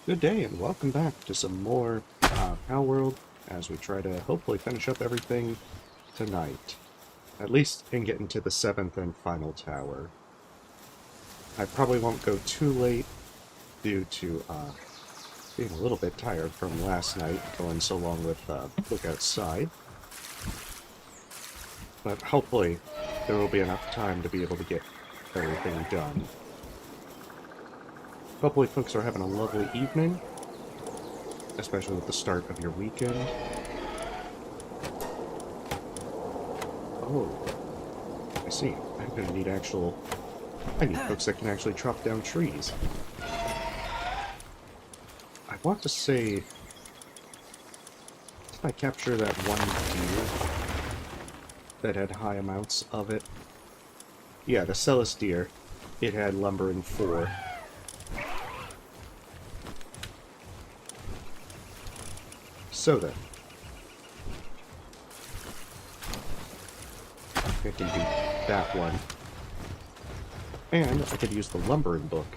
Good day and welcome back to some more Palworld as we try to hopefully finish up everything tonight. At least in getting to the 7th and final tower. I probably won't go too late due to being a little bit tired from last night, going so long with Look Outside. But hopefully there will be enough time to be able to get everything done. Hopefully folks are having a lovely evening, especially with the start of your weekend. Oh, I see. I'm gonna need I need folks that can actually chop down trees. I want to say, did I capture that one deer that had high amounts of it? Yeah, the Celis deer. It had lumber in 4. So then, I can do that one. And I could use the lumbering book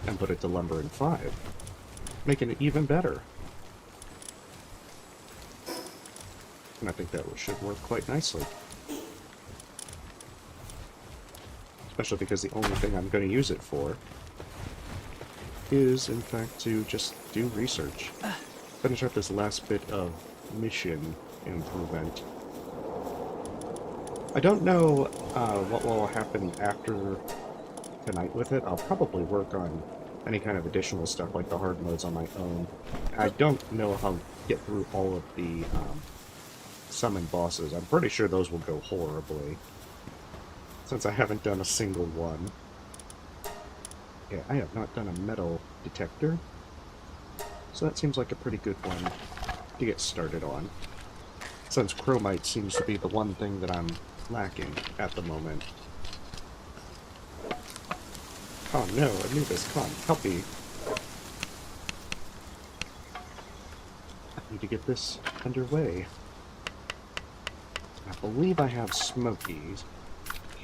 and put it to lumber in 5, making it even better. And I think that should work quite nicely. Especially because the only thing I'm going to use it for is, in fact, to just do research. Finish up this last bit of mission improvement. I don't know what will happen after tonight with it. I'll probably work on any kind of additional stuff like the hard modes on my own. I don't know how to get through all of the summon bosses. I'm pretty sure those will go horribly, since I haven't done a single one. Yeah, I have not done a metal detector. So that seems like a pretty good one to get started on, since chromite seems to be the one thing that I'm lacking at the moment. Oh no, Anubis, come on, help me. I need to get this underway. I believe I have Smokies.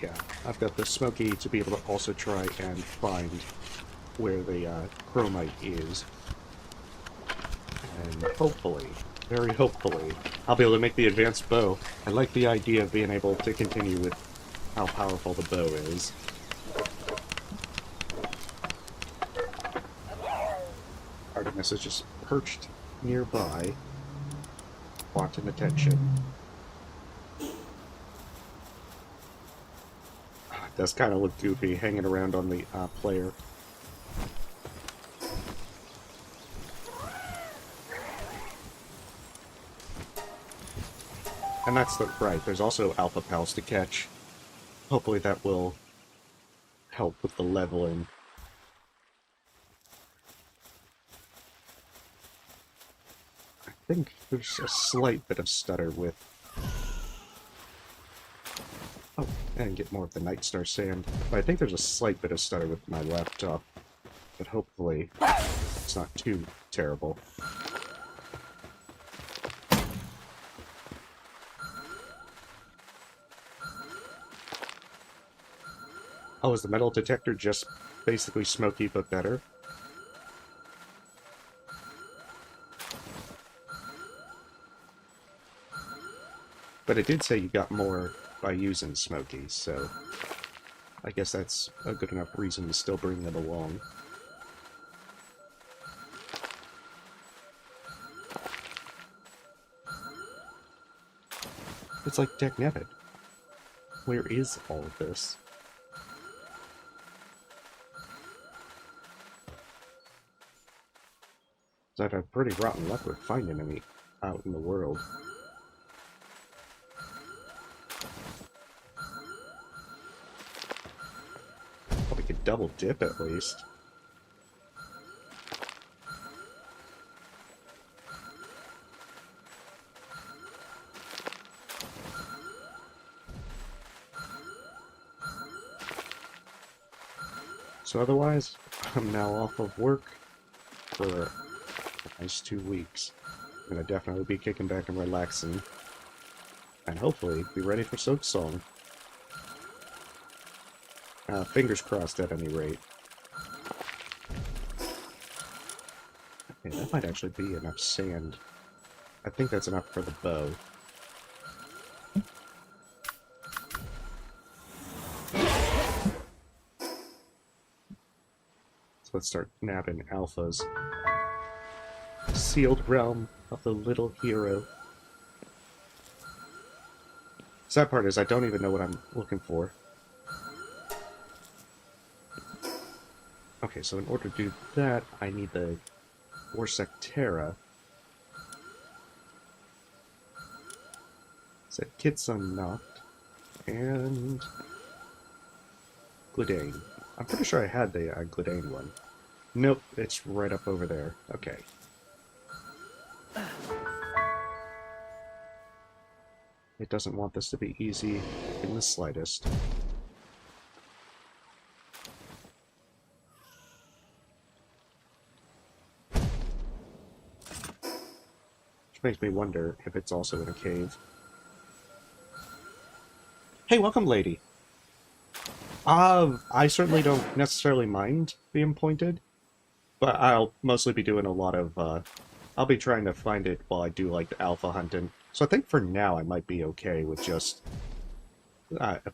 Yeah, I've got the Smoky to be able to also try and find where the chromite is. And hopefully, very hopefully, I'll be able to make the advanced bow. I like the idea of being able to continue with how powerful the bow is. Artemis is just perched nearby, wanting attention. It does kind of look goofy hanging around on the player. And that's right, there's also alpha pals to catch. Hopefully that will help with the leveling. I think there's a slight bit of stutter with... Oh, and get more of the Night Star Sand. But I think there's a slight bit of stutter with my laptop. But hopefully it's not too terrible. Oh, is the metal detector just basically Smoky but better? But it did say you got more by using Smoky, so I guess that's a good enough reason to still bring them along. It's like Deknevid. Where is all of this? I've had pretty rotten luck with finding any out in the world. Well, we could double dip at least. So otherwise, I'm now off of work for a nice 2 weeks. I'm gonna definitely be kicking back and relaxing. And hopefully be ready for Silksong. Fingers crossed at any rate. Okay, that might actually be enough sand. I think that's enough for the bow. So let's start nabbing alphas. Sealed realm of the little hero. Sad part is I don't even know what I'm looking for. Okay, so in order to do that, I need the Orsectera. Said Kitsun knocked. And Glidane. I'm pretty sure I had the Glidane one. Nope, it's right up over there. Okay. It doesn't want this to be easy in the slightest. Which makes me wonder if it's also in a cave. Hey, welcome, lady. I certainly don't necessarily mind being pointed, but I'll mostly be doing a lot of, I'll be trying to find it while I do, like, the alpha hunting. So I think for now I might be okay with just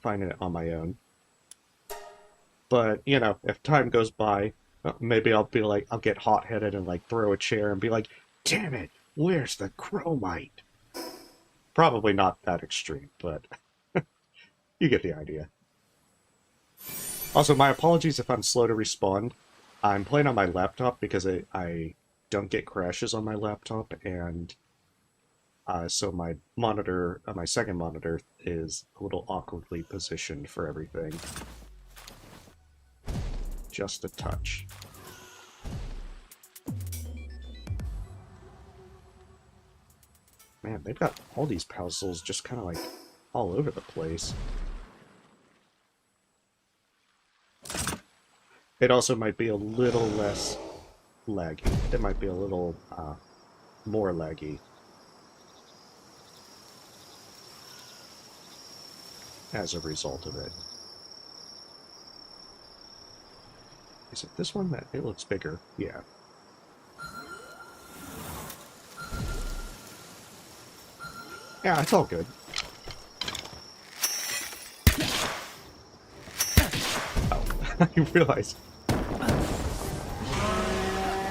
finding it on my own. But, you know, if time goes by, maybe I'll be like, I'll get hot-headed and, like, throw a chair and be like, damn it, where's the chromite? Probably not that extreme, but you get the idea. Also, my apologies if I'm slow to respond. I'm playing on my laptop because I don't get crashes on my laptop, and so my monitor, my second monitor, is a little awkwardly positioned for everything. Just a touch. Man, they've got all these puzzles just kind of like all over the place. It also might be a little less laggy. It might be a little more laggy. As a result of it. Is it this one? That it looks bigger. Yeah. Yeah, it's all good. Oh, I realized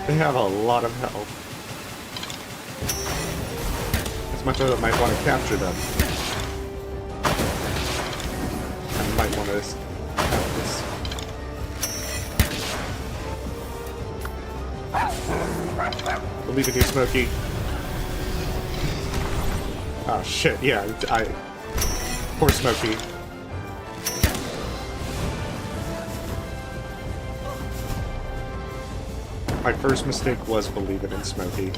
they have a lot of health. As much as I might want to capture them, I might want to have this. Believe in you, Smokey. Oh shit, yeah, poor Smokey. My first mistake was believing in Smokey.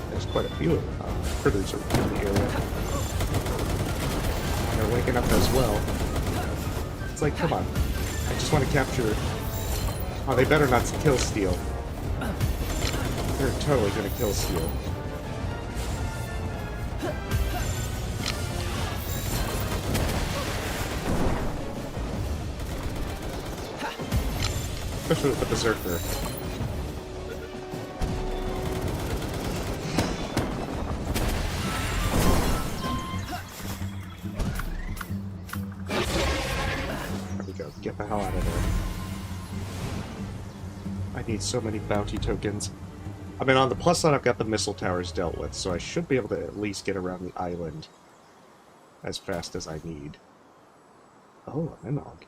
There's quite a few critters around the area. They're waking up as well. It's like, come on. I just want to capture... Oh, they better not kill Steel. They're totally gonna kill Steel. Especially with the Berserker. Get the hell out of there. I need so many bounty tokens. I mean, on the plus side, I've got the missile towers dealt with, so I should be able to at least get around the island as fast as I need. Oh, an Enog.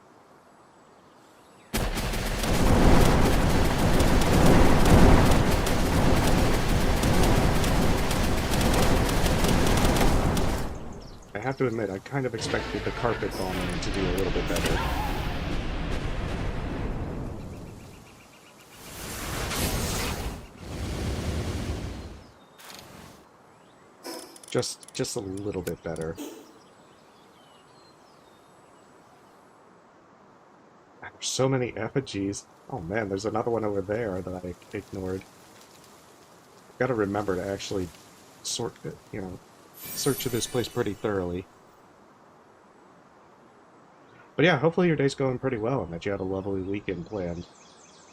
I have to admit, I kind of expected the carpet bombing to do a little bit better. Just a little bit better. And there's so many effigies. Oh man, there's another one over there that I ignored. Got to remember to actually sort it, search this place pretty thoroughly. But yeah, hopefully your day's going pretty well and that you had a lovely weekend planned.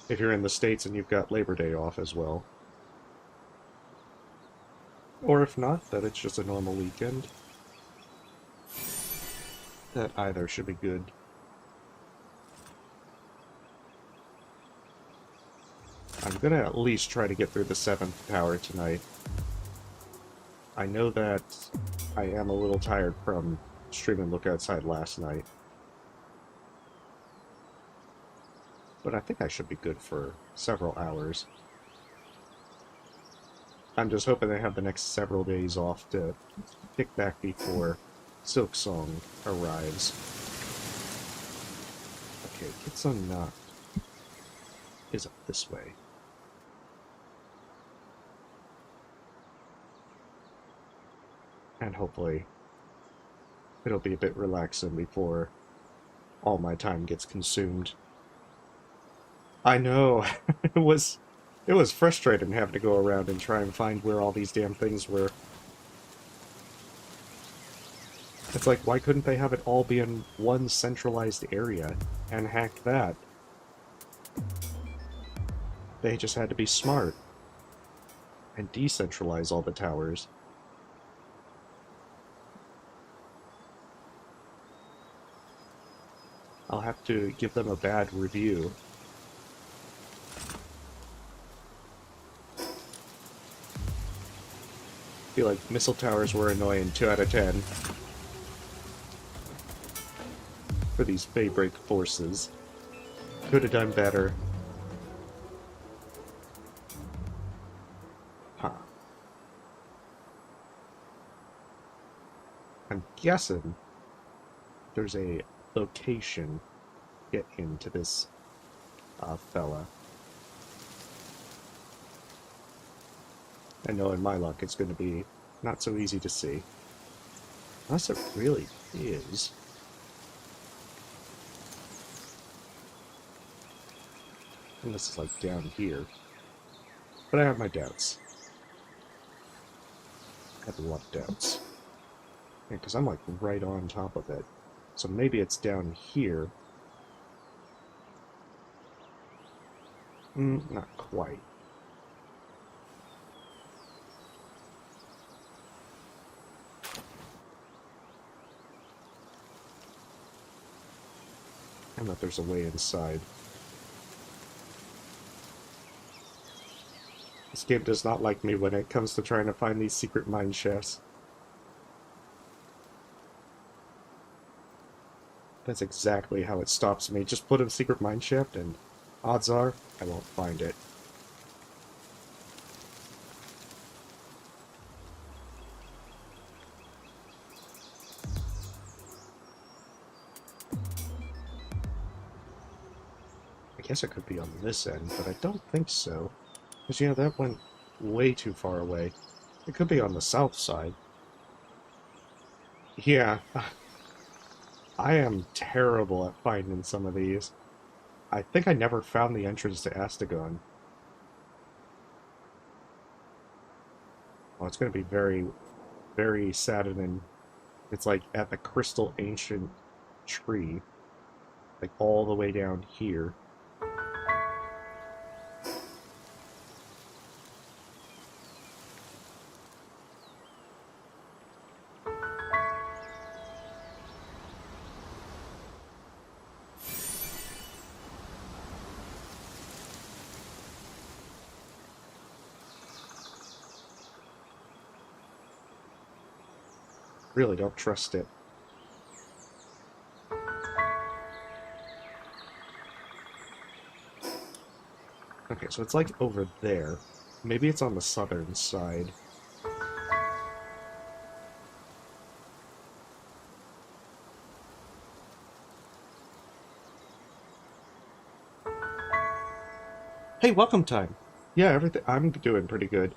If you're in the States and you've got Labor Day off as well. Or if not, that it's just a normal weekend. That either should be good. I'm gonna at least try to get through the 7th tower tonight. I know that I am a little tired from streaming Look Outside last night. But I think I should be good for several hours. I'm just hoping I have the next several days off to kick back before Silksong arrives. Okay, Kitsune is up this way. And hopefully it'll be a bit relaxing before all my time gets consumed. I know, it was frustrating having to go around and try and find where all these damn things were. It's like, why couldn't they have it all be in one centralized area and hack that? They just had to be smart and decentralize all the towers. I'll have to give them a bad review. I feel like missile towers were annoying 2 out of 10 for these Feybreak forces. Could have done better. Huh. I'm guessing there's a location get into this fella. I know in my luck it's going to be not so easy to see. Unless it really is. And this is like down here. But I have my doubts. I have a lot of doubts. Yeah, because I'm like right on top of it. So maybe it's down here. Not quite. And that there's a way inside. This game does not like me when it comes to trying to find these secret mine shafts. That's exactly how it stops me. Just put a secret mine shaft and odds are I won't find it. I guess it could be on this end, but I don't think so. Because, yeah, that went way too far away. It could be on the south side. Yeah. I am terrible at finding some of these. I think I never found the entrance to Astagon. Well, it's going to be very, very saddening. It's like at the crystal ancient tree. Like all the way down here. Really don't trust it. Okay, so it's like over there. Maybe it's on the southern side. Hey, welcome time. Yeah, everything. I'm doing pretty good.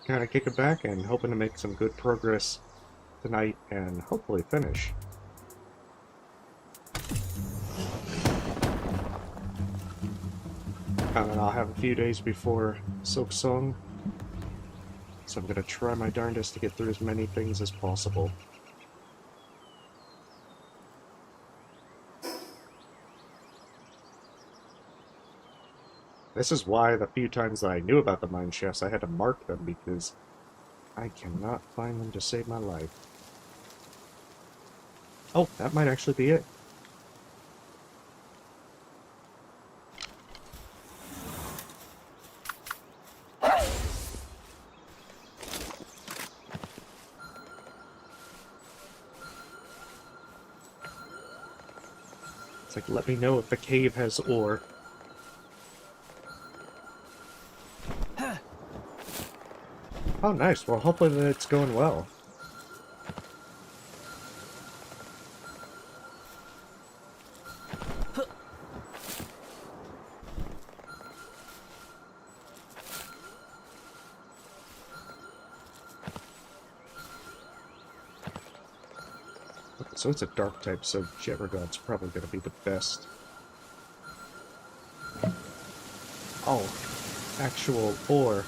kind of kicking back and hoping to make some good progress tonight and hopefully finish. And then I'll have a few days before Silksong, so I'm going to try my darndest to get through as many things as possible. This is why the few times that I knew about the mine shafts, I had to mark them, because I cannot find them to save my life. Oh, that might actually be it. It's like, let me know if the cave has ore. Oh, nice. Well, hopefully it's going well. Okay, so it's a dark type, so Jebbergod's probably going to be the best. Oh, actual ore.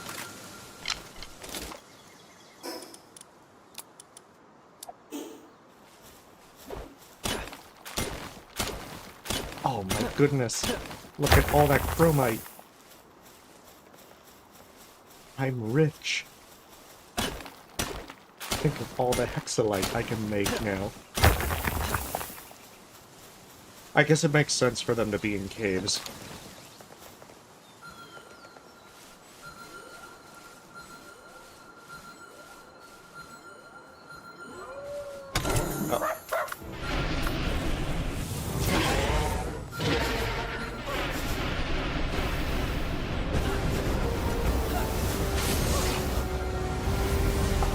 Oh my goodness. Look at all that chromite. I'm rich. Think of all the hexalite I can make now. I guess it makes sense for them to be in caves. Oh.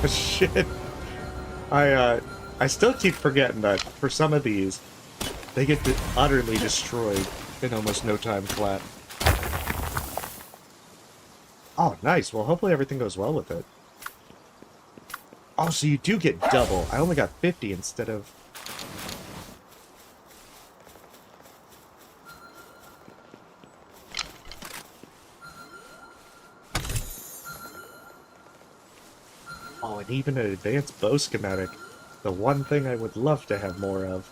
Oh, shit. I still keep forgetting that for some of these, they get utterly destroyed in almost no time flat. Oh, nice. Well, hopefully everything goes well with it. Oh, so you do get double. I only got 50 instead of... Oh, and even an advanced bow schematic. The one thing I would love to have more of.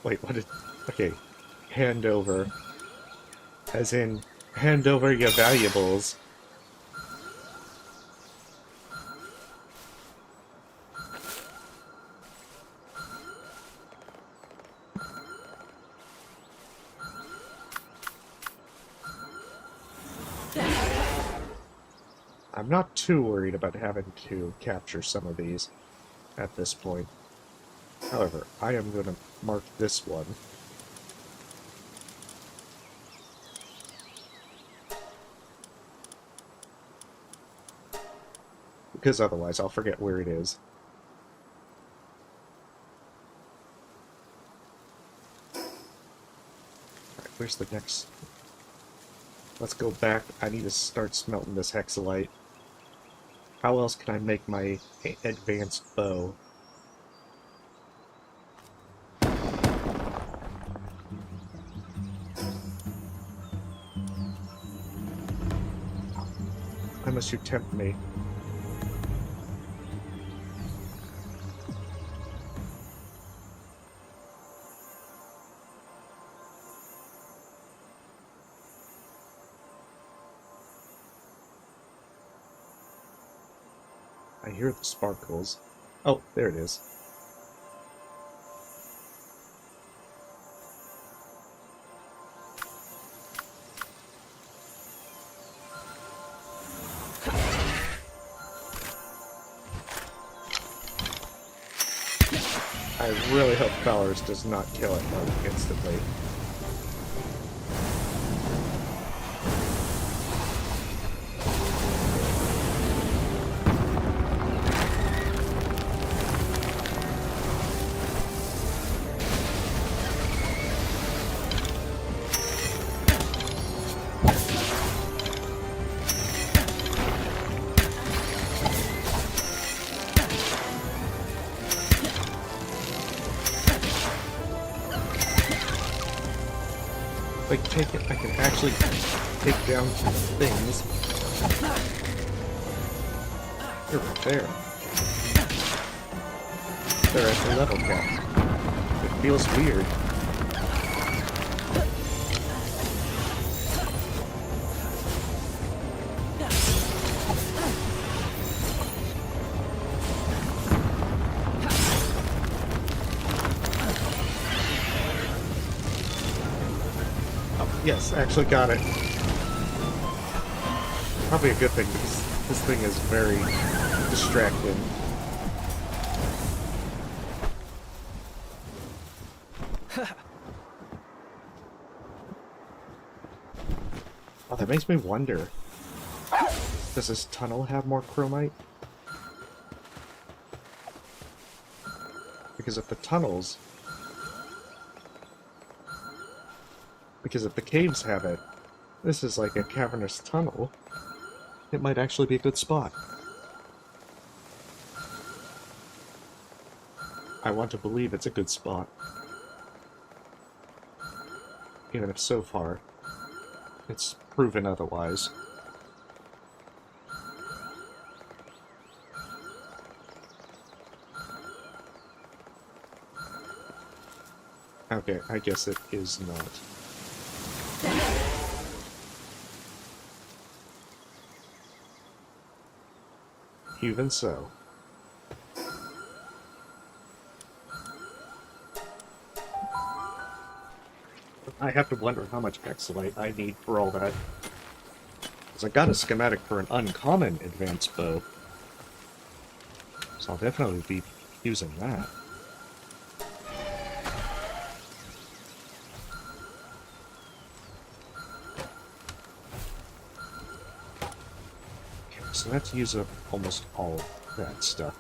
Wait, what did... Okay. Hand over. As in, hand over your valuables. I'm not too worried about having to capture some of these at this point. However, I am going to mark this one. Because otherwise I'll forget where it is. Alright, where's the next... Let's go back. I need to start smelting this hexalite. How else can I make my advanced bow? Why must you tempt me? I hear the sparkles. Oh, there it is. I really hope Paldex does not kill it instantly. Like, take it, I can actually take down things. You're right there. They're at the level cap. It feels weird. Yes, I actually got it. Probably a good thing because this thing is very distracting. Oh, that makes me wonder. Does this tunnel have more chromite? Because if the tunnels... Because if the caves have it, this is like a cavernous tunnel. It might actually be a good spot. I want to believe it's a good spot. Even if so far, it's proven otherwise. Okay, I guess it is not. Even so. I have to wonder how much Exolite I need for all that. Because I got a schematic for an uncommon advanced bow. So I'll definitely be using that. So let's use up almost all of that stuff.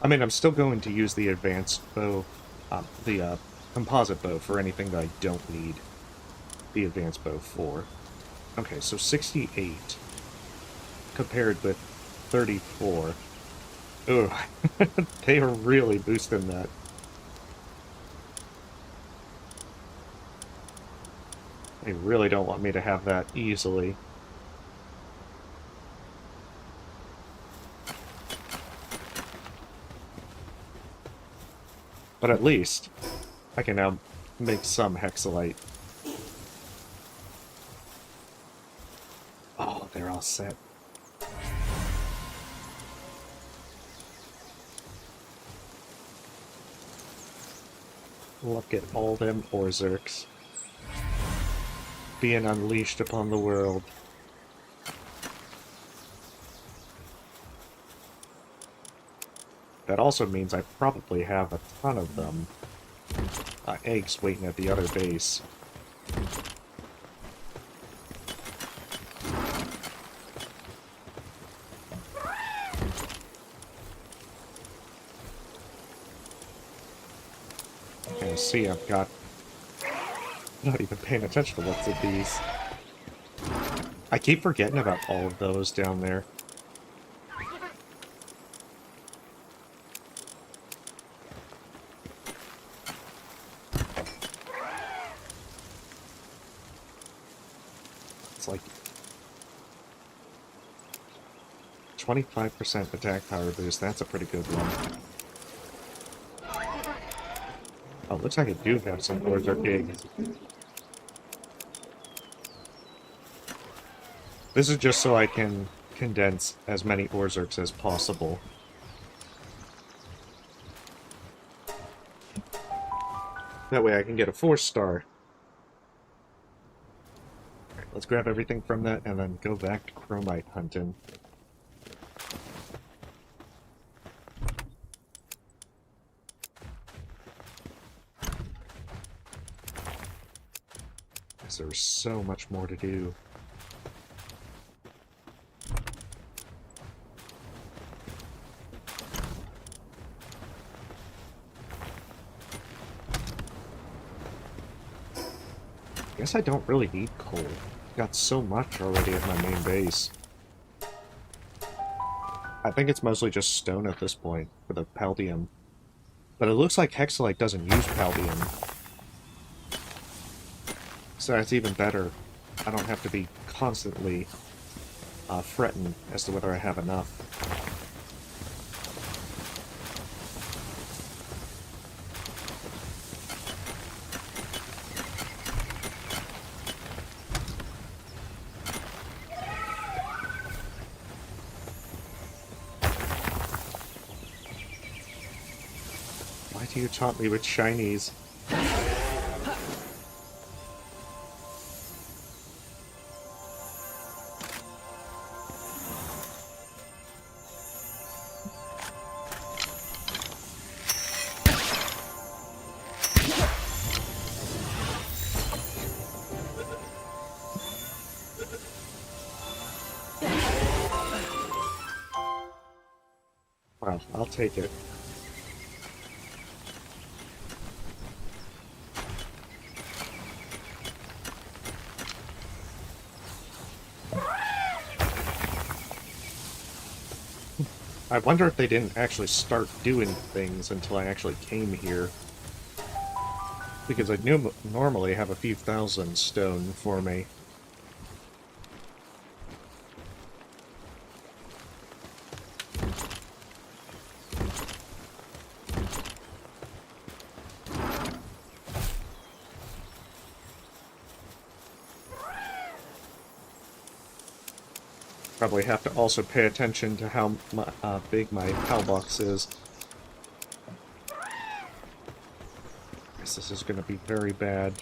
I mean, I'm still going to use the advanced bow, the composite bow for anything that I don't need the advanced bow for. Okay, so 68 compared with 34. Ugh, they are really boosting that. They really don't want me to have that easily. But at least, I can now make some hexalite. Oh, they're all set. Look at all them Orzerks being unleashed upon the world. That also means I probably have a ton of them. Eggs waiting at the other base. Okay, see, I've got... not even paying attention to what's in these. I keep forgetting about all of those down there. It's like 25% attack power boost. That's a pretty good one. Oh, looks like I do have some Berserk eggs. This is just so I can condense as many Orzerks as possible. That way I can get a 4-star. Alright, let's grab everything from that and then go back to chromite hunting. Because there's so much more to do. I guess I don't really need coal. I've got so much already at my main base. I think it's mostly just stone at this point for the Paldium But it looks like Hexalite doesn't use Paldeum. So that's even better. I don't have to be constantly fretting as to whether I have enough. Why do you taunt me with shinies? Well, I'll take it. I wonder if they didn't actually start doing things until I actually came here. Because I knew normally have a few thousand stone for me. Probably have to also pay attention to how big my PAL box is. Guess this is going to be very bad.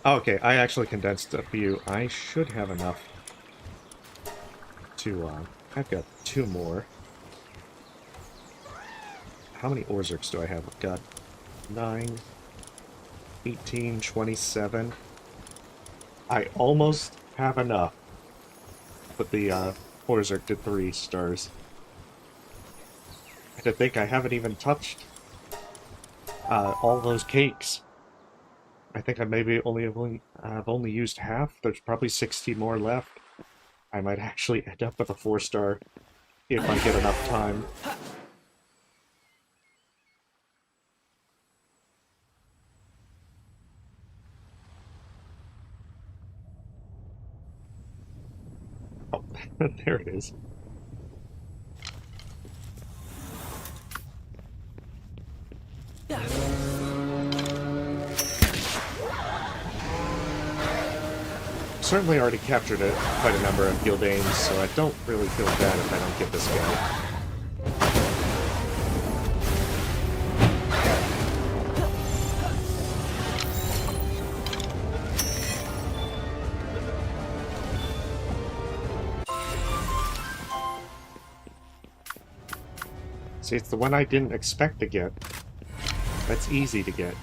Okay, I actually condensed a few. I should have enough to, I've got 2 more. How many Orzerks do I have? I've got 9, 18, 27. I almost have enough. But the Orzerk did 3 stars. And to think I haven't even touched all those cakes. I think I maybe I've only used half. There's probably 60 more left. I might actually end up with a 4-star if I get enough time. Oh, there it is. Certainly already captured quite a number of Gildanes, so I don't really feel bad if I don't get this guy. See, it's the one I didn't expect to get. That's easy to get.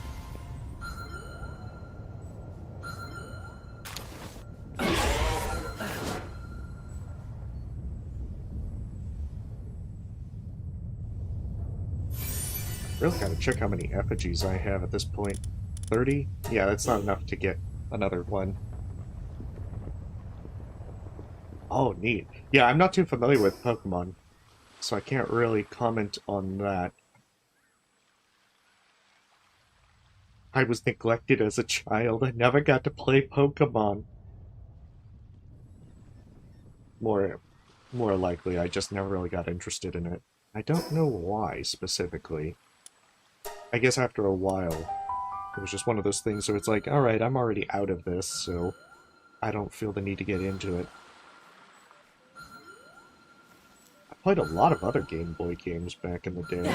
Really gotta check how many effigies I have at this point. 30? Yeah, that's not enough to get another one. Oh, neat. Yeah, I'm not too familiar with Pokemon, so I can't really comment on that. I was neglected as a child. I never got to play Pokemon. More likely, I just never really got interested in it. I don't know why, specifically. I guess after a while, it was just one of those things where it's like, alright, I'm already out of this, so I don't feel the need to get into it. I played a lot of other Game Boy games back in the day.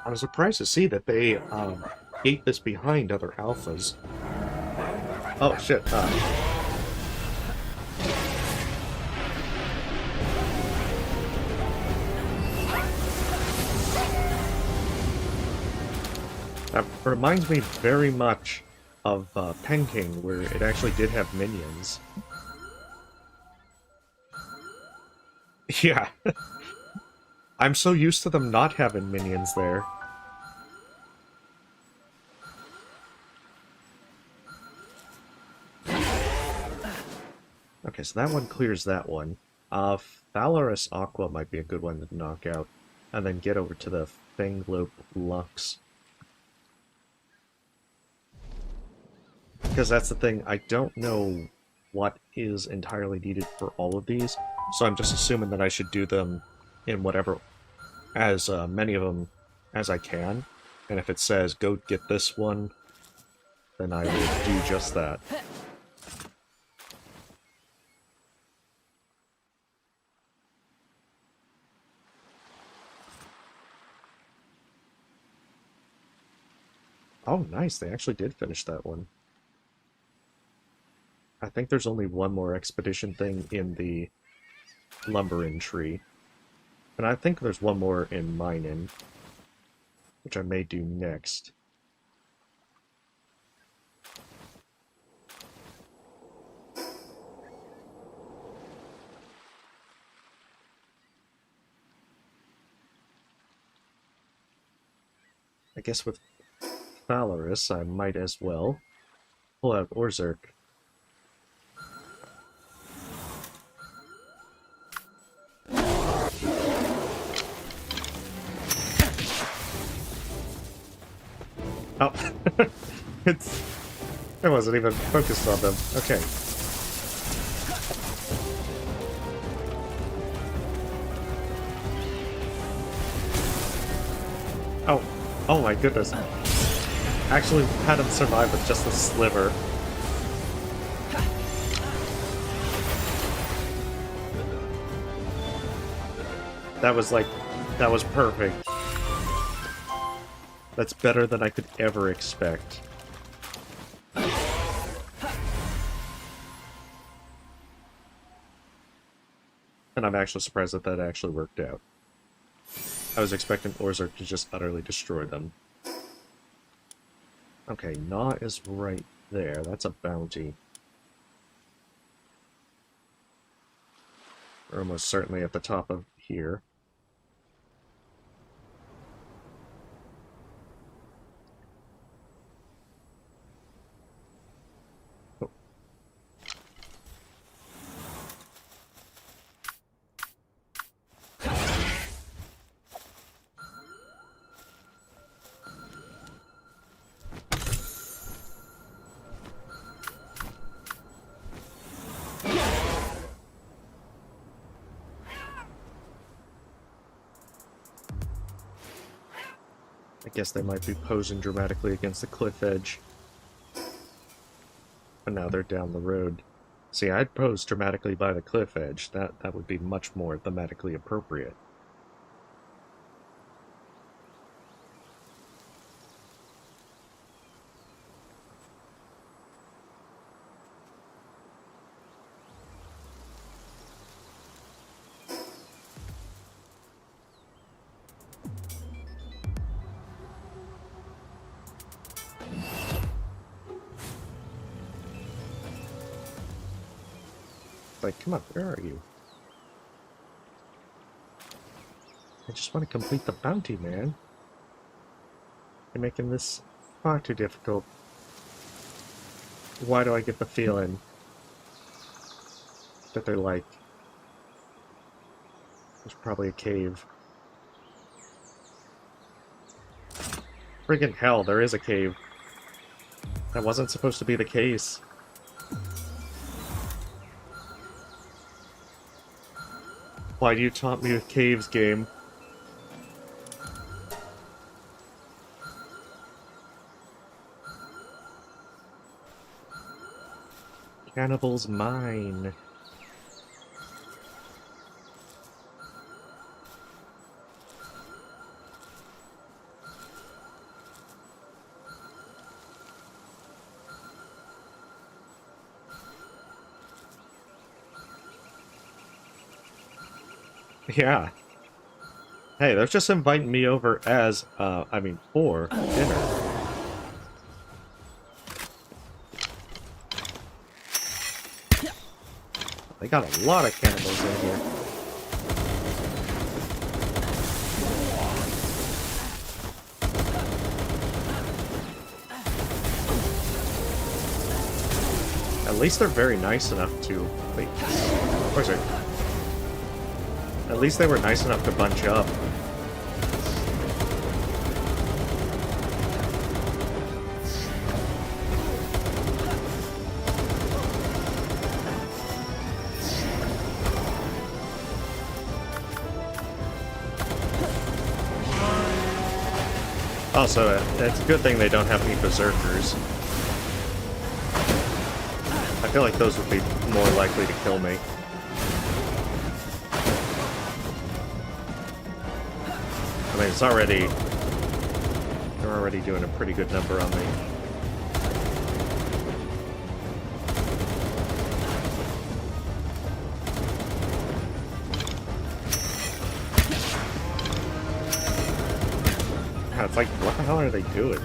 I was surprised to see that they gate this behind other alphas. Oh shit, that reminds me very much of Penking, where it actually did have minions. Yeah. I'm so used to them not having minions there. Okay, so that one clears that one. Valorous Aqua might be a good one to knock out. And then get over to the Fanglope Lux. Because that's the thing, I don't know what is entirely needed for all of these, so I'm just assuming that I should do them in whatever, as many of them as I can. And if it says, go get this one, then I will do just that. Oh, nice. They actually did finish that one. I think there's only one more expedition thing in the Lumberin tree. And I think there's one more in Minin, which I may do next. I guess with Valorous, I might as well pull out Orzerk. Oh, I wasn't even focused on them. Okay. Oh, oh my goodness. Actually had him survive with just a sliver. That was perfect. That's better than I could ever expect. And I'm actually surprised that that actually worked out. I was expecting Orzerk to just utterly destroy them. Okay, Gnaw is right there. That's a bounty. We're almost certainly at the top of here. Oh. I guess they might be posing dramatically against the cliff edge. But now they're down the road. See, I'd pose dramatically by the cliff edge. That would be much more thematically appropriate. Like, come on, where are you? I just want to complete the bounty, man. You're making this far too difficult. Why do I get the feeling that they're like... There's probably a cave. Friggin' hell, there is a cave. That wasn't supposed to be the case. Why do you taunt me with caves, game? Cannibal's mine. Yeah. Hey, they're just inviting me over as, for dinner. They got a lot of cannibals in here. least they're very nice enough to... Wait. Where's it? At least they were nice enough to bunch up. Also, it's a good thing they don't have any berserkers. I feel like those would be more likely to kill me. I mean, it's already... They're already doing a pretty good number on me. Yeah, it's like, what the hell are they doing?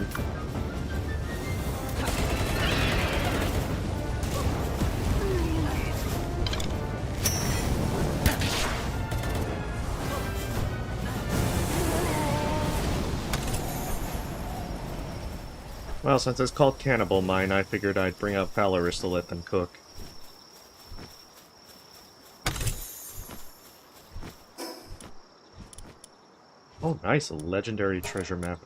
Well, since it's called Cannibal Mine, I figured I'd bring out Palworld to let them cook. Oh, nice, a legendary treasure map.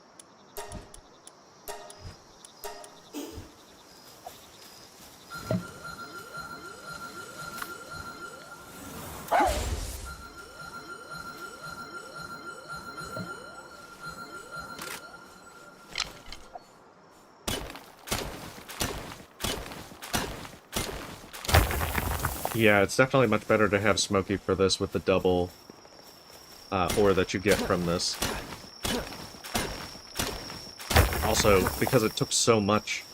Yeah, it's definitely much better to have Smokey for this with the double ore that you get from this. Also, because it took so much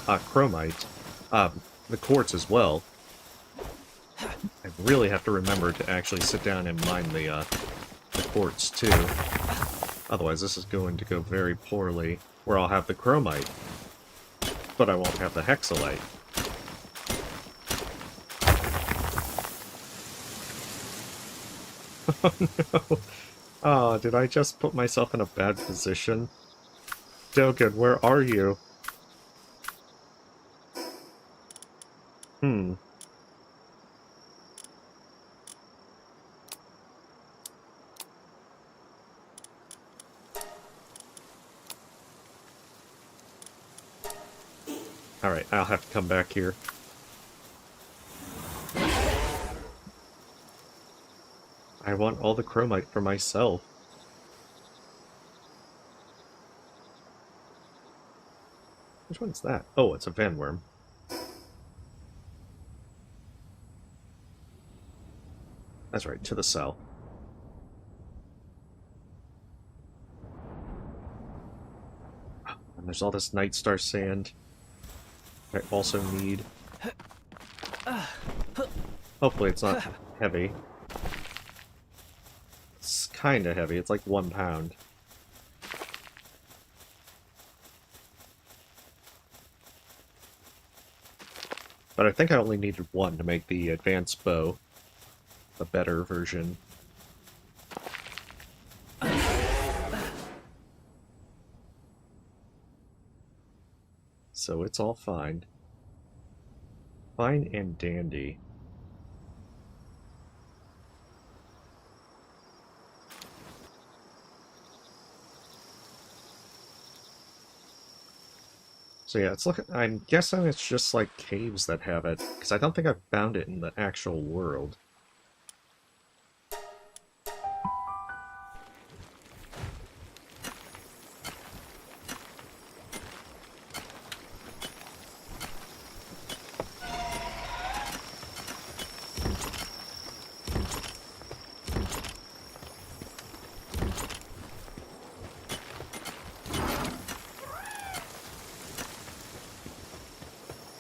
chromite, the quartz as well, I really have to remember to actually sit down and mine the quartz too. Otherwise, this is going to go very poorly, where I'll have the chromite, but I won't have the hexalite. Oh no. Oh, did I just put myself in a bad position? Dogen, where are you? Alright, I'll have to come back here. I want all the chromite for myself. Which one's that? Oh, it's a vanworm. That's right, to the south. And there's all this Night Star sand I also need. Hopefully it's not heavy. It's kinda heavy, it's like 1 pound. But I think I only needed 1 to make the advanced bow a better version. So it's all fine. Fine and dandy. So yeah, it's looking. I'm guessing it's just like caves that have it, because I don't think I've found it in the actual world.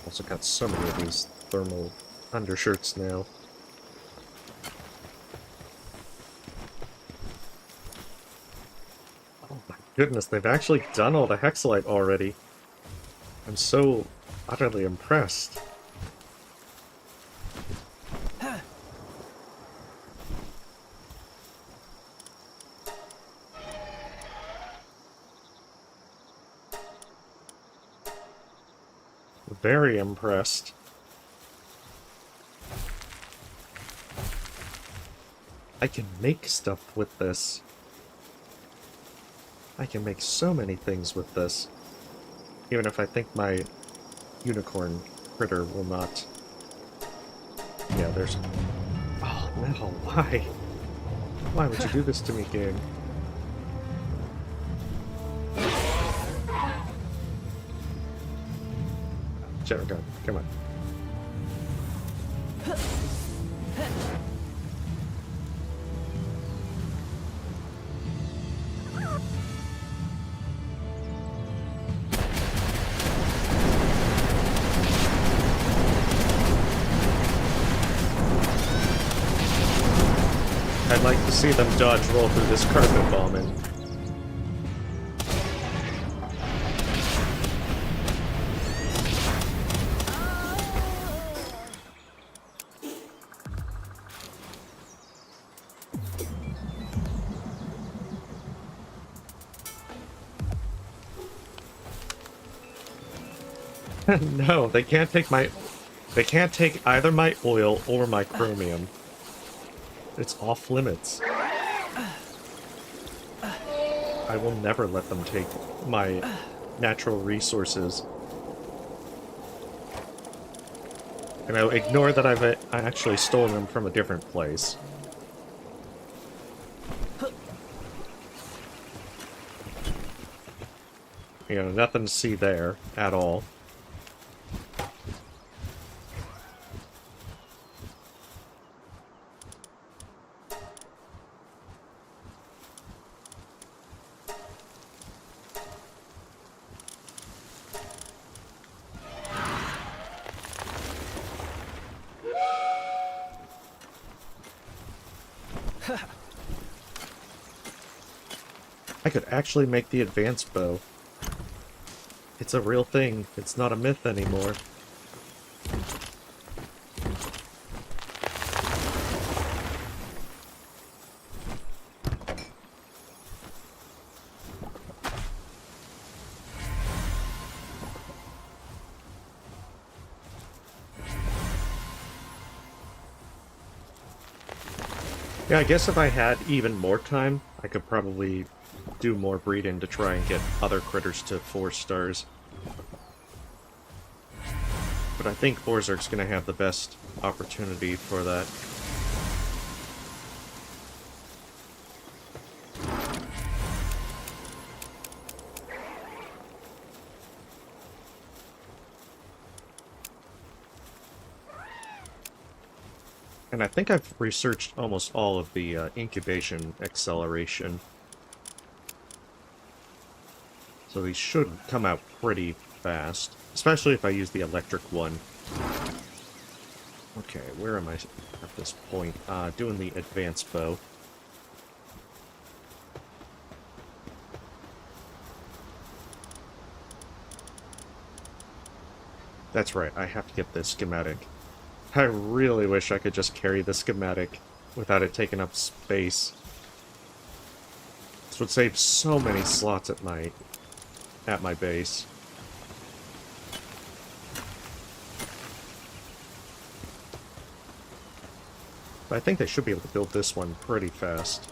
Also got so many of these thermal undershirts now. Oh my goodness, they've actually done all the hexalite already. I'm so utterly impressed. Very impressed. I can make stuff with this. I can make so many things with this. Even if I think my unicorn critter will not. Yeah, there's... Oh, no, why? Why would you do this to me, game? Shadow gun, come on. I'd like to see them dodge roll through this carpet bombing. No, they can't take my... They can't take either my oil or my chromium. It's off limits. I will never let them take my natural resources. And I'll ignore that I actually stolen them from a different place. You know, nothing to see there at all. I could actually make the advanced bow. It's a real thing. It's not a myth anymore. Yeah, I guess if I had even more time, I could probably do more breeding to try and get other critters to 4 stars. But I think Borzerk's gonna have the best opportunity for that. And I think I've researched almost all of the incubation acceleration. So these should come out pretty fast, especially if I use the electric one. Okay, where am I at this point? Doing the advanced bow. That's right, I have to get this schematic. I really wish I could just carry the schematic without it taking up space. This would save so many slots at my base. But I think they should be able to build this one pretty fast.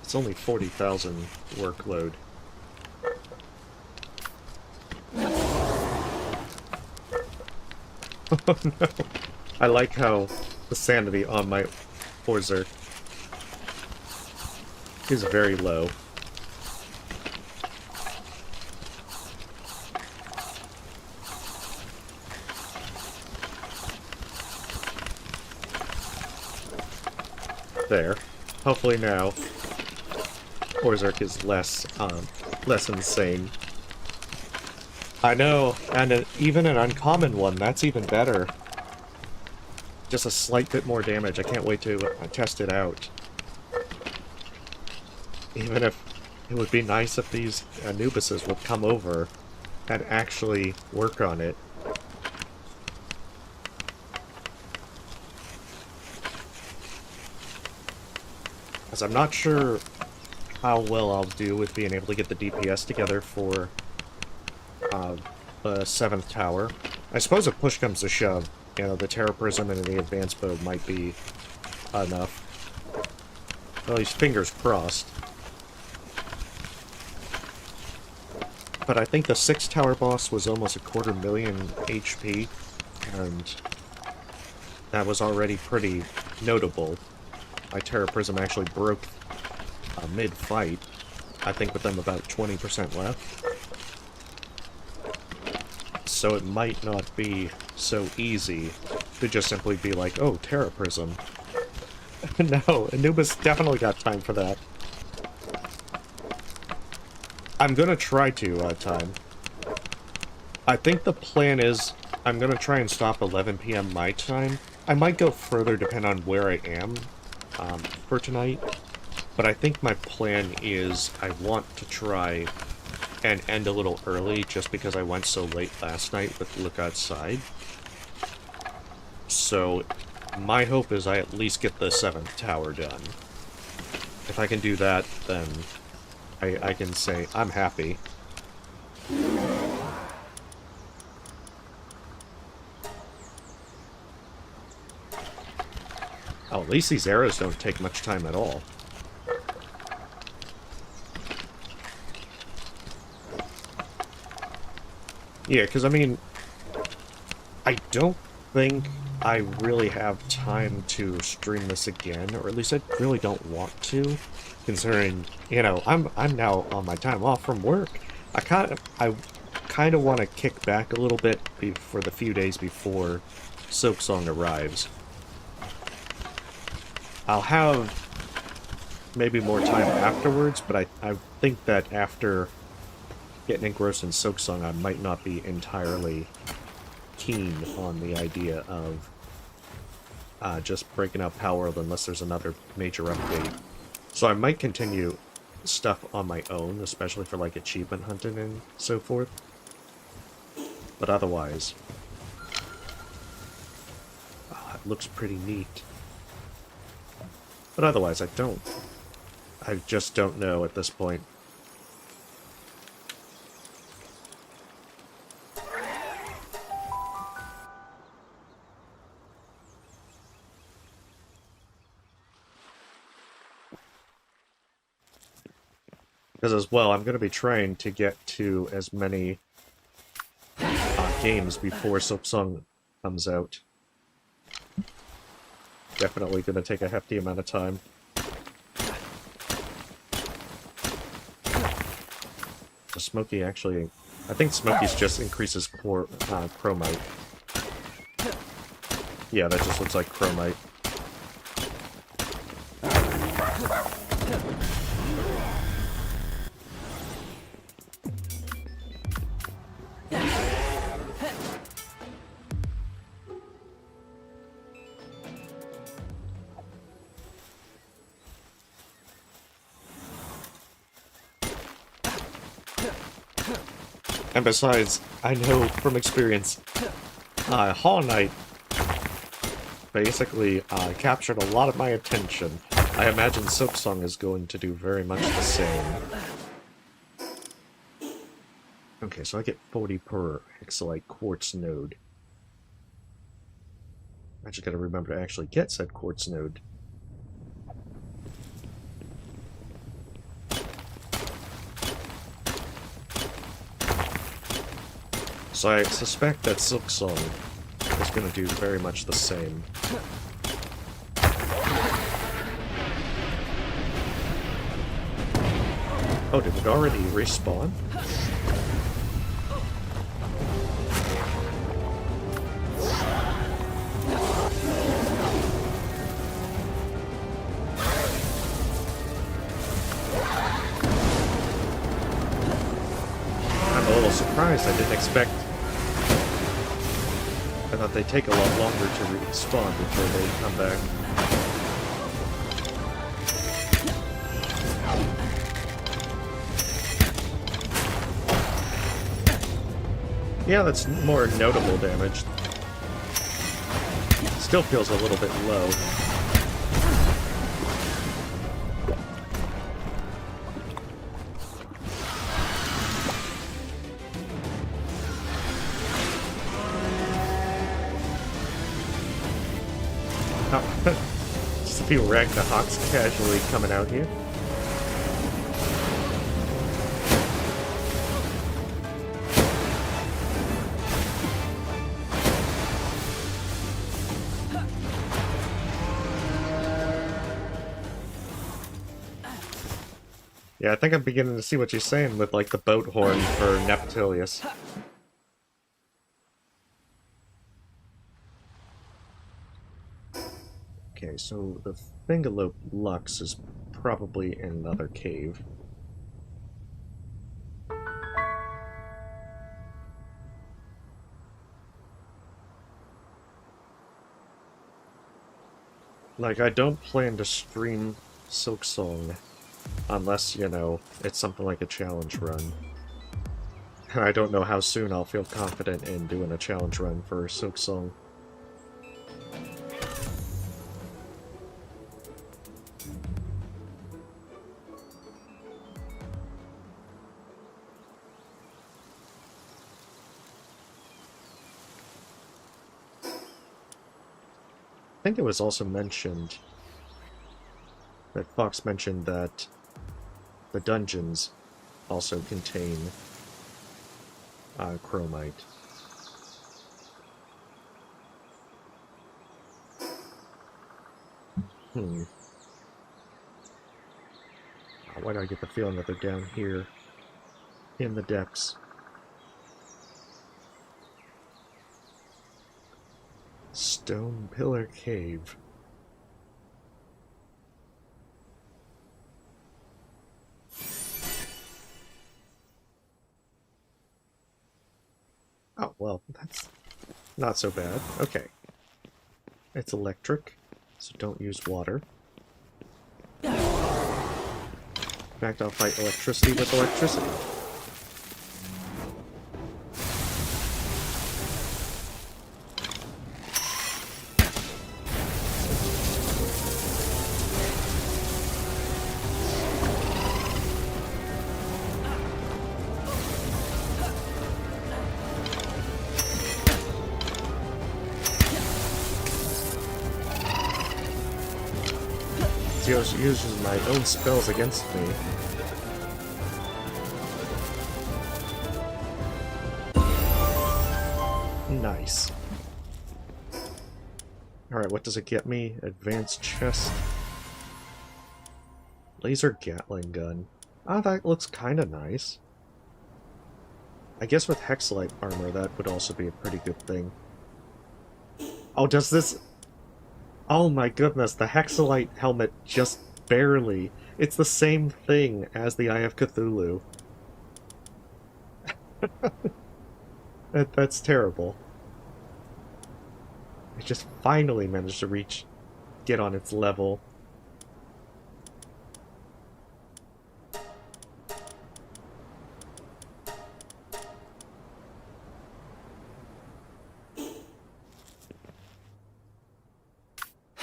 It's only 40,000 workload. Oh no. I like how the sanity on my Borzerk is very low. There. Hopefully now Borzerk is less insane. I know, and even an uncommon one, that's even better. Just a slight bit more damage. I can't wait to test it out. Even if it would be nice if these Anubises would come over and actually work on it. As I'm not sure how well I'll do with being able to get the DPS together for the 7th tower. I suppose if push comes to shove, you know, the Terra Prism and the Advanced Bow might be enough. At least fingers crossed. But I think the 6th tower boss was almost 250,000 HP, and that was already pretty notable. My Terra Prism actually broke mid-fight, I think with them about 20% left. So it might not be so easy to just simply be like, oh, Terra Prism. No, Anubis definitely got time for that. I'm gonna try to, time. I think the plan is, I'm gonna try and stop 11 PM my time. I might go further depending on where I am, for tonight. But I think my plan is, I want to try and end a little early, just because I went so late last night with Look Outside. So, my hope is I at least get the 7th tower done. If I can do that, then I can say I'm happy. Oh, at least these arrows don't take much time at all. Yeah, because I mean, I don't think I really have time to stream this again, or at least I really don't want to, considering, you know, I'm now on my time off from work. I kind of want to kick back a little bit for the few days before Silksong arrives. I'll have maybe more time afterwards, but I think that after getting engrossed in Silksong, I might not be entirely keen on the idea of just breaking out Palworld unless there's another major update. So I might continue stuff on my own, especially for like achievement hunting and so forth. But otherwise, it looks pretty neat. But otherwise, I just don't know at this point. Because as well, I'm going to be trying to get to as many games before Silksong comes out. Definitely going to take a hefty amount of time. So Smokey actually... I think Smokey's just increases chromite. Yeah, that just looks like chromite. And besides, I know from experience, Hollow Knight basically captured a lot of my attention. I imagine Silksong is going to do very much the same. Okay, so I get 40 per hexalite quartz node. I just gotta remember to actually get said quartz node. So I suspect that Silksong is going to do very much the same. Oh, did it already respawn? I'm a little surprised. I didn't expect... I thought they'd take a lot longer to respawn before they come back. Yeah, that's more notable damage. Still feels a little bit low. Just a few Ragnahawks casually coming out here. Yeah, I think I'm beginning to see what you're saying with, like, the boat horn for Neptilius. Okay, so the Thingalope Lux is probably in another cave. Like, I don't plan to stream Silksong unless, you know, it's something like a challenge run. I don't know how soon I'll feel confident in doing a challenge run for Silksong. I think it was also mentioned that Fox mentioned that the dungeons also contain chromite. Why do I get the feeling that they're down here in the depths? Stone Pillar Cave. Oh, well, that's not so bad. Okay. It's electric, so don't use water. In fact, I'll fight electricity with electricity. He uses my own spells against me. Nice. Alright, what does it get me? Advanced chest. Laser Gatling gun. Ah, that looks kinda nice. I guess with Hexalite armor, that would also be a pretty good thing. Oh, does this... Oh my goodness, the Hexalite helmet just barely. It's the same thing as the Eye of Cthulhu. That's terrible. I just finally managed to get on its level.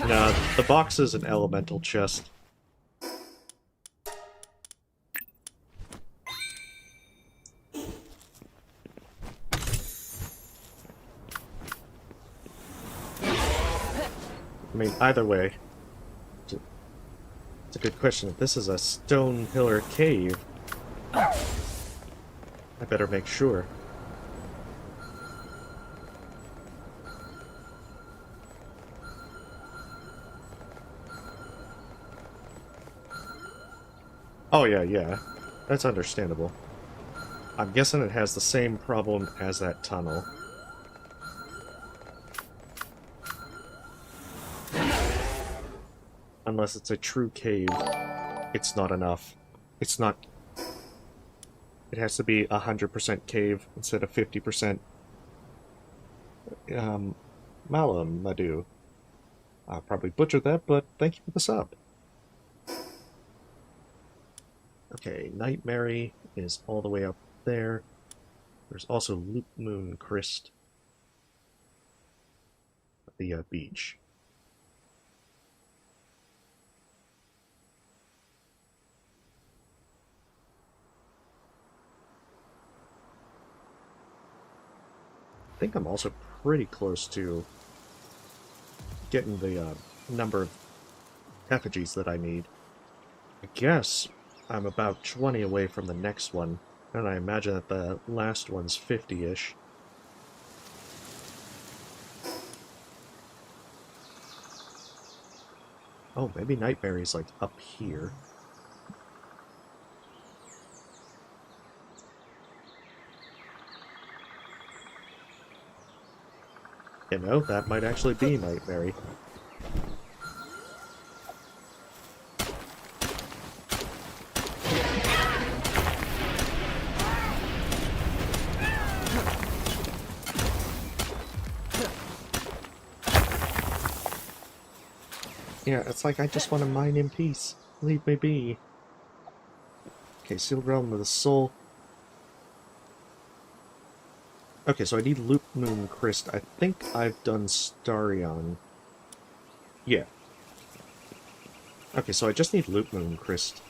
Nah, the box is an elemental chest. I mean, either way, it's a good question. If this is a stone pillar cave, I better make sure. Oh yeah. That's understandable. I'm guessing it has the same problem as that tunnel. Unless it's a true cave, it's not enough. It's not... It has to be 100% cave instead of 50%. Malam Madhu. I probably butchered that, but thank you for the sub. Okay, Night Mary is all the way up there. There's also Loop Moon Christ at the beach. I think I'm also pretty close to getting the number of effigies that I need. I guess I'm about 20 away from the next one, and I imagine that the last one's 50-ish. Oh, maybe Nightmare's like up here. You know, that might actually be Nightmare. Yeah, it's like I just want to mine in peace. Leave me be. Okay, Sealed Realm of the Soul. Okay, so I need Loop Moon Crest. I think I've done Starion. Yeah. Okay, so I just need Loop Moon Crest.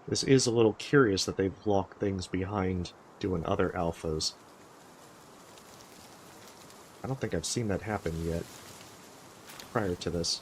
This is a little curious that they've locked things behind doing other alphas. I don't think I've seen that happen yet, prior to this.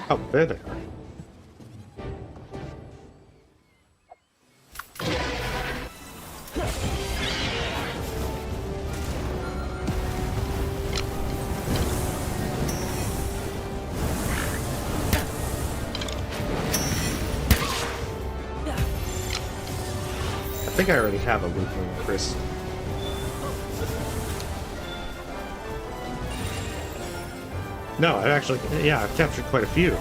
Oh, there they are. I think I already have a Loop Moon Crest. No, I actually, yeah, I've captured quite a few.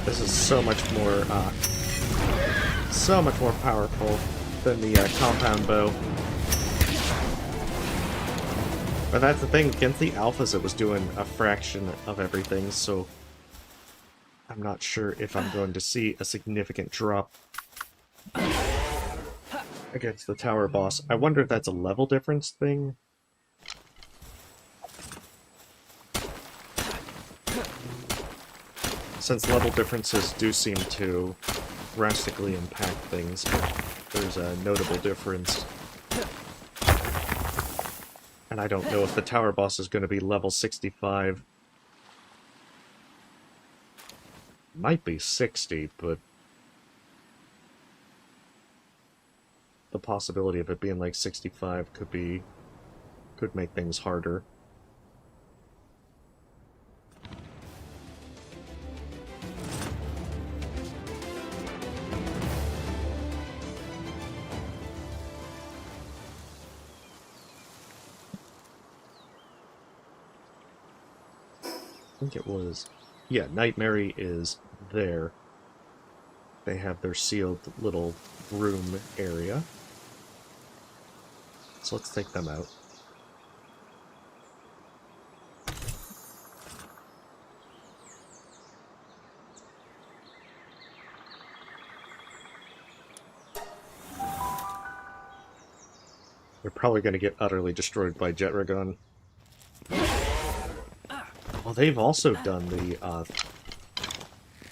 This is so much more powerful than the compound bow. But that's the thing, against the alphas it was doing a fraction of everything, so I'm not sure if I'm going to see a significant drop against the tower boss. I wonder if that's a level difference thing. Since level differences do seem to drastically impact things, there's a notable difference. And I don't know if the tower boss is going to be level 65. Might be 60, but the possibility of it being like 65 could make things harder. I think it was... Yeah, Nightmare is there. They have their sealed little room area. So let's take them out. They're probably going to get utterly destroyed by Jetragon. Well, they've also done the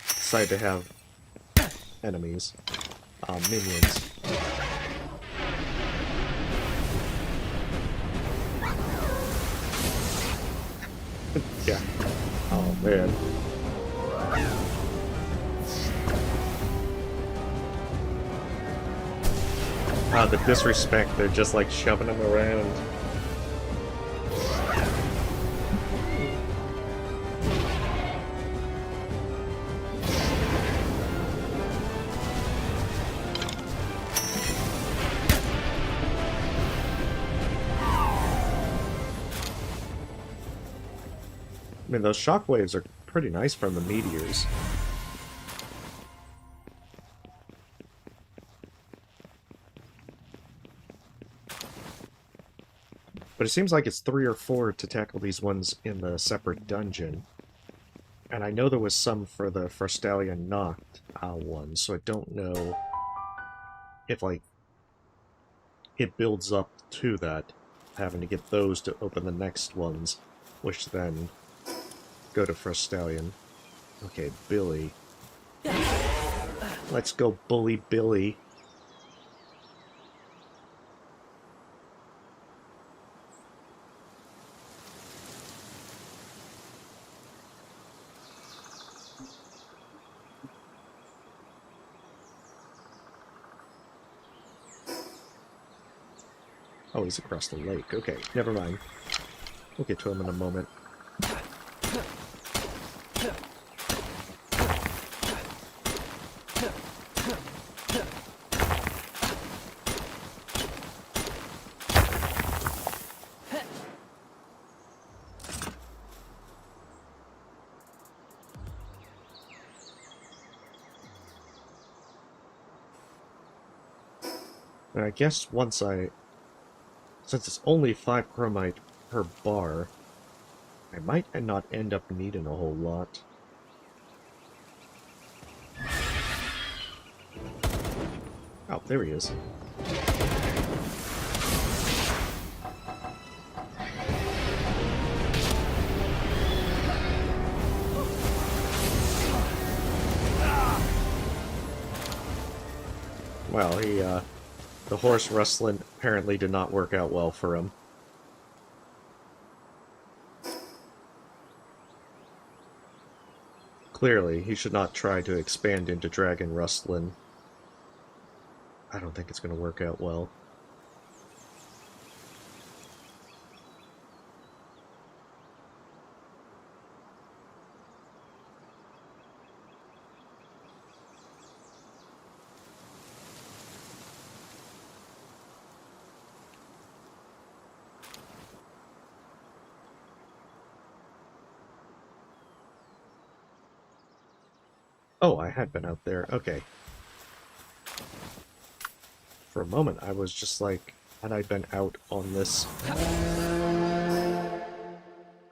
decide to have enemies, minions. Yeah. Oh man. The disrespect, they're just like shoving him around. I mean, those shockwaves are pretty nice from the meteors. But it seems like it's 3 or 4 to tackle these ones in the separate dungeon. And I know there was some for the Frostallion Knocked one, so I don't know if, like, it builds up to that, having to get those to open the next ones, which then go to Frostallion. Okay, Billy. Let's go bully Billy. Oh, he's across the lake. Okay, never mind. We'll get to him in a moment. And I guess once since it's only 5 chromite per bar, I might not end up needing a whole lot. Oh, there he is. Well, the horse rustling apparently did not work out well for him. Clearly, he should not try to expand into Dragon Rustlin. I don't think it's going to work out well. Oh, I had been out there. Okay. For a moment, I was just like, had I been out on this...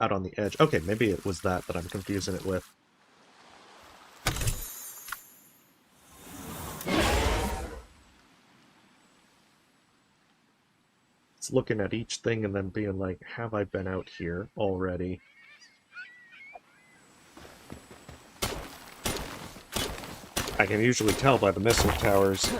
out on the edge. Okay, maybe it was that I'm confusing it with. It's looking at each thing and then being like, have I been out here already? I can usually tell by the missile towers.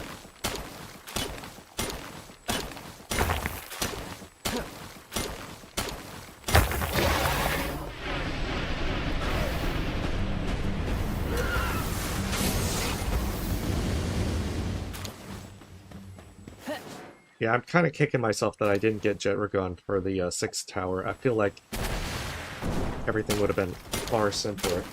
Yeah, I'm kind of kicking myself that I didn't get Jetragon for the 6th tower. I feel like everything would have been far simpler.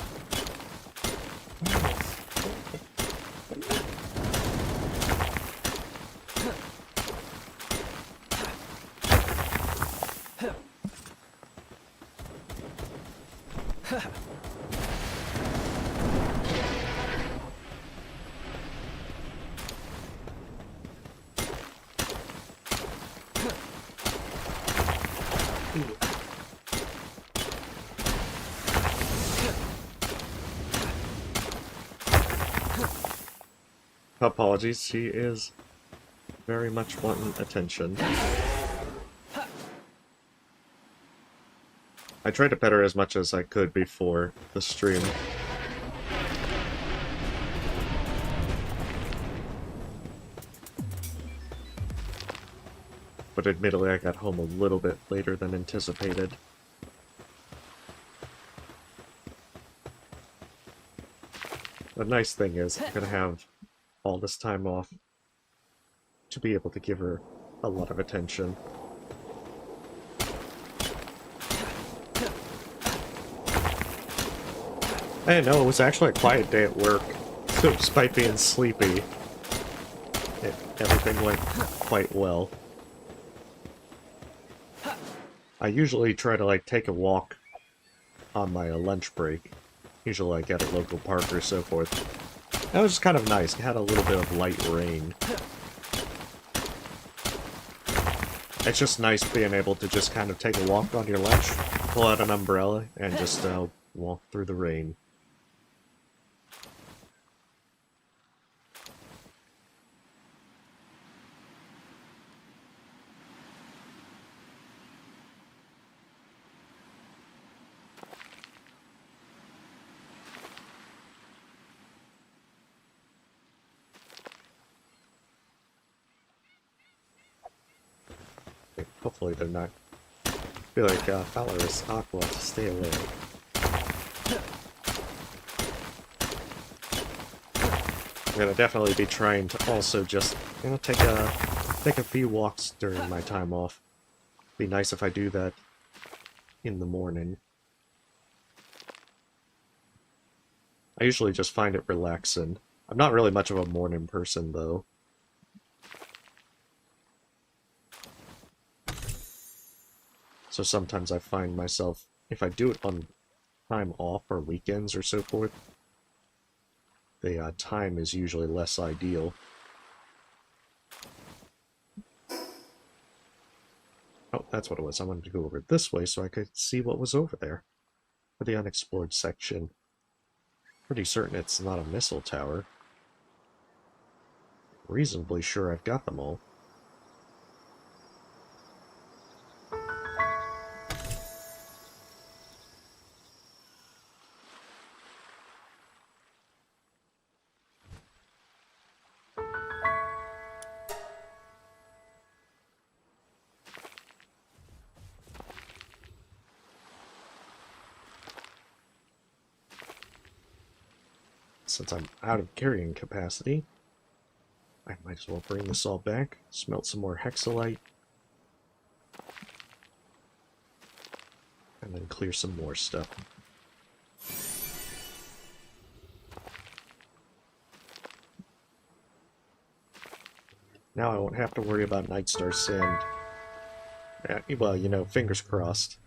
Apologies, she is very much wanting attention. I tried to pet her as much as I could before the stream. But admittedly, I got home a little bit later than anticipated. The nice thing is, I'm gonna have all this time off to be able to give her a lot of attention. I didn't know, it was actually a quiet day at work, so despite being sleepy, everything went quite well. I usually try to, like, take a walk on my lunch break, usually, like, at a local park or so forth. That was just kind of nice, it had a little bit of light rain. It's just nice being able to just kind of take a walk on your lunch, pull out an umbrella, and just walk through the rain. Hopefully they're not... I feel like Valorous Aqua to stay away. I'm gonna definitely be trying to also just, you know, take a few walks during my time off. Be nice if I do that in the morning. I usually just find it relaxing. I'm not really much of a morning person, though. So sometimes I find myself, if I do it on time off or weekends or so forth, the time is usually less ideal. Oh, that's what it was. I wanted to go over this way so I could see what was over there. For the unexplored section. Pretty certain it's not a missile tower. Reasonably sure I've got them all. Since I'm out of carrying capacity, I might as well bring this all back, smelt some more hexalite, and then clear some more stuff. Now I won't have to worry about Nightstar Sand. Well, you know, fingers crossed.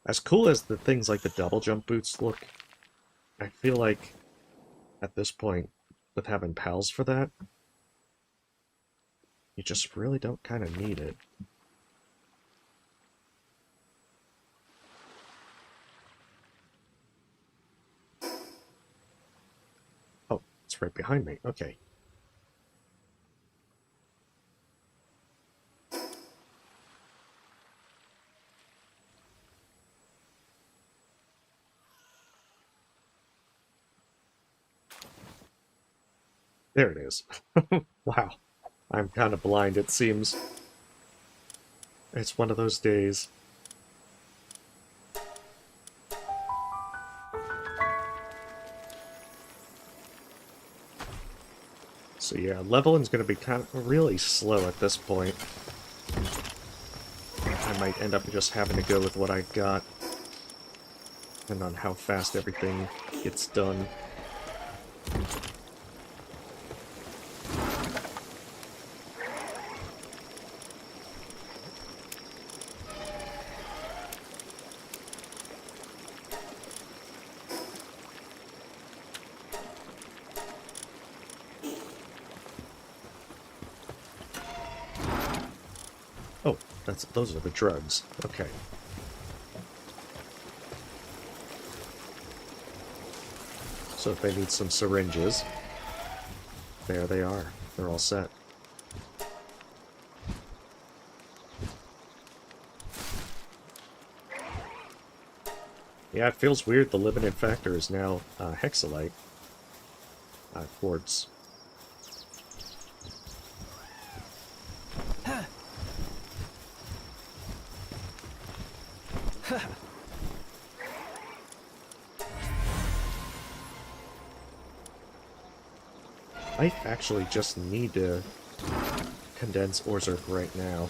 As cool as the things like the double jump boots look, I feel like at this point, with having pals for that, you just really don't kind of need it. Oh, it's right behind me. Okay. There it is. Wow. I'm kind of blind, it seems. It's one of those days. So yeah, leveling's going to be kind of really slow at this point. I might end up just having to go with what I got. And on how fast everything gets done. Oh, those are the drugs. Okay. So if they need some syringes, there they are. They're all set. Yeah, it feels weird the limited factor is now hexalite. Quartz. I actually just need to condense Orzerk right now.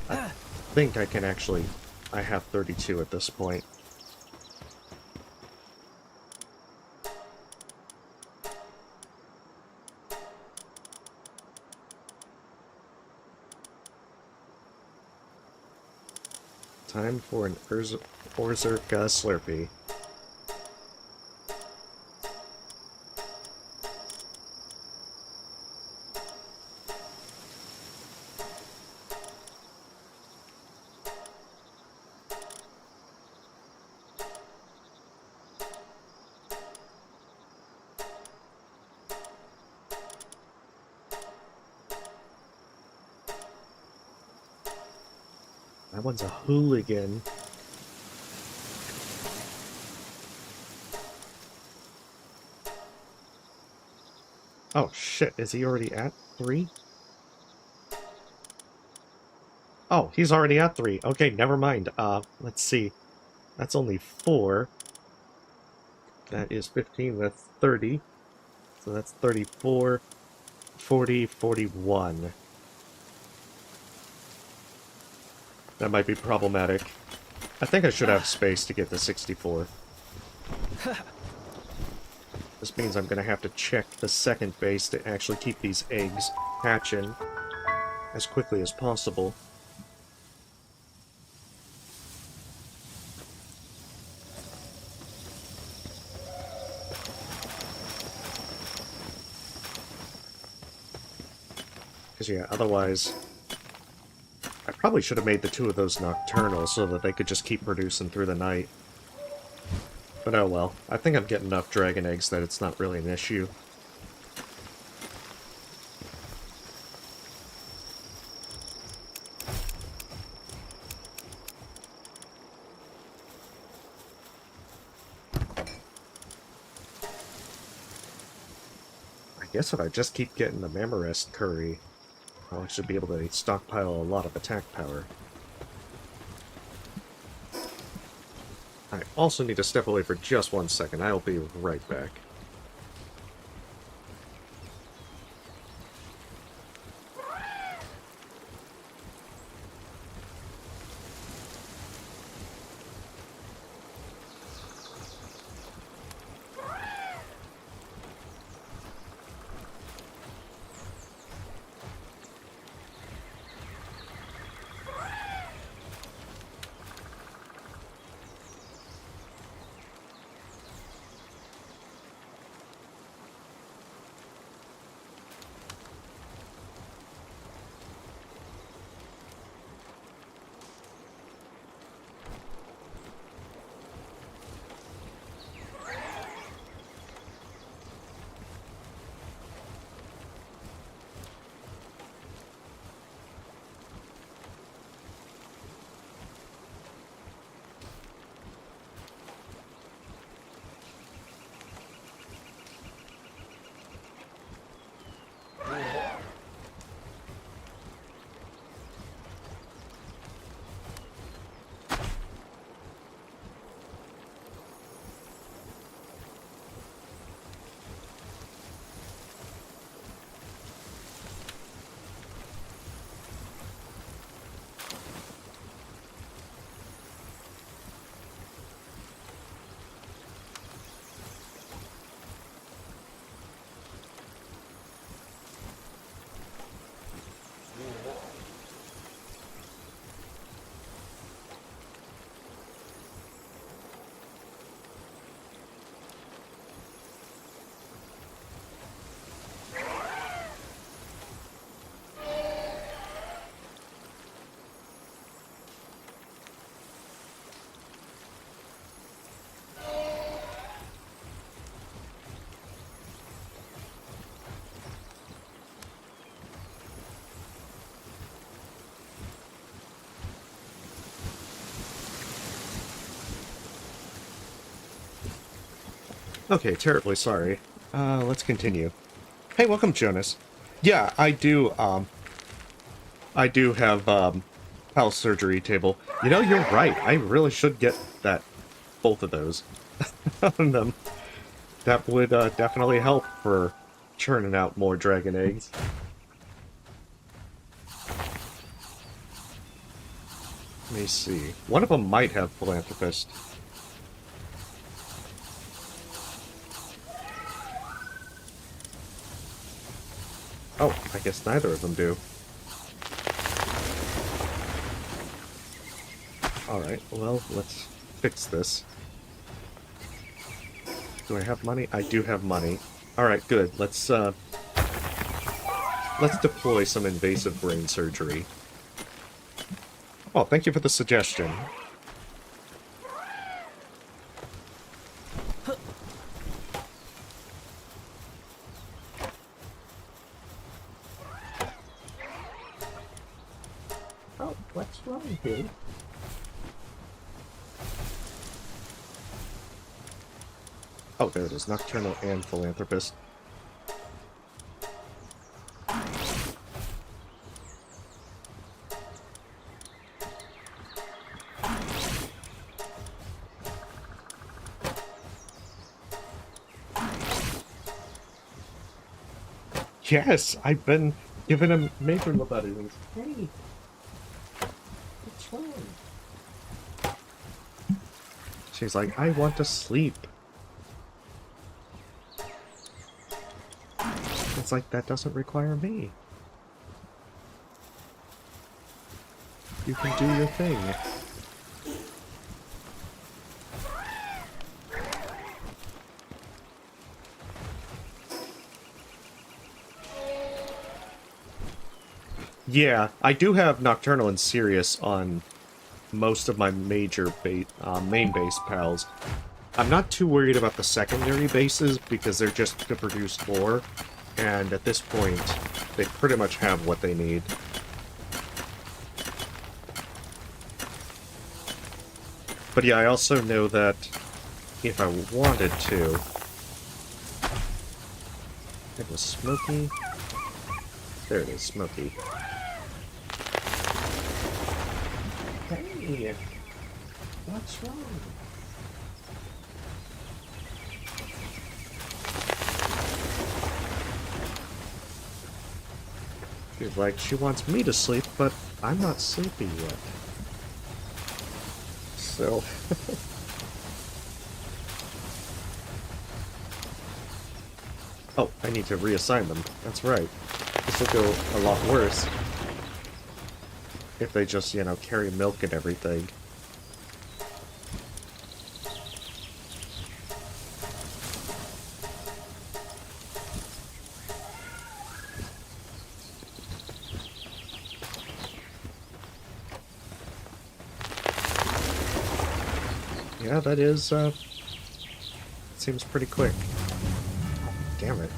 I think I can actually... I have 32 at this point. Time for an Orzerk Slurpee. That one's a hooligan. Oh shit, is he already at 3? Oh, he's already at 3. Okay, never mind. Let's see. That's only 4. That is 15, that's 30. So that's 34, 40, 41. That might be problematic. I think I should have space to get to 64. This means I'm going to have to check the second base to actually keep these eggs hatching as quickly as possible. Because, yeah, otherwise... I probably should have made the 2 of those nocturnal so that they could just keep producing through the night. But oh well. I think I'm getting enough dragon eggs that it's not really an issue. I guess if I just keep getting the Mamarest curry, I should be able to stockpile a lot of attack power. I also need to step away for just 1 second. I'll be right back. Okay, terribly sorry. Let's continue. Hey, welcome, Jonas. Yeah, I do have, Pal surgery table. You know, you're right. I really should get both of those. That would, definitely help for churning out more dragon eggs. Let me see. One of them might have philanthropist. Oh, I guess neither of them do. Alright, well, let's fix this. Do I have money? I do have money. Alright, good. Let's deploy some invasive brain surgery. Oh, thank you for the suggestion. Oh, what's wrong here? Oh, there it is. Nocturnal and Philanthropist. Yes, I've been giving him major lobotomies. Hey, what's wrong? She's like, I want to sleep. It's like, that doesn't require me. You can do your thing. Yeah, I do have Nocturnal and Sirius on most of my major main base pals. I'm not too worried about the secondary bases because they're just to produce ore, and at this point, they pretty much have what they need. But yeah, I also know that if I wanted to... It was Smoky. There it is, Smoky. Hey, what's wrong? She's like, she wants me to sleep, but I'm not sleepy yet. So... Oh, I need to reassign them. That's right. This will go a lot worse if they just, you know, carry milk and everything. Yeah, that is, seems pretty quick. Oh, damn it.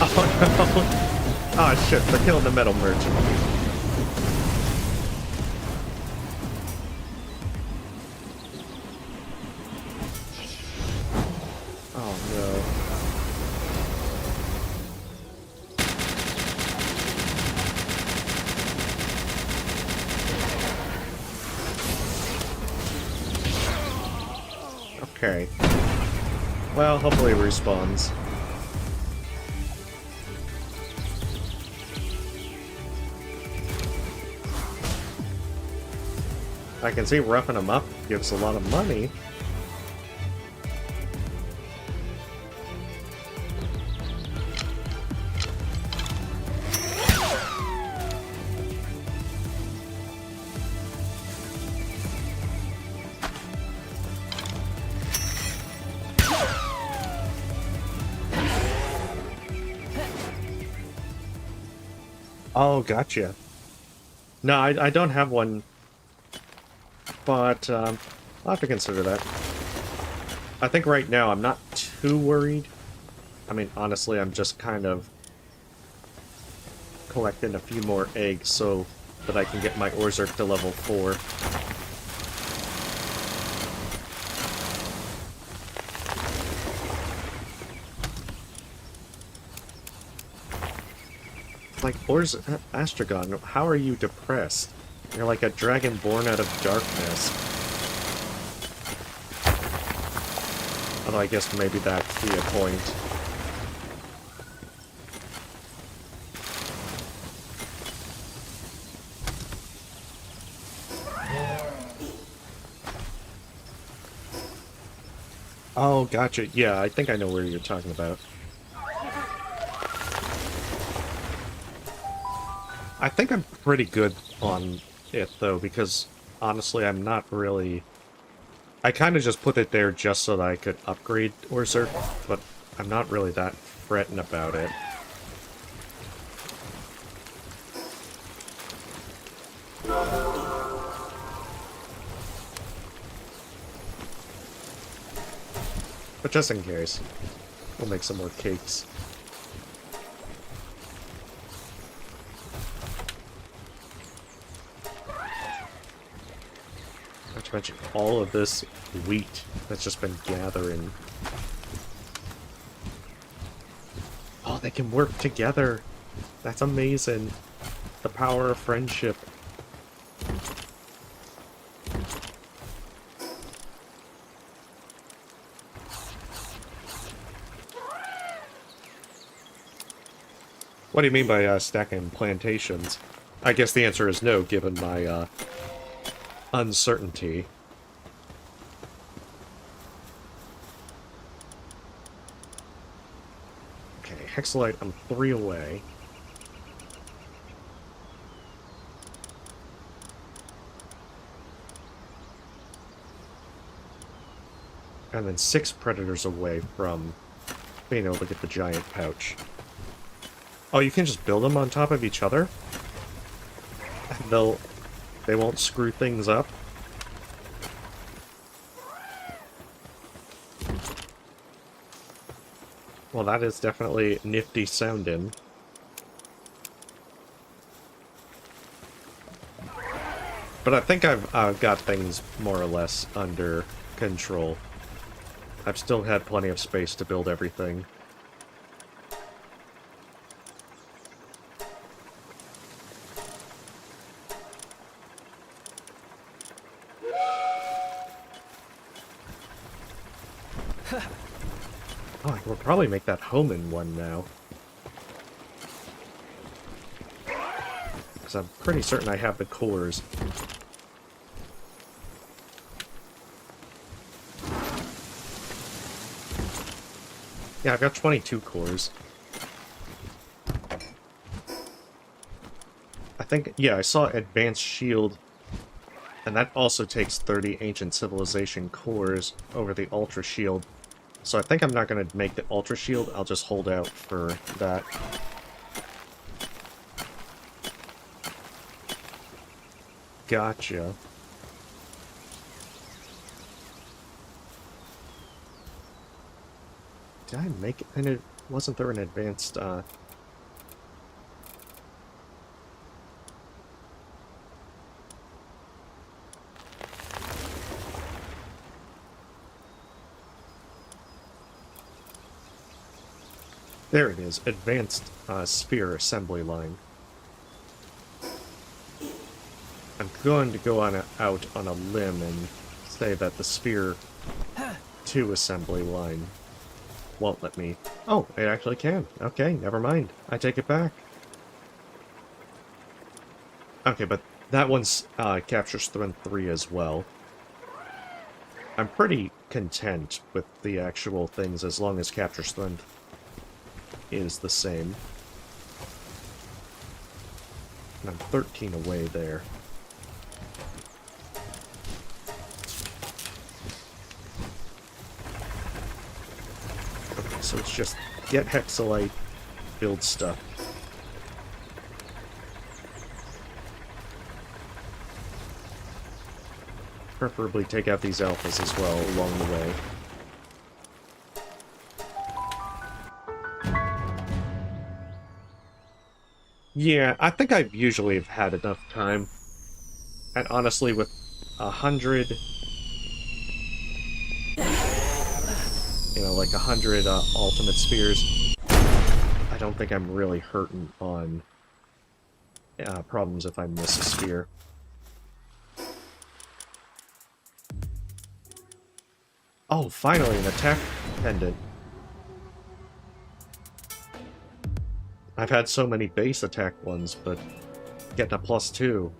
Oh no! Oh shit, they're killing the metal merchant. Oh no. Okay. Well, hopefully it respawns. I can see roughing them up gives a lot of money. Oh, gotcha. No, I don't have one. But, I'll have to consider that. I think right now I'm not too worried. I mean, honestly, I'm just kind of collecting a few more eggs so that I can get my Orzerk to level 4. Like, Ors Astragon, how are you depressed? You're like a dragon born out of darkness. Although I guess maybe that'd be a point. Oh, gotcha. Yeah, I think I know where you're talking about. I think I'm pretty good on it, though, because honestly, I'm not really... I kind of just put it there just so that I could upgrade Orzer, but I'm not really that fretting about it. But just in case, we'll make some more cakes. Not to mention all of this wheat that's just been gathering. Oh, they can work together. That's amazing. The power of friendship. What do you mean by stacking plantations? I guess the answer is no, given my uncertainty. Okay, Hexalite, I'm 3 away. And then 6 predators away from being able to get the giant pouch. Oh, you can just build them on top of each other? They won't screw things up? Well, that is definitely nifty sounding. But I think I've got things more or less under control. I've still had plenty of space to build everything. Oh, I can probably make that Homan one now. Because I'm pretty certain I have the cores. Yeah, I've got 22 cores. I think, yeah, I saw Advanced Shield, and that also takes 30 Ancient Civilization cores over the Ultra Shield. So I think I'm not going to make the Ultra Shield, I'll just hold out for that. Gotcha. Did I make it? And it wasn't there an advanced, There it is, advanced sphere assembly line. I'm going to go out on a limb and say that the sphere 2 assembly line won't let me... Oh, it actually can. Okay, never mind. I take it back. Okay, but that one's capture strength 3 as well. I'm pretty content with the actual things as long as capture strength is the same. And I'm 13 away there. Okay, so it's just get Hexalite, build stuff. Preferably take out these alphas as well along the way. Yeah, I think I've usually have had enough time. And honestly, with 100... You know, like 100 ultimate spheres, I don't think I'm really hurting on problems if I miss a spear. Oh, finally, an attack pendant. I've had so many base attack ones, but getting a +2.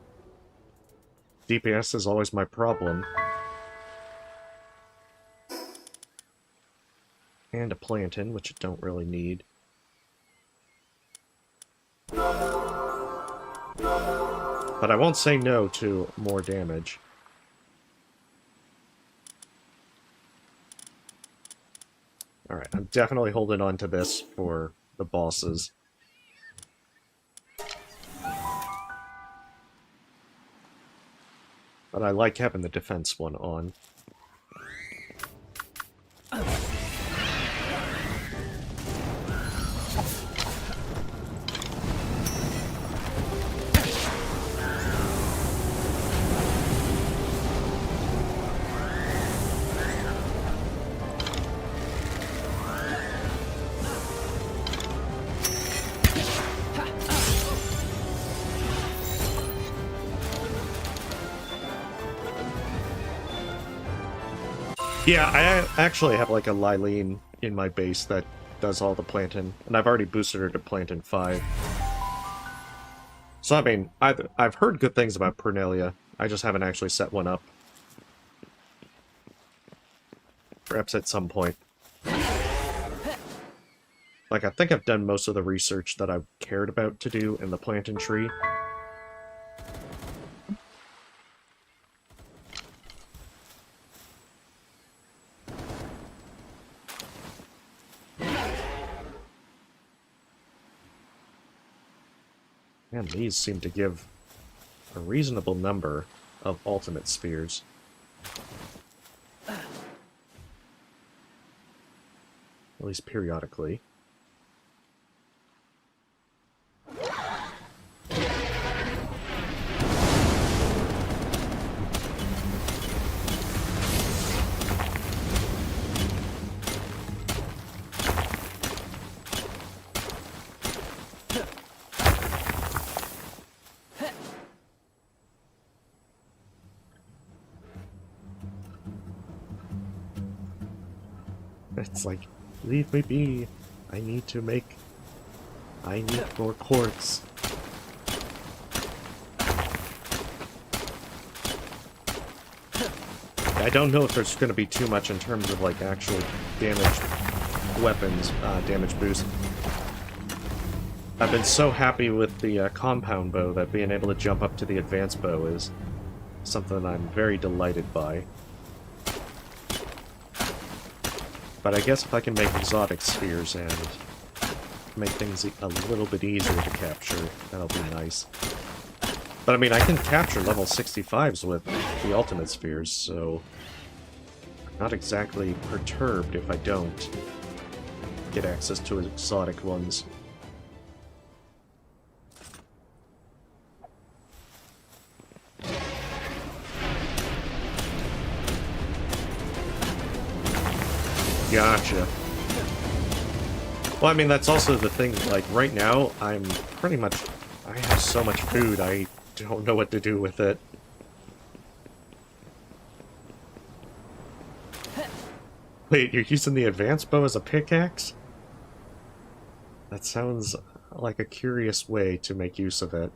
DPS is always my problem. And a plantain, which I don't really need. But I won't say no to more damage. Alright, I'm definitely holding on to this for the bosses. But I like having the defense one on. Yeah, I actually have like a Lylene in my base that does all the plantain, and I've already boosted her to plantain 5. So I mean, I've heard good things about Pernelia. I just haven't actually set one up. Perhaps at some point. Like, I think I've done most of the research that I've cared about to do in the plantain tree. And these seem to give a reasonable number of ultimate spears. At least periodically. It's like, leave me be. I need more quartz. I don't know if there's going to be too much in terms of, like, actual damage weapons, damage boost. I've been so happy with the compound bow that being able to jump up to the advanced bow is something I'm very delighted by. But I guess if I can make exotic spheres and make things a little bit easier to capture, that'll be nice. But I mean, I can capture level 65s with the ultimate spheres, so I'm not exactly perturbed if I don't get access to exotic ones. Gotcha. Well, I mean, that's also the thing, like, right now, I have so much food, I don't know what to do with it. Wait, you're using the advanced bow as a pickaxe? That sounds like a curious way to make use of it.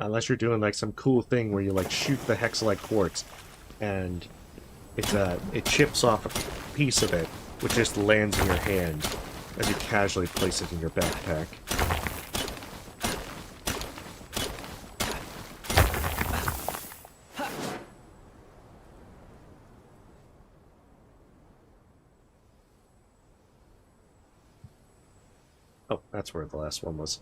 Unless you're doing, like, some cool thing where you, like, shoot the hexalite quartz, and it chips off a piece of it, which just lands in your hand as you casually place it in your backpack. Oh, that's where the last one was.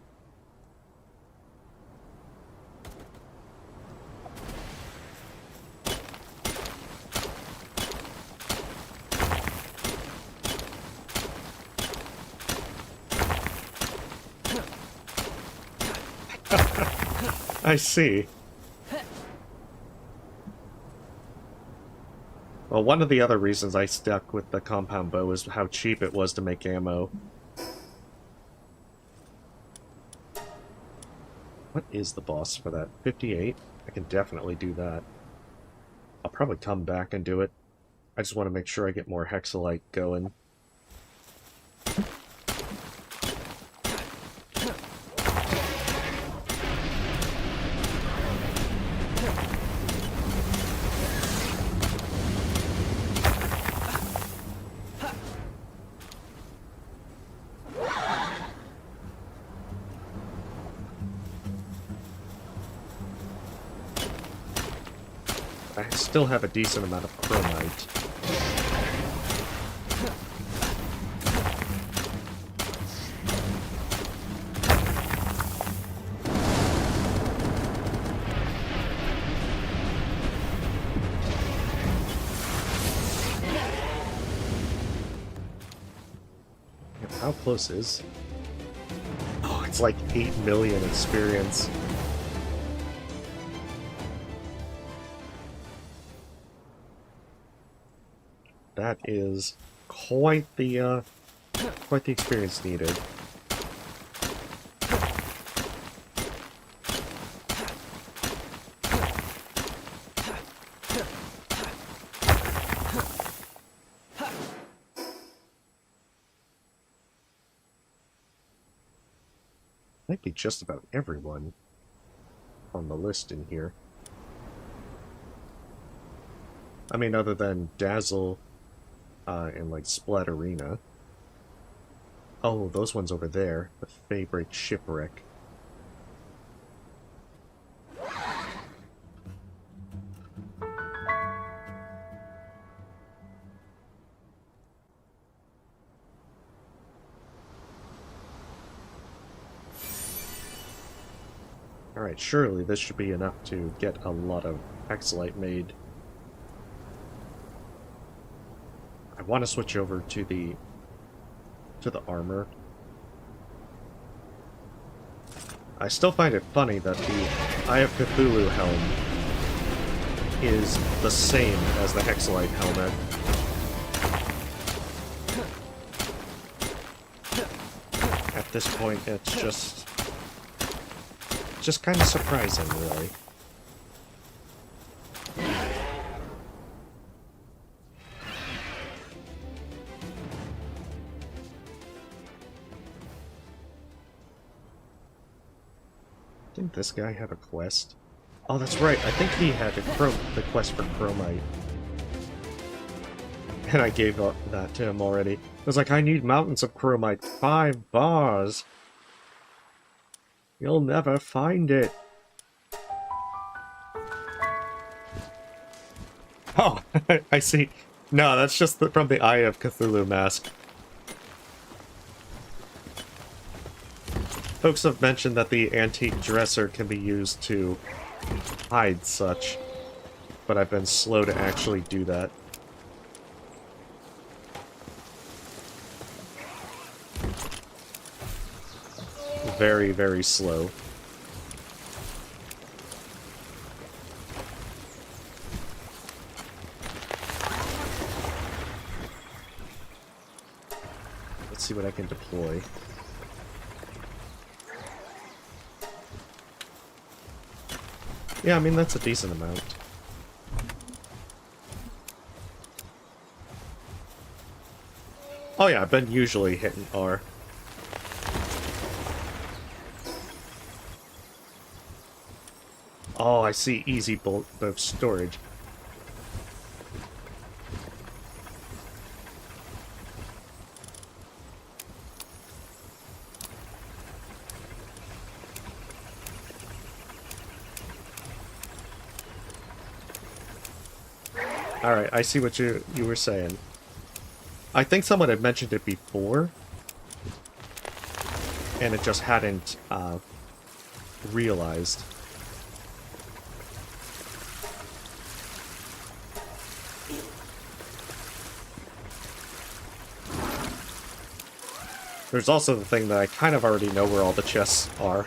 I see. Well, one of the other reasons I stuck with the compound bow is how cheap it was to make ammo. What is the boss for that? 58? I can definitely do that. I'll probably come back and do it. I just want to make sure I get more Hexalite going. I still have a decent amount of chromite. How close is... Oh, it's like 8 million experience. That is quite the experience needed. Might be just about everyone on the list in here. I mean, other than Dazzle and like Splatterina. Oh, those ones over there. The Feybreak Shipwreck. Alright, surely this should be enough to get a lot of Hexalite made. I want to switch over to the armor. I still find it funny that the Eye of Cthulhu helm is the same as the Hexalite helmet. At this point, it's just kind of surprising, really. Didn't this guy have a quest? Oh, that's right. I think he had the quest for Chromite. And I gave that to him already. I was like, I need mountains of Chromite. 5 bars. You'll never find it. Oh, I see. No, that's just from the Eye of Cthulhu mask. Folks have mentioned that the antique dresser can be used to hide such, but I've been slow to actually do that. Very, very slow. Let's see what I can deploy. Yeah, I mean, that's a decent amount. Oh yeah, I've been usually hitting R. Oh, I see easy bolt of storage. Alright, I see what you were saying. I think someone had mentioned it before, and it just hadn't realized. There's also the thing that I kind of already know where all the chests are,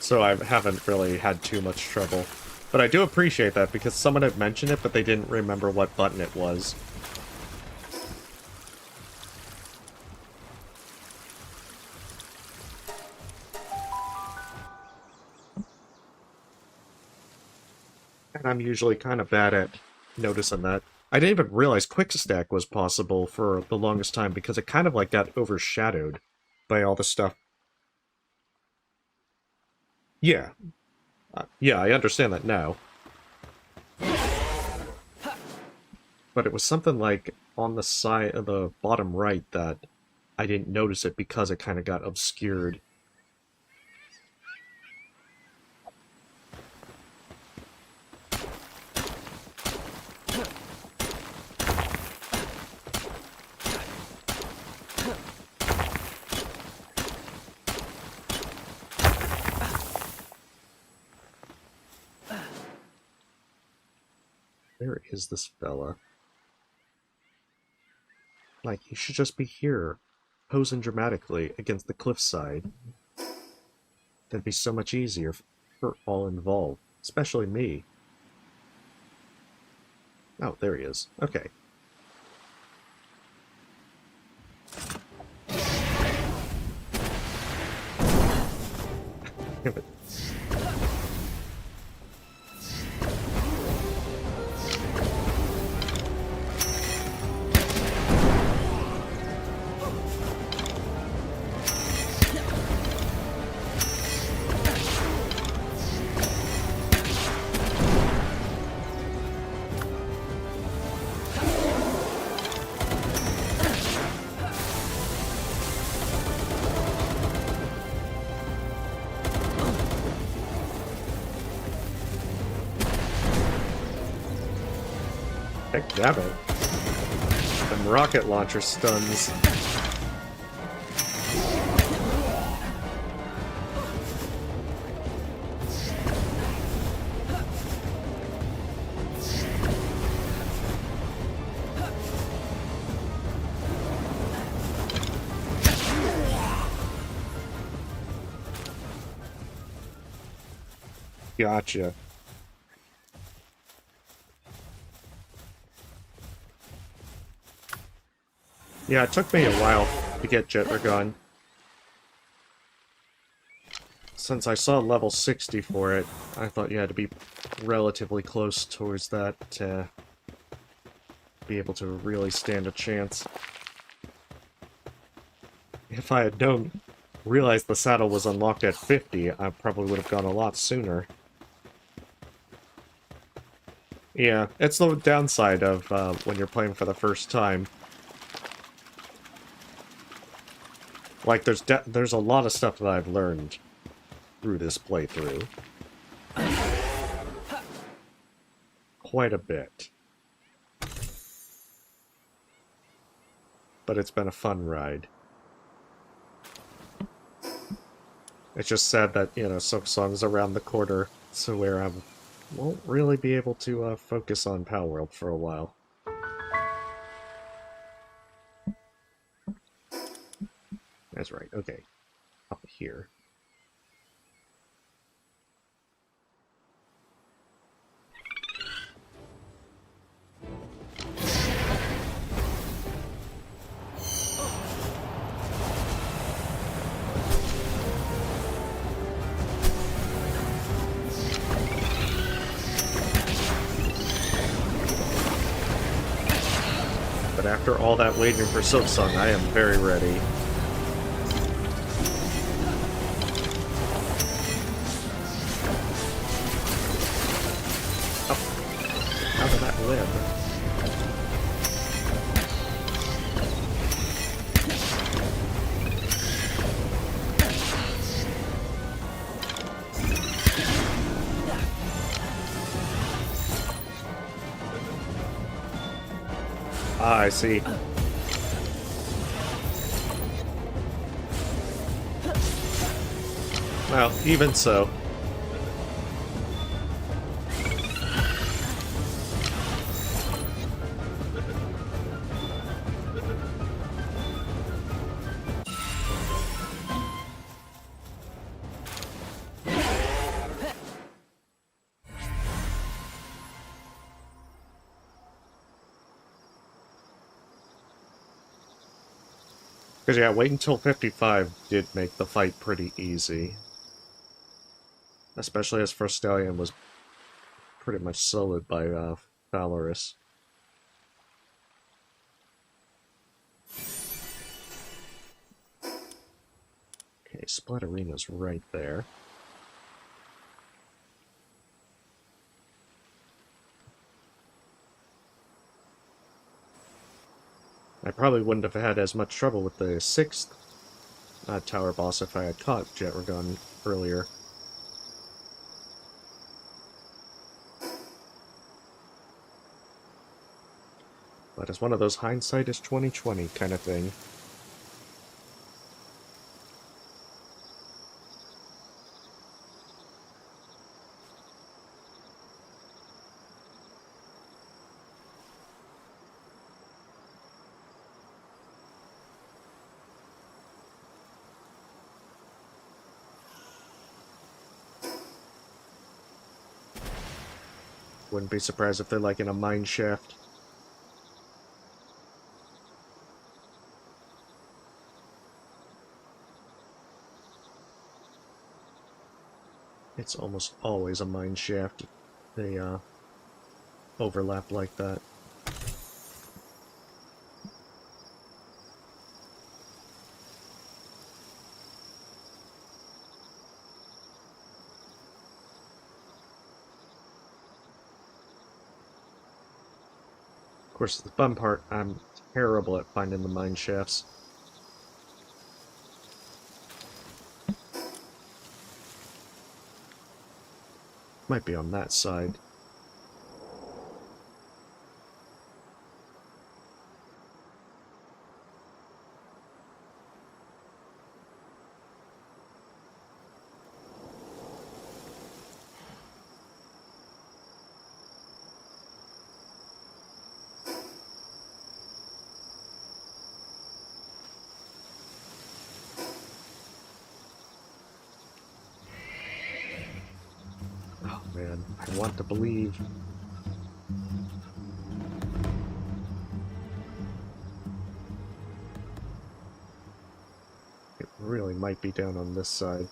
so I haven't really had too much trouble. But I do appreciate that, because someone had mentioned it, but they didn't remember what button it was. Yeah. And I'm usually kind of bad at noticing that. I didn't even realize quick stack was possible for the longest time because it kind of like got overshadowed by all the stuff. Yeah. Yeah, I understand that now. But it was something like on the side of the bottom right that I didn't notice it because it kind of got obscured. Where is this fella? Like, he should just be here, posing dramatically against the cliffside. That'd be so much easier for all involved, especially me. Oh, there he is. Okay. Damn it. Heck damn it. Them rocket launcher stuns. Gotcha. Yeah, it took me a while to get Jetragon. Since I saw level 60 for it, I thought you had to be relatively close towards that to be able to really stand a chance. If I had realized the saddle was unlocked at 50, I probably would have gone a lot sooner. Yeah, it's the downside of when you're playing for the first time. Like, there's a lot of stuff that I've learned through this playthrough. Quite a bit. But it's been a fun ride. It's just sad that, you know, Silksong's around the corner, so where I won't really be able to focus on Palworld for a while. That's right, okay. Up here. But after all that waiting for Silksong, I am very ready. Oh. How did that live? Ah, I see. Well, even so. Because, yeah, waiting until 55 did make the fight pretty easy. Especially as First Stallion was pretty much soloed by Valorous. Okay, Splattera's right there. I probably wouldn't have had as much trouble with the 6th tower boss if I had caught Jetragon earlier. But it's one of those hindsight is 20/20 kind of thing. Wouldn't be surprised if they're like in a mine shaft. It's almost always a mine shaft. They overlap like that. Of course, the fun part, I'm terrible at finding the mine shafts. Might be on that side. Oh man, I want to believe. It really might be down on this side.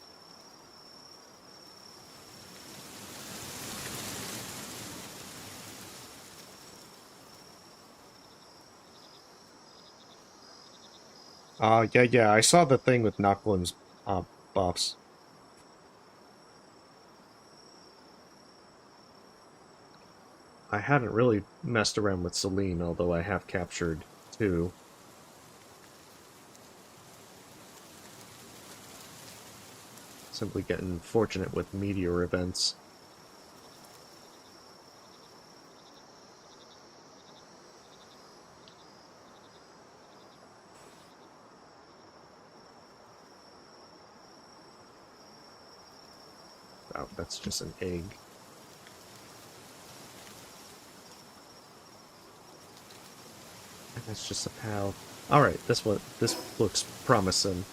Yeah, I saw the thing with Nocturn's buffs. I hadn't really messed around with Celine, although I have captured 2. Simply getting fortunate with meteor events. Oh, that's just an egg. That's just a pal. Alright, this looks promising.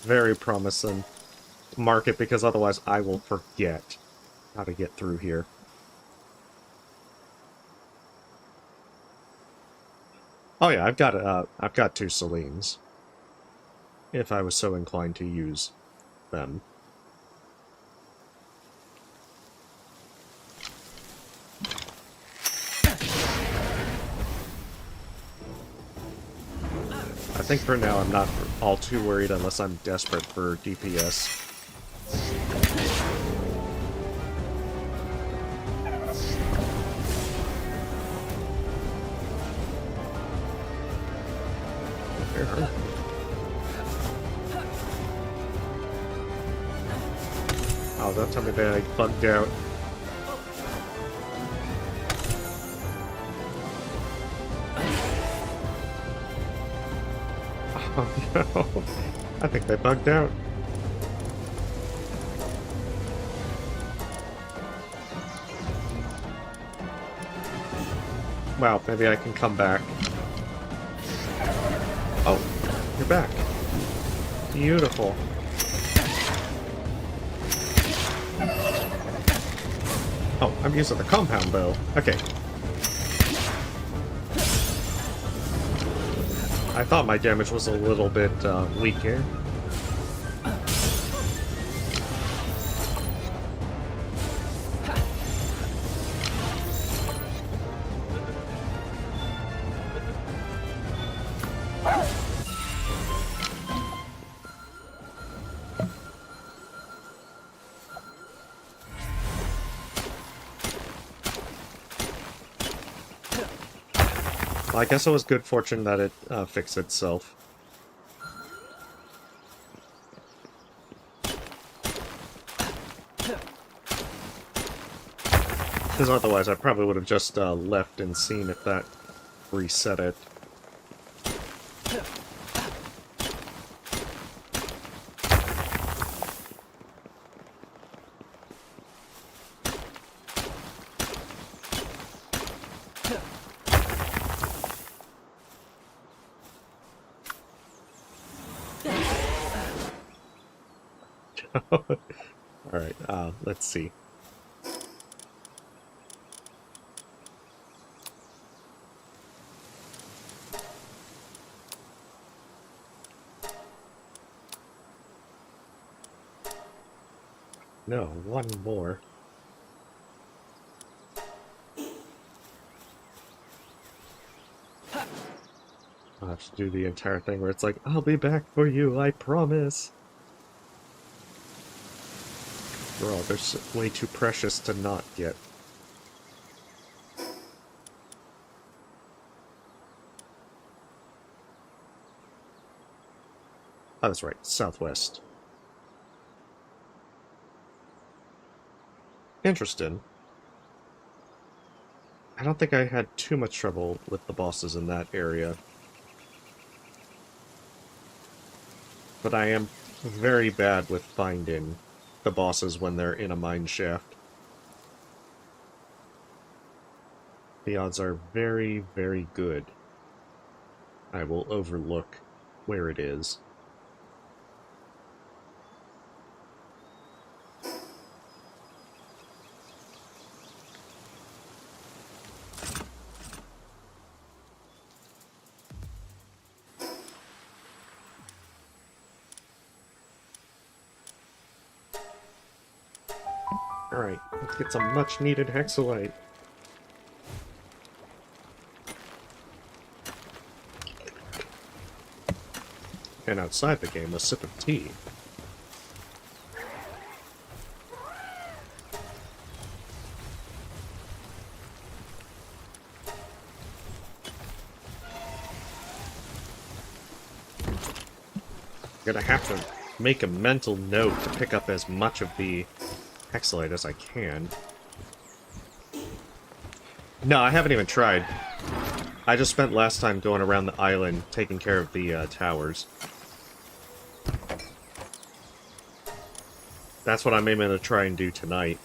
Very promising. Mark it, because otherwise I will forget how to get through here. Oh yeah, I've got 2 Selines. If I was so inclined to use them. I think for now I'm not all too worried unless I'm desperate for DPS. There. Oh, don't tell me that I bugged out. Oh no, I think they bugged out. Wow, maybe I can come back. Oh, you're back. Beautiful. Oh, I'm using the compound bow. Okay. I thought my damage was a little bit weak here. Well, I guess it was good fortune that it fixed itself. Because otherwise I probably would have just left and seen if that reset it. Alright, let's see. No, one more. I'll have to do the entire thing where it's like, I'll be back for you, I promise. After all, they're way too precious to not get. Oh, that's right, southwest. Interesting. I don't think I had too much trouble with the bosses in that area. But I am very bad with finding the bosses when they're in a mine shaft. The odds are very, very good I will overlook where it is. Alright, let's get some much-needed hexalite. And outside the game, a sip of tea. I'm gonna have to make a mental note to pick up as much of the hexalite as I can. No, I haven't even tried. I just spent last time going around the island taking care of the towers. That's what I'm aiming to try and do tonight.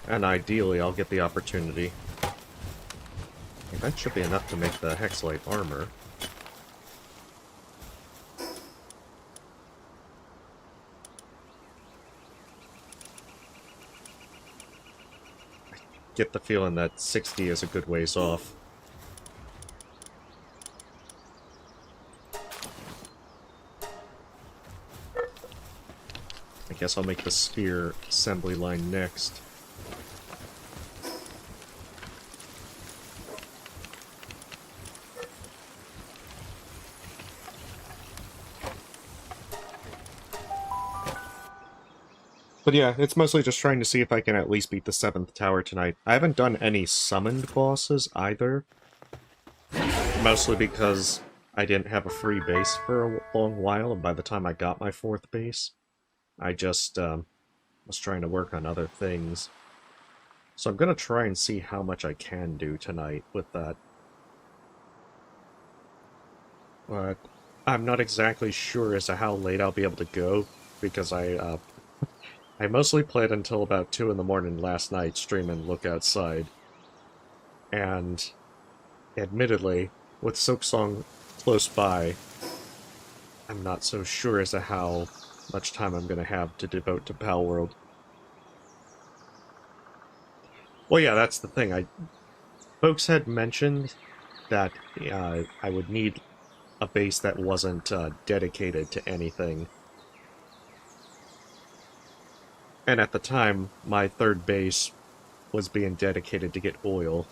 And ideally, I'll get the opportunity. Okay, that should be enough to make the hexalite armor. I get the feeling that 60 is a good ways off. I guess I'll make the spear assembly line next. But yeah, it's mostly just trying to see if I can at least beat the 7th tower tonight. I haven't done any summoned bosses either. Mostly because I didn't have a free base for a long while, and by the time I got my 4th base, I just was trying to work on other things. So I'm gonna try and see how much I can do tonight with that. But I'm not exactly sure as to how late I'll be able to go, because I mostly played until about 2 in the morning last night, streaming Look Outside. And, admittedly, with Silksong close by, I'm not so sure as to how much time I'm going to have to devote to Palworld. Well, yeah, that's the thing. Folks had mentioned that I would need a base that wasn't dedicated to anything. And at the time, my 3rd base was being dedicated to get oil.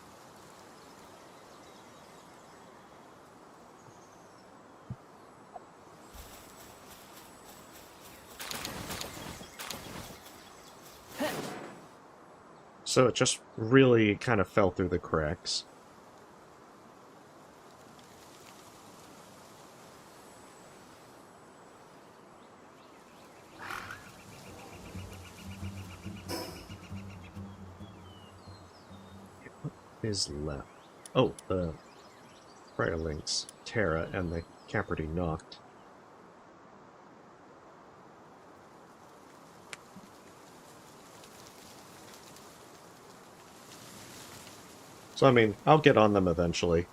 So it just really kind of fell through the cracks. What is left? Oh, the Links, Terra, and the Caperty Noct. So, I mean, I'll get on them eventually.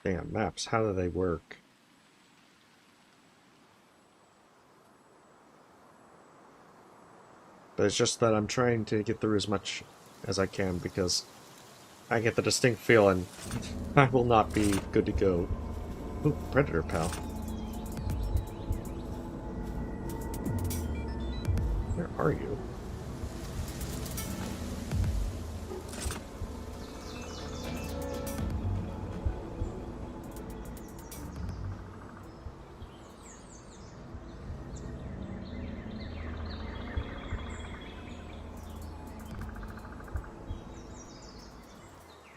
Damn, maps, how do they work? But it's just that I'm trying to get through as much as I can because I get the distinct feeling I will not be good to go. Ooh, Predator Pal. Where are you?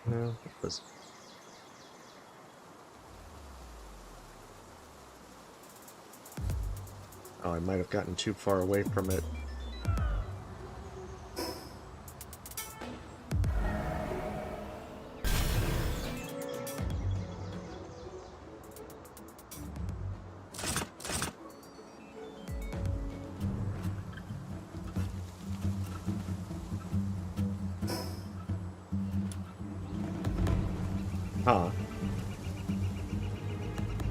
No, it was... Oh, I might have gotten too far away from it. Huh.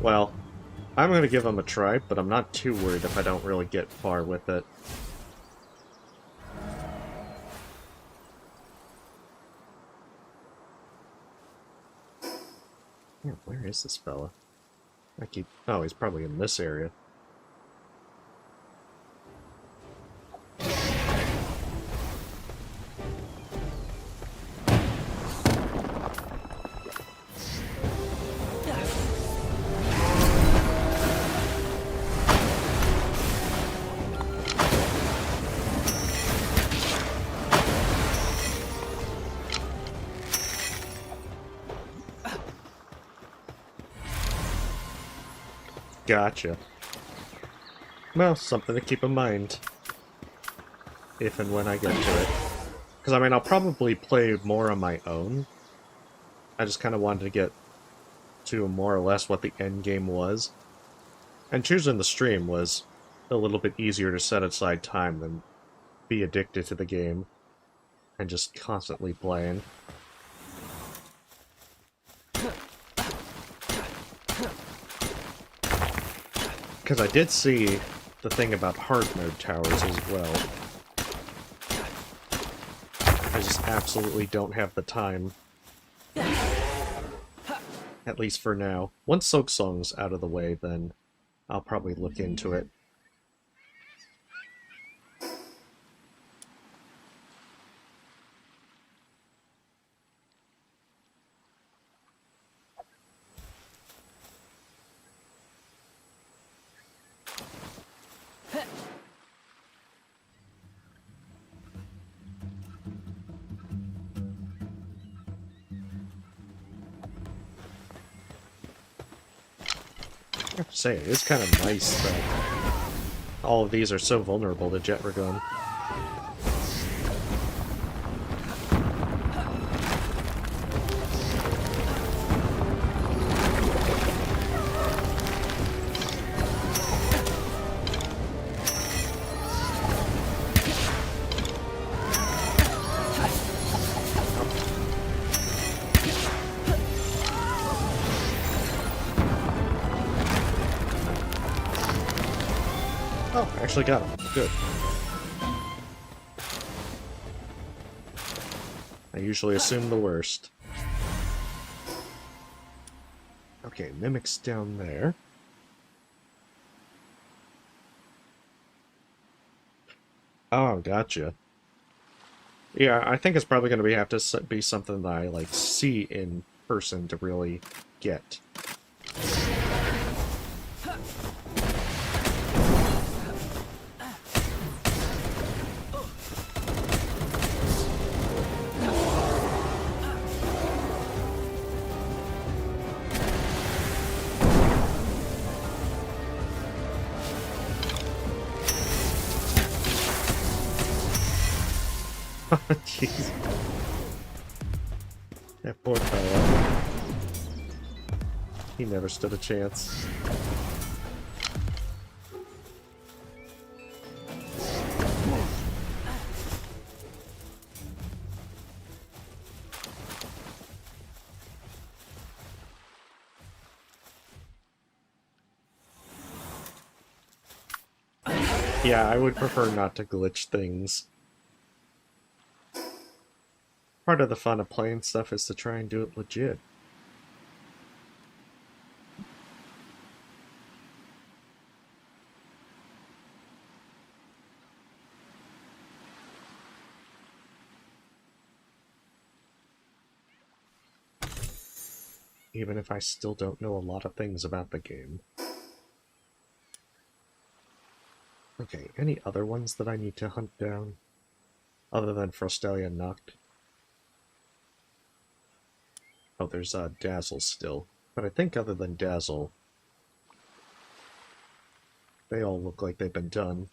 Well, I'm gonna give them a try, but I'm not too worried if I don't really get far with it. Yeah, where is this fella? Oh, he's probably in this area. Gotcha. Well, something to keep in mind. If and when I get to it. Because, I mean, I'll probably play more on my own. I just kind of wanted to get to more or less what the end game was. And choosing the stream was a little bit easier to set aside time than be addicted to the game and just constantly playing. Because I did see the thing about hard mode towers as well. I just absolutely don't have the time. At least for now. Once Silksong's out of the way, then I'll probably look into it. I have to say, it is kind of nice that all of these are so vulnerable to jet regun. Oh, I actually got him. Good. I usually assume the worst. Okay, Mimic's down there. Oh, gotcha. Yeah, I think it's probably going to have to be something that I, like, see in person to really get. Jeez. That poor fella. He never stood a chance. Yeah, I would prefer not to glitch things. Part of the fun of playing stuff is to try and do it legit. Even if I still don't know a lot of things about the game. Okay, any other ones that I need to hunt down? Other than Frostelia Noct? Oh, there's Dazzle still. But I think other than Dazzle, they all look like they've been done.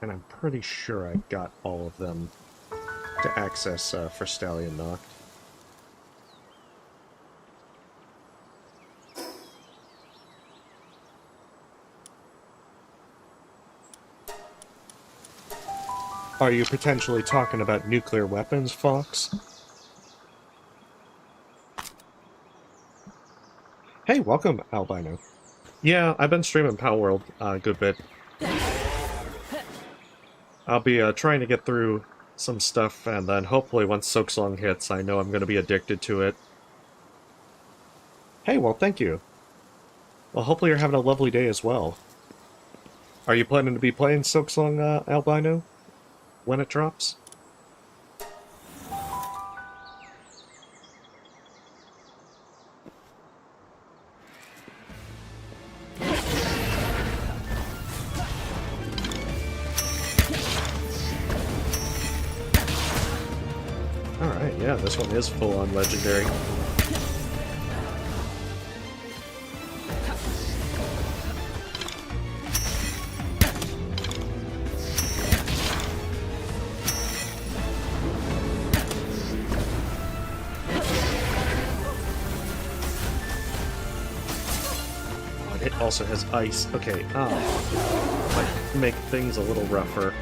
And I'm pretty sure I got all of them to access Frostelia Noct. Are you potentially talking about nuclear weapons, Fox? Hey, welcome, Albino. Yeah, I've been streaming Palworld a good bit. I'll be trying to get through some stuff, and then hopefully once Silksong hits, I know I'm going to be addicted to it. Hey, well, thank you. Well, hopefully you're having a lovely day as well. Are you planning to be playing Silksong, Albino? When it drops? Alright, yeah, this one is full-on legendary. It also has ice. Okay, might make things a little rougher.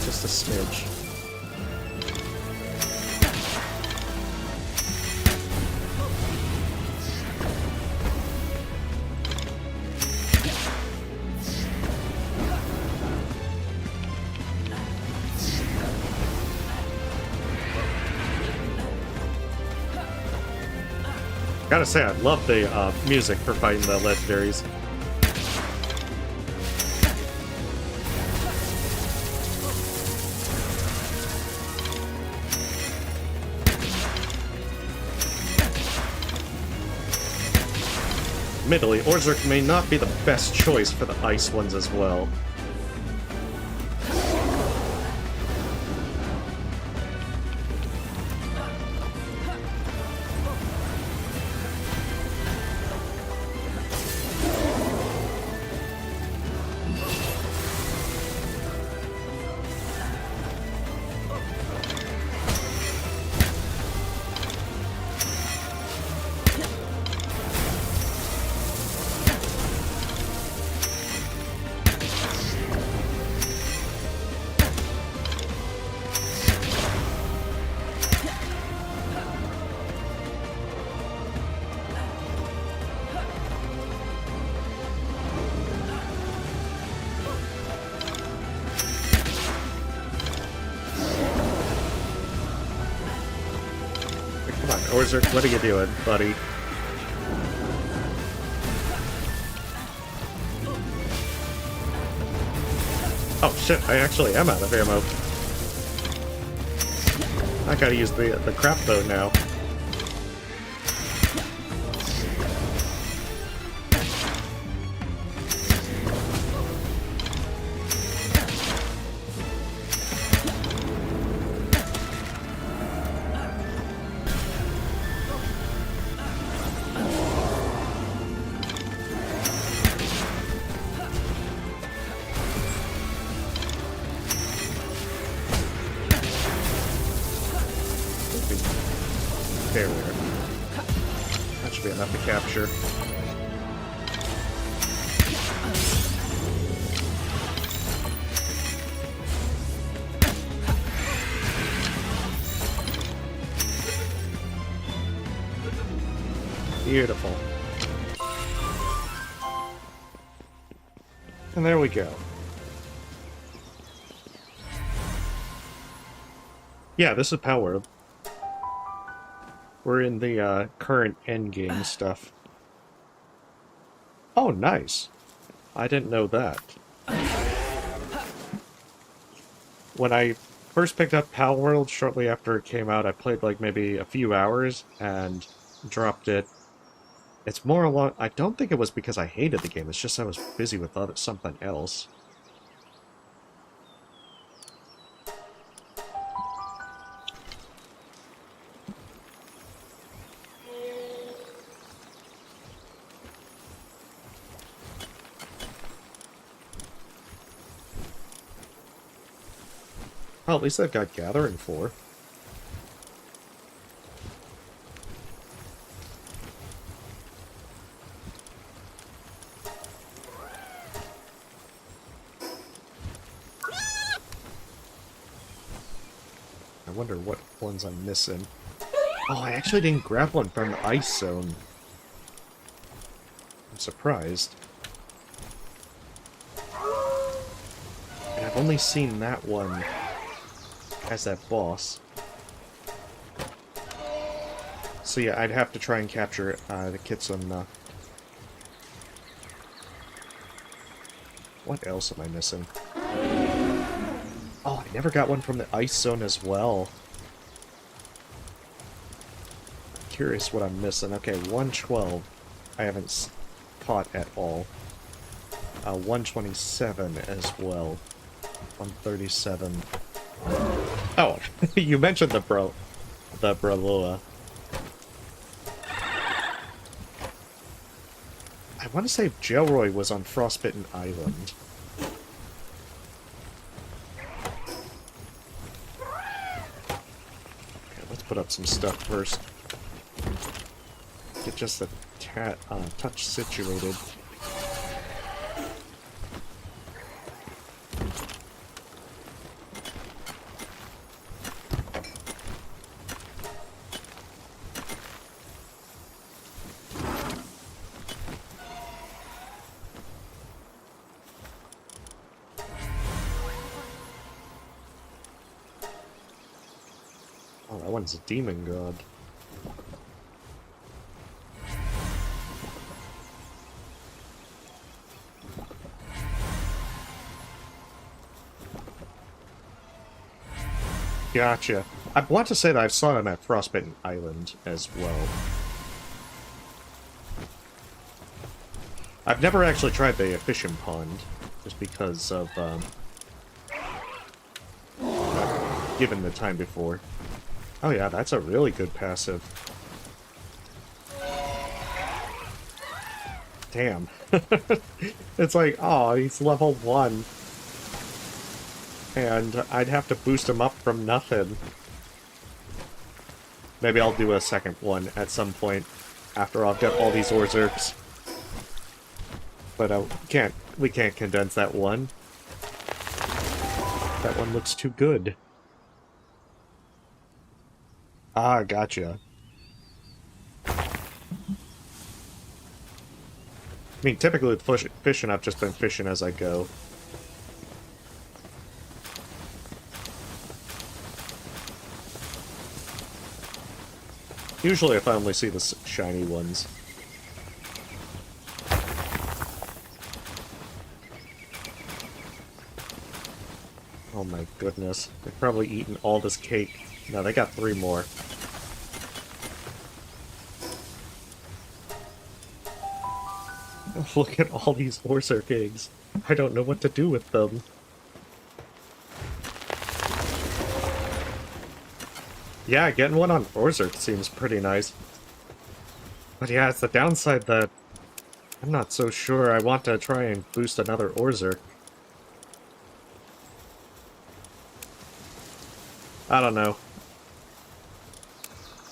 Just a smidge. Gotta say, I love the music for fighting the legendaries. Admittedly, Orzurk may not be the best choice for the ice ones as well. Orzer, what are you doing, buddy? Oh shit, I actually am out of ammo. I gotta use the crap bow now. There. That should be enough to capture. Beautiful. And there we go. Yeah, this is Palworld. We're in the current endgame stuff. Oh, nice. I didn't know that. When I first picked up Palworld shortly after it came out, I played like maybe a few hours and dropped it. It's more along... I don't think it was because I hated the game, it's just I was busy with something else. Well, at least they've got Gathering for. I wonder what ones I'm missing. Oh, I actually didn't grab one from the ice zone. I'm surprised. And I've only seen that one as that boss. So yeah, I'd have to try and capture the Kitsune. What else am I missing? Oh, I never got one from the ice zone as well. I'm curious what I'm missing. Okay, 112 I haven't caught at all. 127 as well. 137. Oh, you mentioned the Braloa. I want to say Jelroy was on Frostbitten Island. Okay, let's put up some stuff first. Get just a touch situated. Oh, that one's a demon god. Gotcha. I want to say that I saw him at Frostbitten Island as well. I've never actually tried the fishing pond, just because of, given the time before. Oh yeah, that's a really good passive. Damn. It's like, oh, he's level 1. And I'd have to boost him up from nothing. Maybe I'll do a second one at some point after I've got all these Orzerks. But we can't condense that one. That one looks too good. Ah, gotcha. I mean, typically with fishing, I've just been fishing as I go. Usually if I only see the shiny ones. Oh my goodness. They've probably eaten all this cake. No, they got 3 more. Look at all these Orserk eggs. I don't know what to do with them. Yeah, getting one on Orserk seems pretty nice. But yeah, it's the downside that I'm not so sure I want to try and boost another Orserk. I don't know.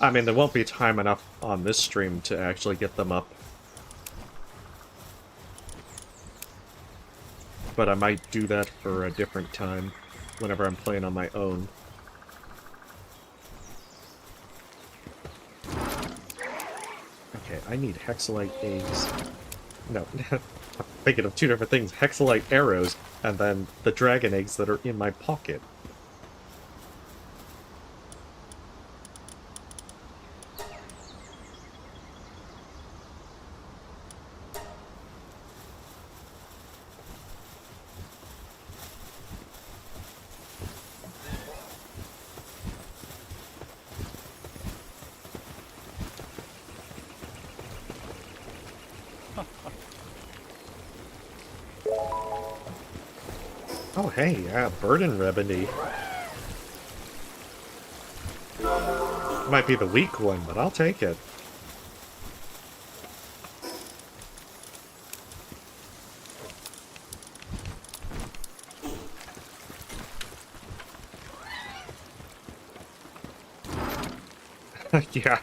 I mean, there won't be time enough on this stream to actually get them up. But I might do that for a different time, whenever I'm playing on my own. Okay, I need Hexalite eggs. No, I'm thinking of 2 different things. Hexalite arrows, and then the dragon eggs that are in my pocket. Oh, hey, yeah, Burden Remedy. Might be the weak one, but I'll take it. Yeah.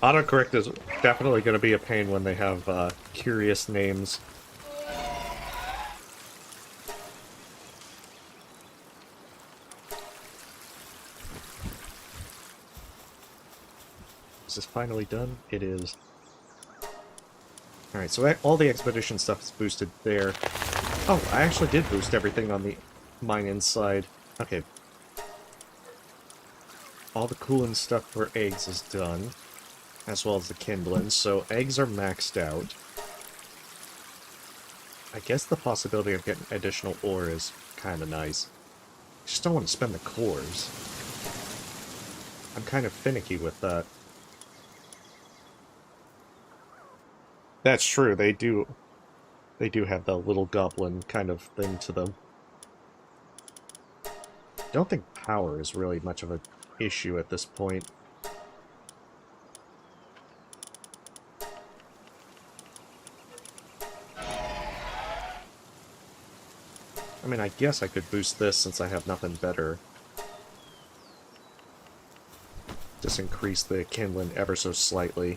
Autocorrect is definitely going to be a pain when they have curious names. Is this finally done? It is. Alright, so all the expedition stuff is boosted there. Oh, I actually did boost everything on the mine inside. Okay. All the cooling stuff for eggs is done, as well as the kindling, so eggs are maxed out. I guess the possibility of getting additional ore is kind of nice. I just don't want to spend the cores. I'm kind of finicky with that. That's true, they do have the little goblin kind of thing to them. Don't think power is really much of an issue at this point. I mean, I guess I could boost this since I have nothing better. Just increase the kindling ever so slightly.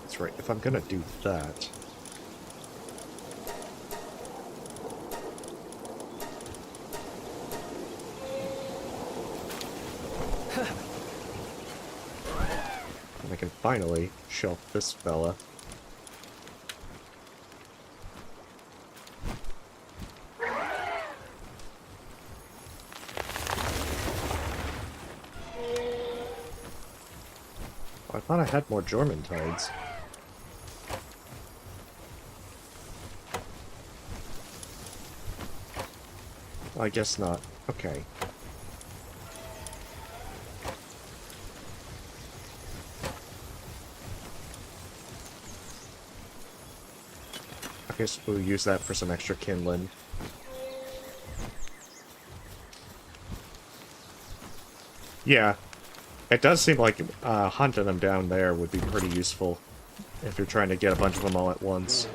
That's right, if I'm gonna do that... and I can finally shelf this fella. I thought I had more Jormuntides. I guess not. Okay. I guess we'll use that for some extra kindling. Yeah. It does seem like hunting them down there would be pretty useful if you're trying to get a bunch of them all at once.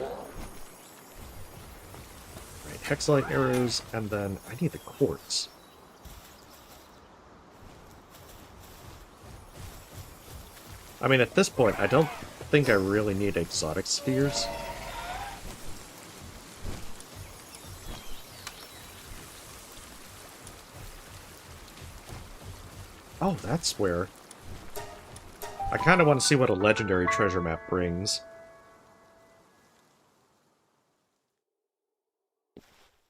Right, Hexalite arrows, and then I need the quartz. I mean, at this point, I don't think I really need exotic spheres. Oh, that's where... I kind of want to see what a legendary treasure map brings.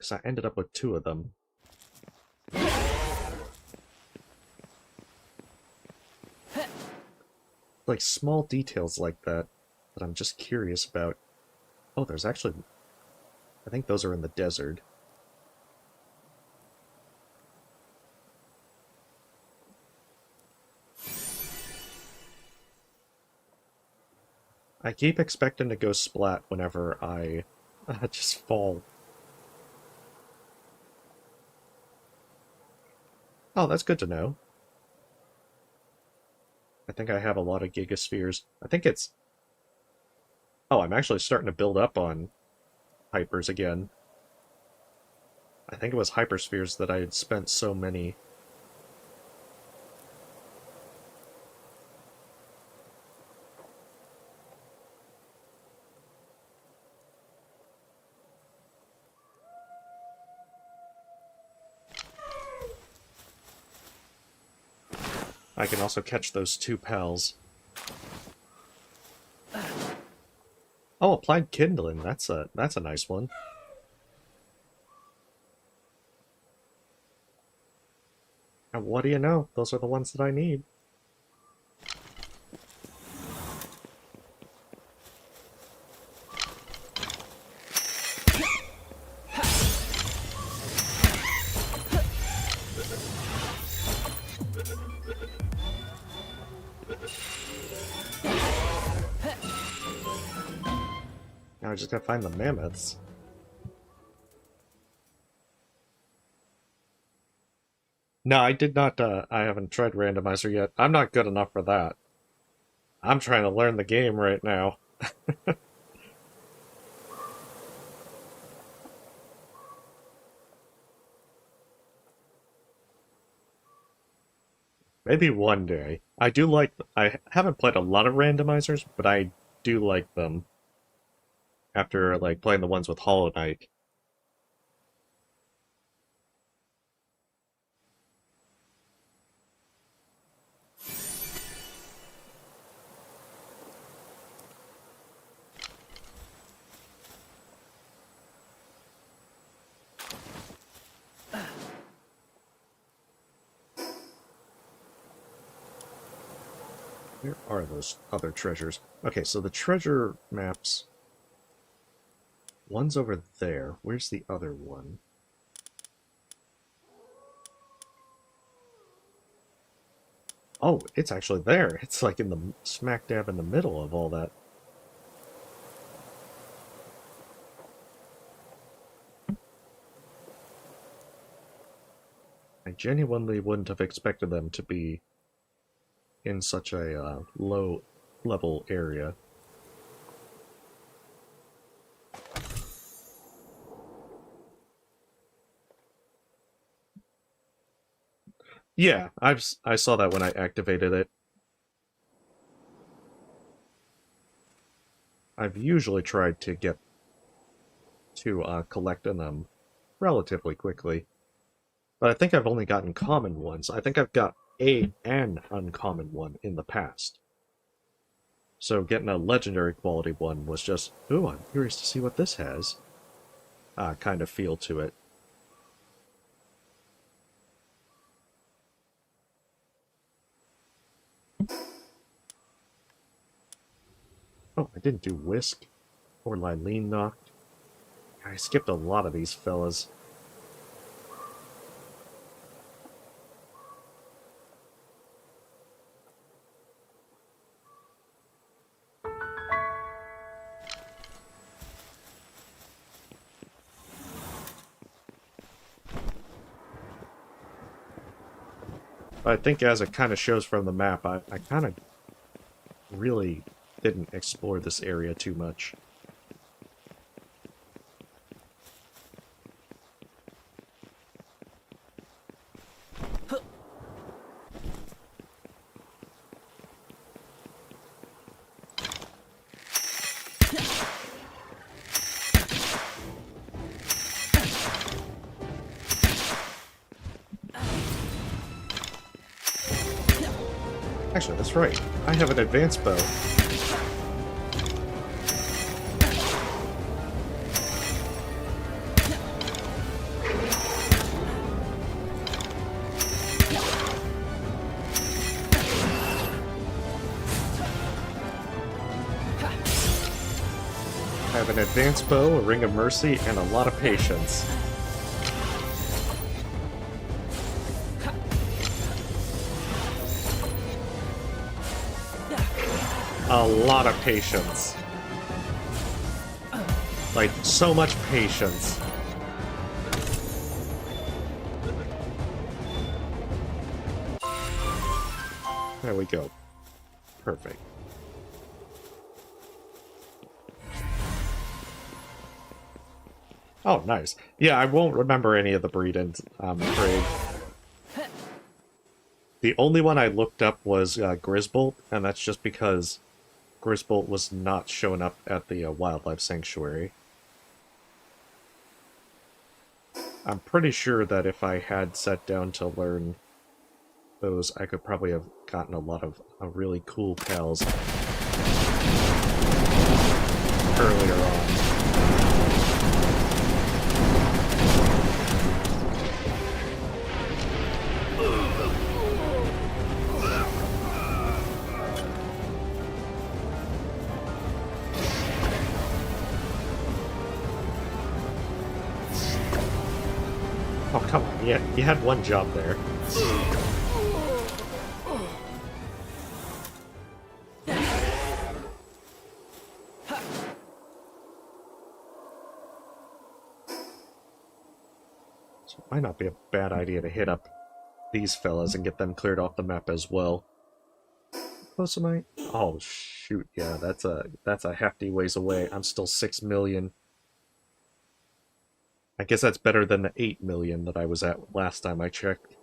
Because I ended up with 2 of them. Like, small details like that I'm just curious about. Oh, there's actually... I think those are in the desert. I keep expecting to go splat whenever I just fall. Oh, that's good to know. I think I have a lot of gigaspheres. I think it's... Oh, I'm actually starting to build up on hypers again. I think it was hyperspheres that I had spent so many. I can also catch those 2 pals. Oh, applied kindling. That's a nice one. And what do you know? Those are the ones that I need. Now I just gotta find the mammoths. No, I did not, I haven't tried randomizer yet. I'm not good enough for that. I'm trying to learn the game right now. Maybe one day. I haven't played a lot of randomizers, but I do like them. After, like, playing the ones with Hollow Knight. Where are those other treasures? Okay, so the treasure maps... One's over there. Where's the other one? Oh, it's actually there. It's like in the smack dab in the middle of all that. I genuinely wouldn't have expected them to be in such a low-level area. Yeah, I saw that when I activated it. I've usually tried to get to collecting them relatively quickly. But I think I've only gotten common ones. I think I've got an uncommon one in the past. So getting a legendary quality one was just, ooh, I'm curious to see what this has. Kind of feel to it. Oh, I didn't do Whisk or Lylene Knocked. I skipped a lot of these fellas. I think as it kind of shows from the map, I kind of really didn't explore this area too much. Actually, that's right. I have an advanced bow. I have an advanced bow, a ring of mercy, and a lot of patience. A lot of patience. Like, so much patience. There we go. Perfect. Oh, nice. Yeah, I won't remember any of the breed-ins, I'm afraid. The only one I looked up was Grisbolt, and that's just because Grisbolt was not showing up at the Wildlife Sanctuary. I'm pretty sure that if I had sat down to learn those, I could probably have gotten a lot of really cool pals earlier on. Oh, come on. Yeah, you had one job there. So it might not be a bad idea to hit up these fellas and get them cleared off the map as well. How close am I? Oh, shoot. Yeah, that's a hefty ways away. I'm still 6 million. I guess that's better than the 8 million that I was at last time I checked.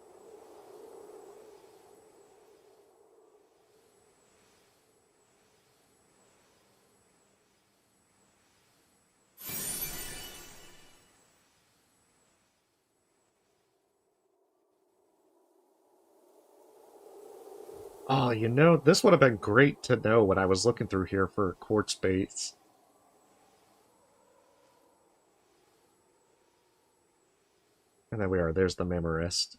Oh, you know, this would have been great to know when I was looking through here for quartz baits. And there we are. There's the Mamorest.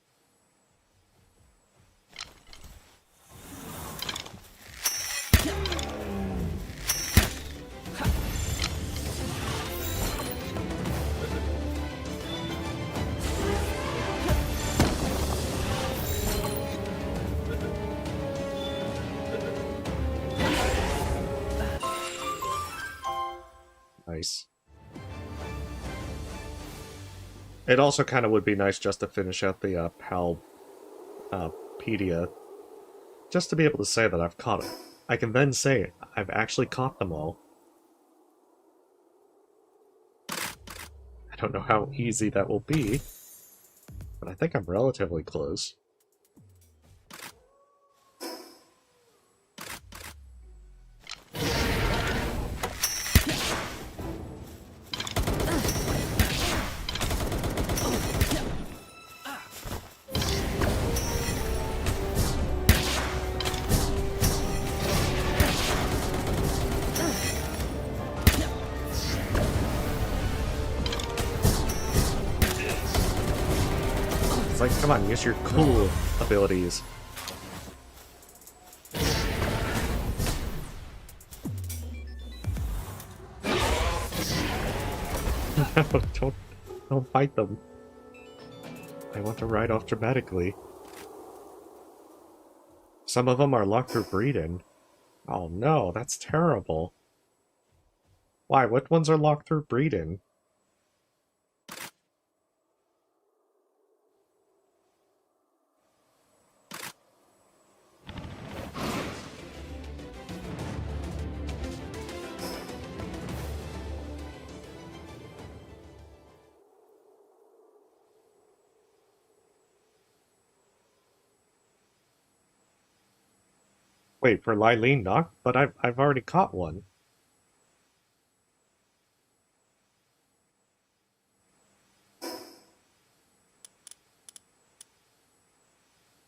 Nice. It also kind of would be nice just to finish out the Palpedia, just to be able to say that I've caught it. I can then say I've actually caught them all. I don't know how easy that will be, but I think I'm relatively close. It's like, come on, use your cool abilities. No, don't fight them. I want to ride off dramatically. Some of them are locked through breeding. Oh no, that's terrible. Why? What ones are locked through breeding? Wait, for Lylene knocked? But I've already caught one.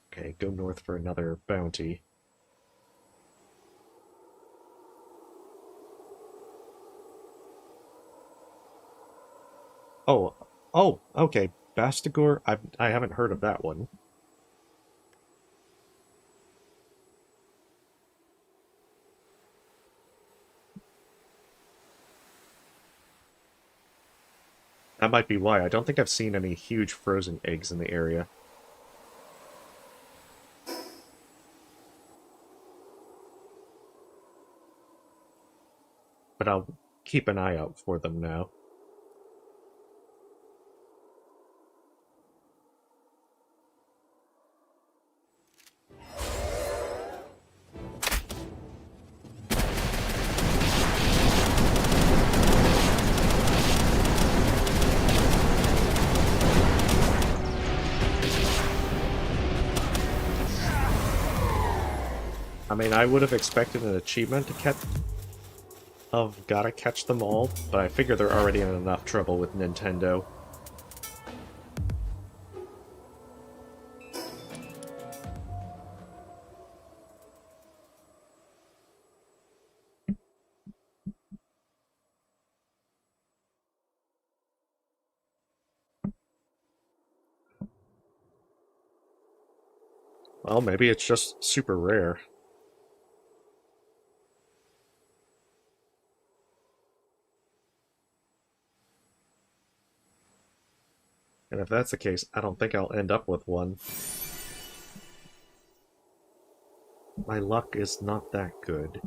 Okay, go north for another bounty. Oh, oh, okay. Bastigor, I haven't heard of that one. That might be why. I don't think I've seen any huge frozen eggs in the area. But I'll keep an eye out for them now. I mean, I would have expected an achievement to catch... of gotta catch them all, but I figure they're already in enough trouble with Nintendo. Well, maybe it's just super rare. And if that's the case, I don't think I'll end up with one. My luck is not that good.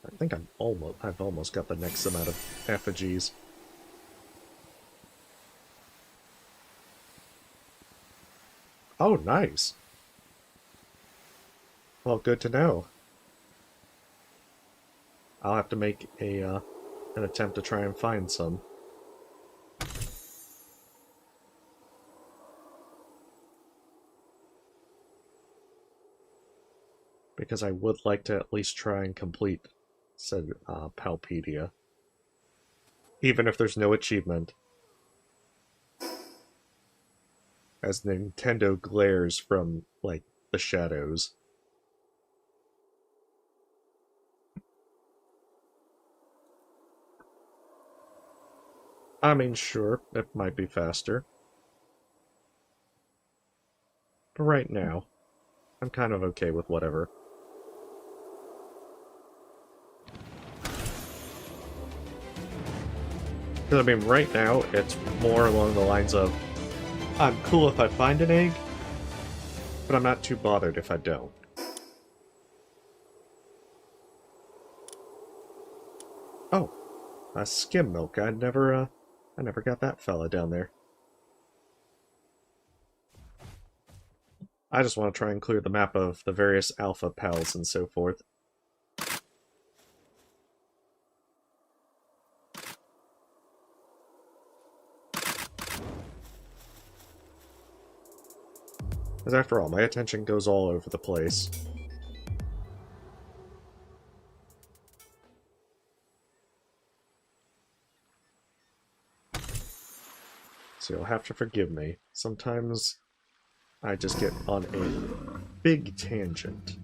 I think I've almost got the next amount of effigies. Oh, nice. Well, good to know. I'll have to make an attempt to try and find some. Because I would like to at least try and complete said Palpedia. Even if there's no achievement. As Nintendo glares from, like, the shadows. I mean, sure, it might be faster. But right now, I'm kind of okay with whatever. Because, I mean, right now, it's more along the lines of, I'm cool if I find an egg, but I'm not too bothered if I don't. Oh, a skim milk. I never got that fella down there. I just want to try and clear the map of the various alpha pals and so forth. Because after all, my attention goes all over the place. So you'll have to forgive me. Sometimes I just get on a big tangent.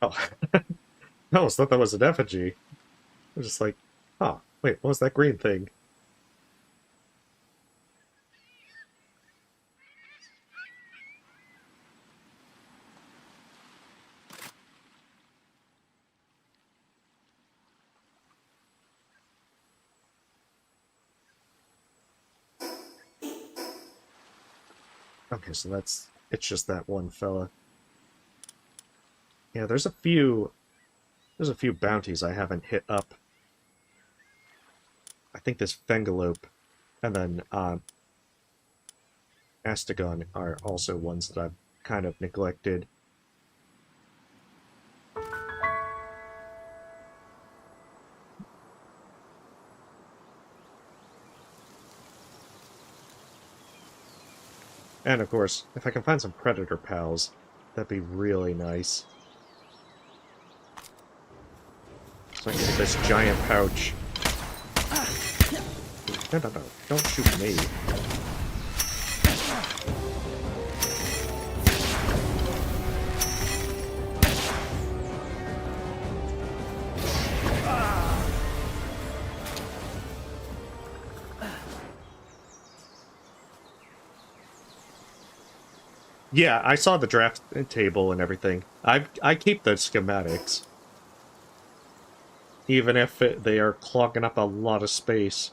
Oh, I almost thought that was an effigy. I was just like, huh, wait, what was that green thing? Okay, so it's just that one fella. Yeah, there's a few bounties I haven't hit up. I think this Fengalope and then Astagon are also ones that I've kind of neglected. And of course, if I can find some Predator pals, that'd be really nice. So I can get this giant pouch. No, no, no. Don't shoot me. Yeah, I saw the draft table and everything. I keep the schematics. Even if they are clogging up a lot of space.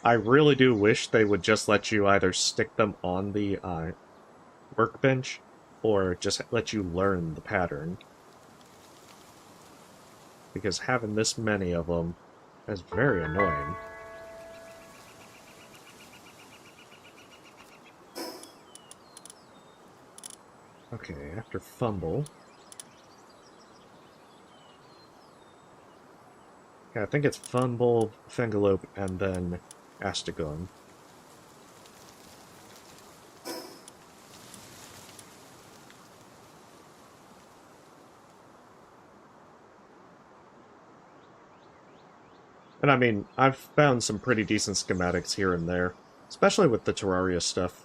I really do wish they would just let you either stick them on the workbench or just let you learn the pattern. Because having this many of them is very annoying. Okay, after fumble... Yeah, I think it's fumble, Fengalope, and then Astagon. And I mean, I've found some pretty decent schematics here and there, especially with the Terraria stuff.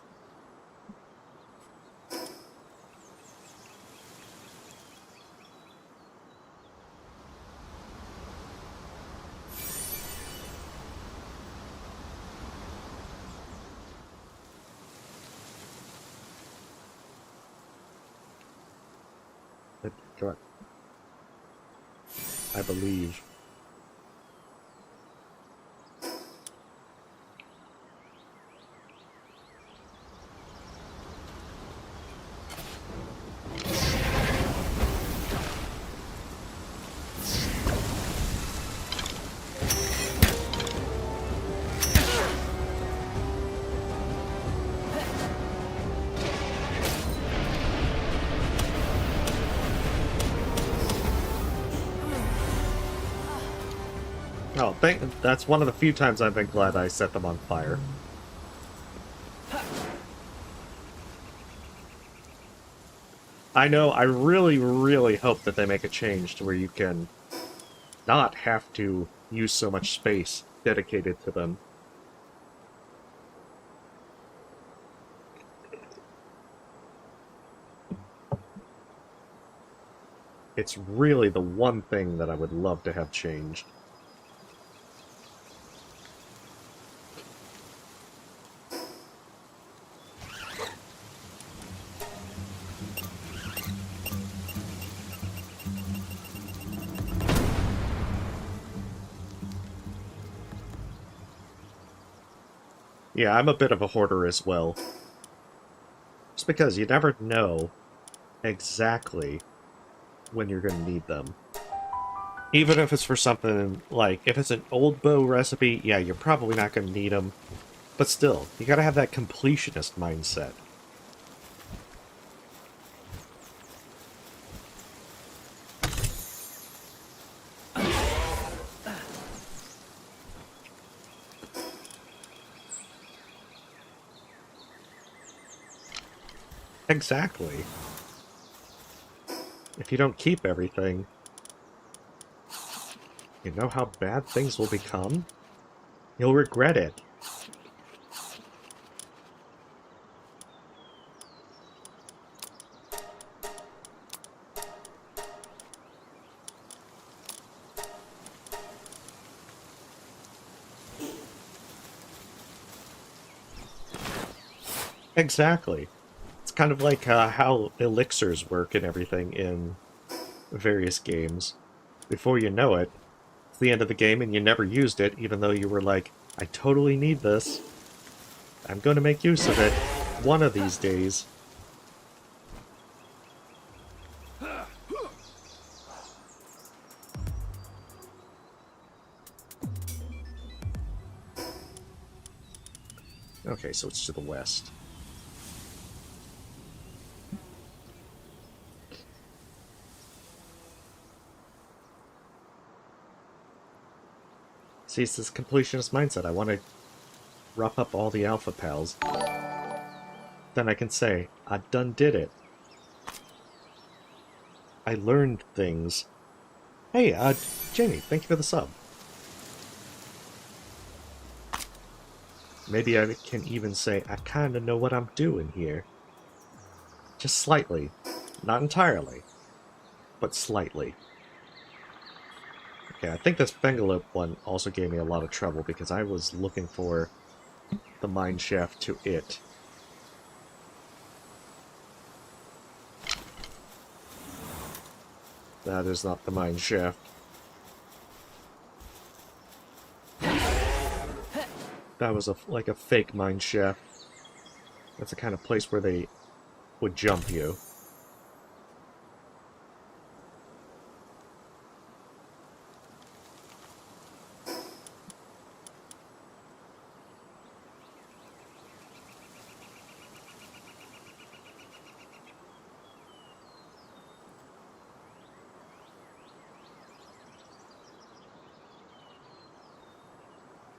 But, I believe. Oh, that's one of the few times I've been glad I set them on fire. I know, I really, really hope that they make a change to where you can not have to use so much space dedicated to them. It's really the one thing that I would love to have changed. Yeah, I'm a bit of a hoarder as well. Just because you never know exactly when you're going to need them. Even if it's for something like, if it's an old bow recipe, yeah, you're probably not going to need them. But still, you gotta have that completionist mindset. Exactly. If you don't keep everything, you know how bad things will become? You'll regret it. Exactly. It's kind of like how elixirs work and everything in various games. Before you know it, it's the end of the game and you never used it, even though you were like, I totally need this. I'm going to make use of it one of these days. Okay, so it's to the west. See, it's this completionist mindset. I want to rough up all the alpha pals. Then I can say, I done did it. I learned things. Hey, Jamie, thank you for the sub. Maybe I can even say I kinda know what I'm doing here. Just slightly. Not entirely, but slightly. Okay, I think this Fengalope one also gave me a lot of trouble because I was looking for the mine shaft to it. That is not the mine shaft. That was like a fake mine shaft. That's the kind of place where they would jump you.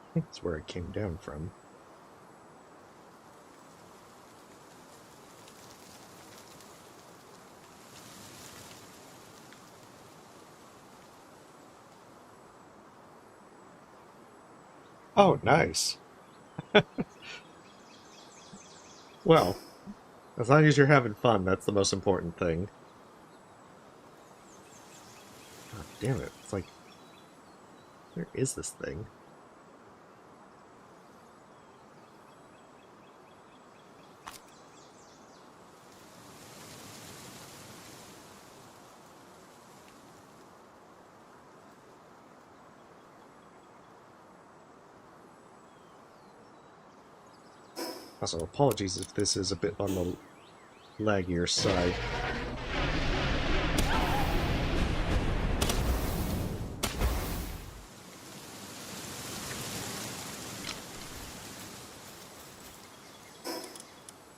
I think that's where it came down from. Oh, nice. Well, as long as you're having fun, that's the most important thing. God damn it. It's like, where is this thing? Also, apologies if this is a bit on the laggier side.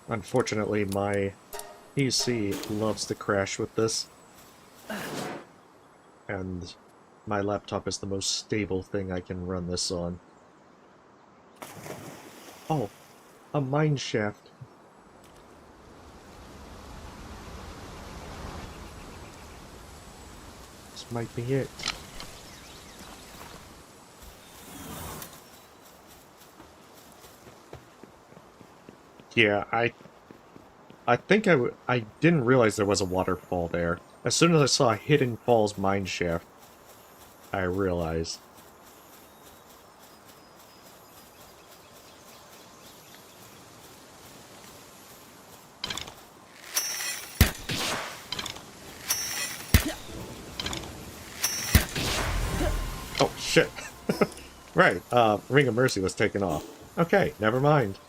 Unfortunately, my PC loves to crash with this, and my laptop is the most stable thing I can run this on. Oh, a mine shaft. This might be it. Yeah, I think I didn't realize there was a waterfall there. As soon as I saw Hidden Falls mine shaft, I realized. Oh, shit. Right, Ring of Mercy was taken off. Okay, never mind.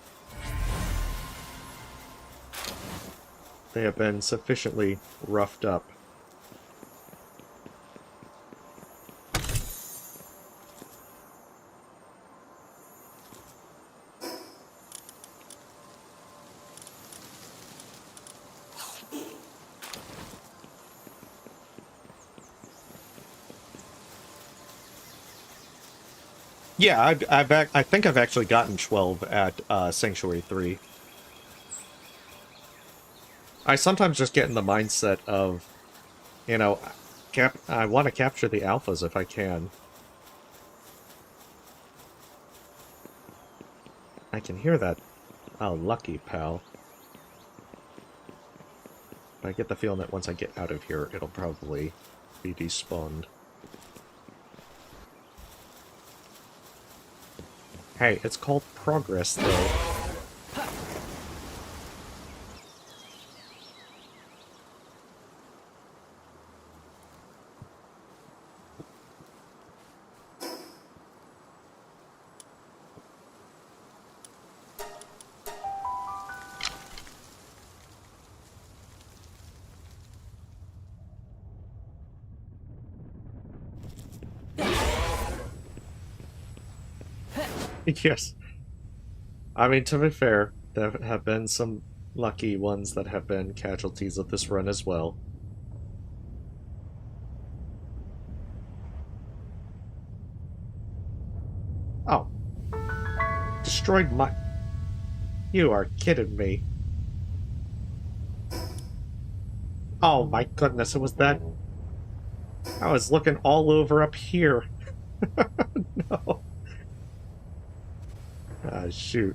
They have been sufficiently roughed up. Yeah, I think I've actually gotten 12 at Sanctuary 3. I sometimes just get in the mindset of, you know, I want to capture the alphas if I can. I can hear that. Oh, lucky, pal. But I get the feeling that once I get out of here, it'll probably be despawned. Hey, it's called progress, though. Yes. I mean, to be fair, there have been some lucky ones that have been casualties of this run as well. Oh. Destroyed my... You are kidding me. Oh my goodness, it was that... I was looking all over up here. No. Ah, shoot.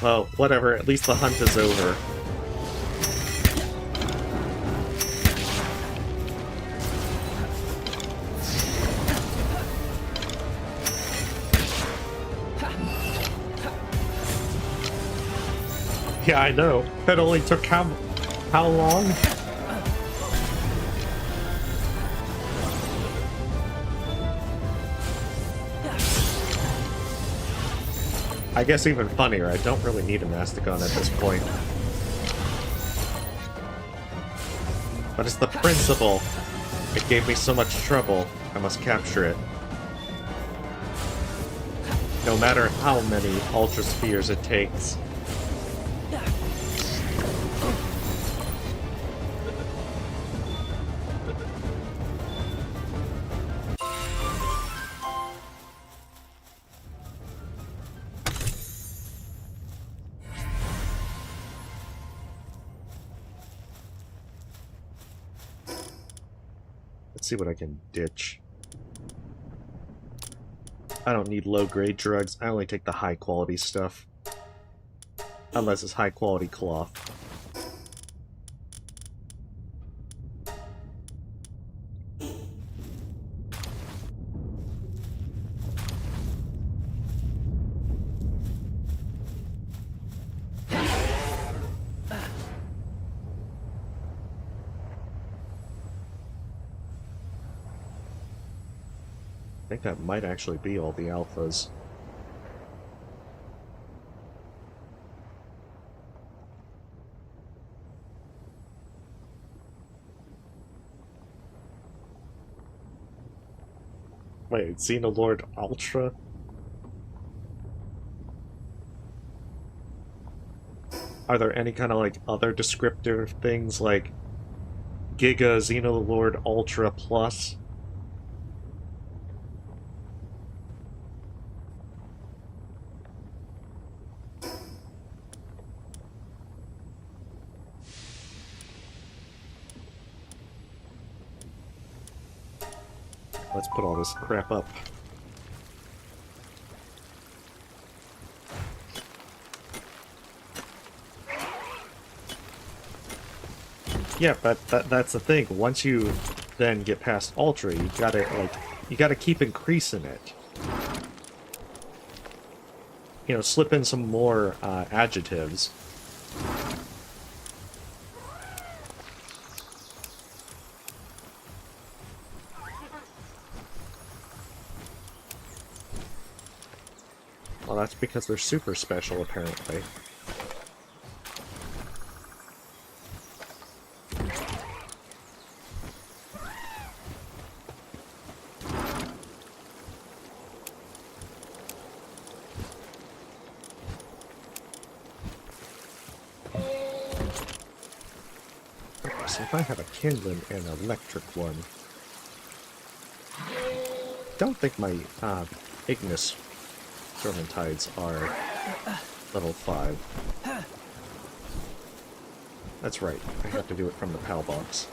Well, whatever, at least the hunt is over. Yeah, I know. That only took how long? I guess even funnier, I don't really need a Masticon at this point. But it's the principle. It gave me so much trouble, I must capture it. No matter how many Ultra Spheres it takes. Let's see what I can ditch. I don't need low-grade drugs, I only take the high-quality stuff. Unless it's high-quality cloth. I think that might actually be all the alphas. Wait, Xenolord Ultra? Are there any kind of, like, other descriptive things, like Giga Xenolord Ultra Plus? Let's put all this crap up. Yeah, but that's the thing. Once you then get past Ultra, you gotta keep increasing it. You know, slip in some more adjectives. Well, that's because they're super special, apparently. Okay, so if I have a Kindling and an electric one... don't think my Ignis Vermintides are level 5. That's right, I have to do it from the PAL box.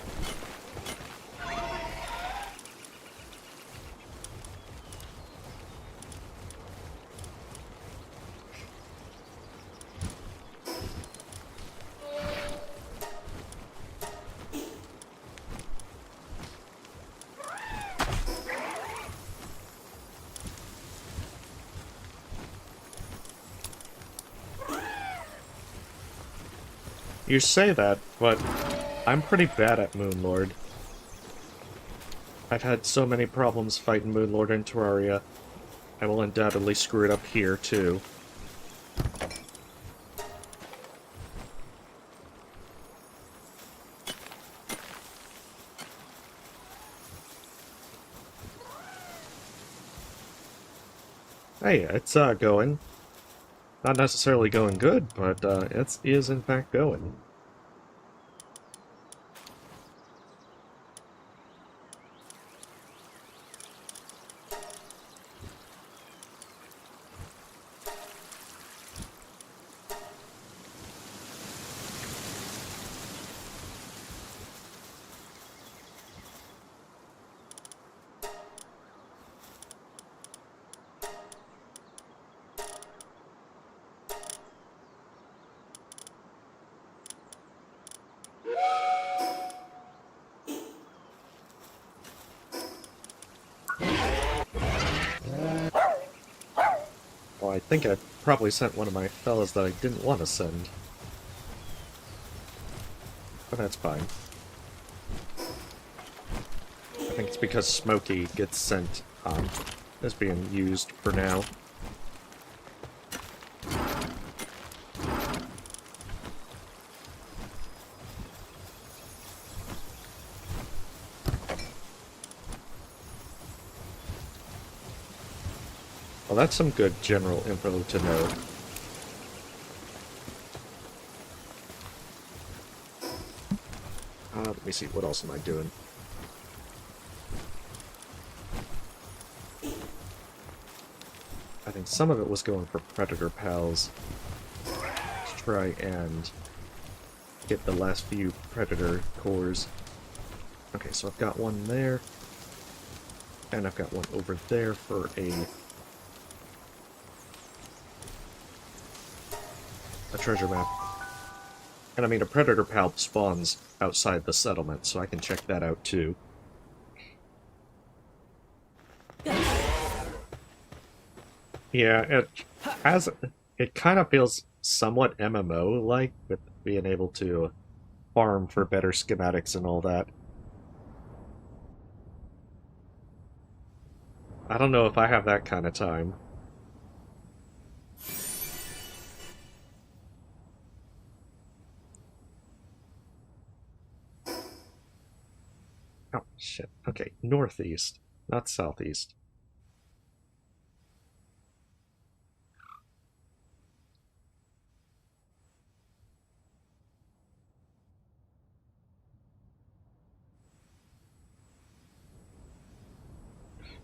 You say that, but I'm pretty bad at Moonlord. I've had so many problems fighting Moonlord in Terraria. I will undoubtedly screw it up here, too. Hey, it's going. Not necessarily going good, but it is in fact going. think I probably sent one of my fellas that I didn't want to send. But that's fine. I think it's because Smokey gets sent, is being used for now. Well, that's some good general info to know. Let me see, what else am I doing? I think some of it was going for Predator Pals to try and get the last few Predator cores. Okay, so I've got one there, and I've got one over there for a treasure map. And I mean, a Predator Pal spawns outside the settlement, so I can check that out too. Yeah, it kind of feels somewhat MMO-like, with being able to farm for better schematics and all that. I don't know if I have that kind of time. Oh, shit. Okay, northeast, not southeast.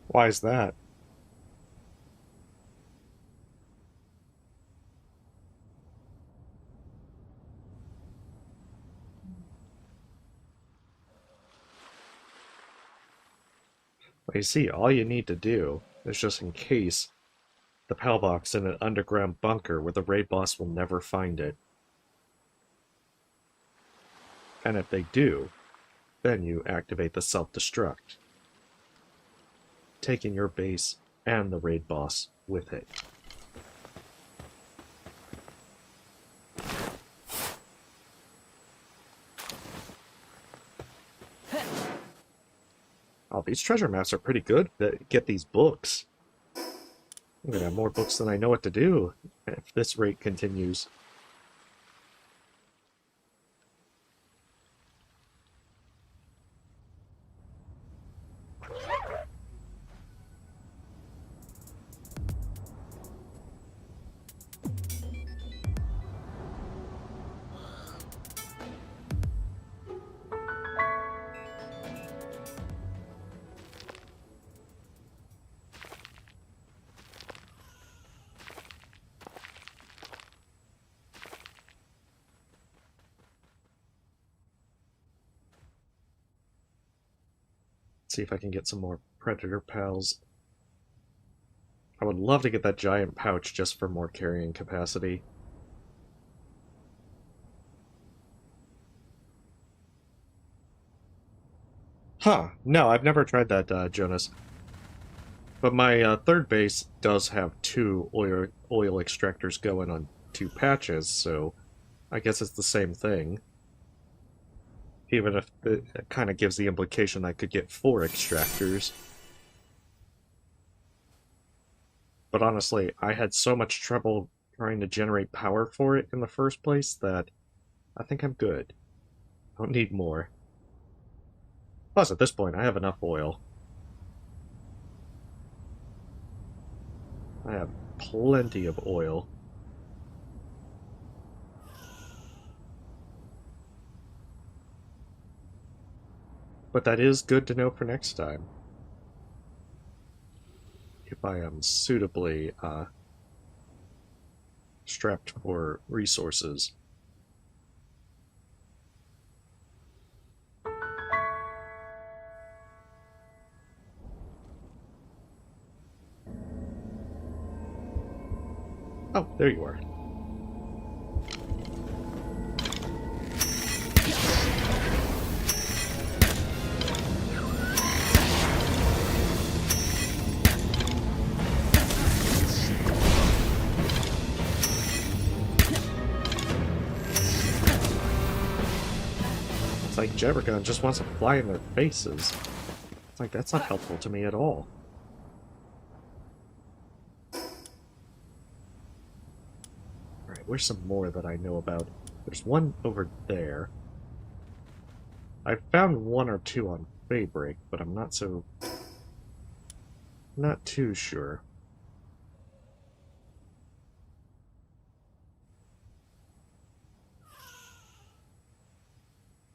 Why is that? Well, you see, all you need to do is just encase the PAL box in an underground bunker where the raid boss will never find it. And if they do, then you activate the self-destruct, taking your base and the raid boss with it. Oh, these treasure maps are pretty good that get these books. I'm gonna have more books than I know what to do if this rate continues. See if I can get some more Predator Pals. I would love to get that giant pouch just for more carrying capacity. Huh, no, I've never tried that, Jonas. But my third base does have two oil extractors going on 2 patches, so I guess it's the same thing. Even if it kind of gives the implication I could get 4 extractors. But honestly, I had so much trouble trying to generate power for it in the first place that I think I'm good. I don't need more. Plus, at this point, I have enough oil. I have plenty of oil. But that is good to know for next time. If I am suitably strapped for resources. Oh, there you are. It's like Jabbergun just wants to fly in their faces. It's like, that's not helpful to me at all. Alright, where's some more that I know about? There's one over there. I found one or two on Feybreak, but I'm not too sure.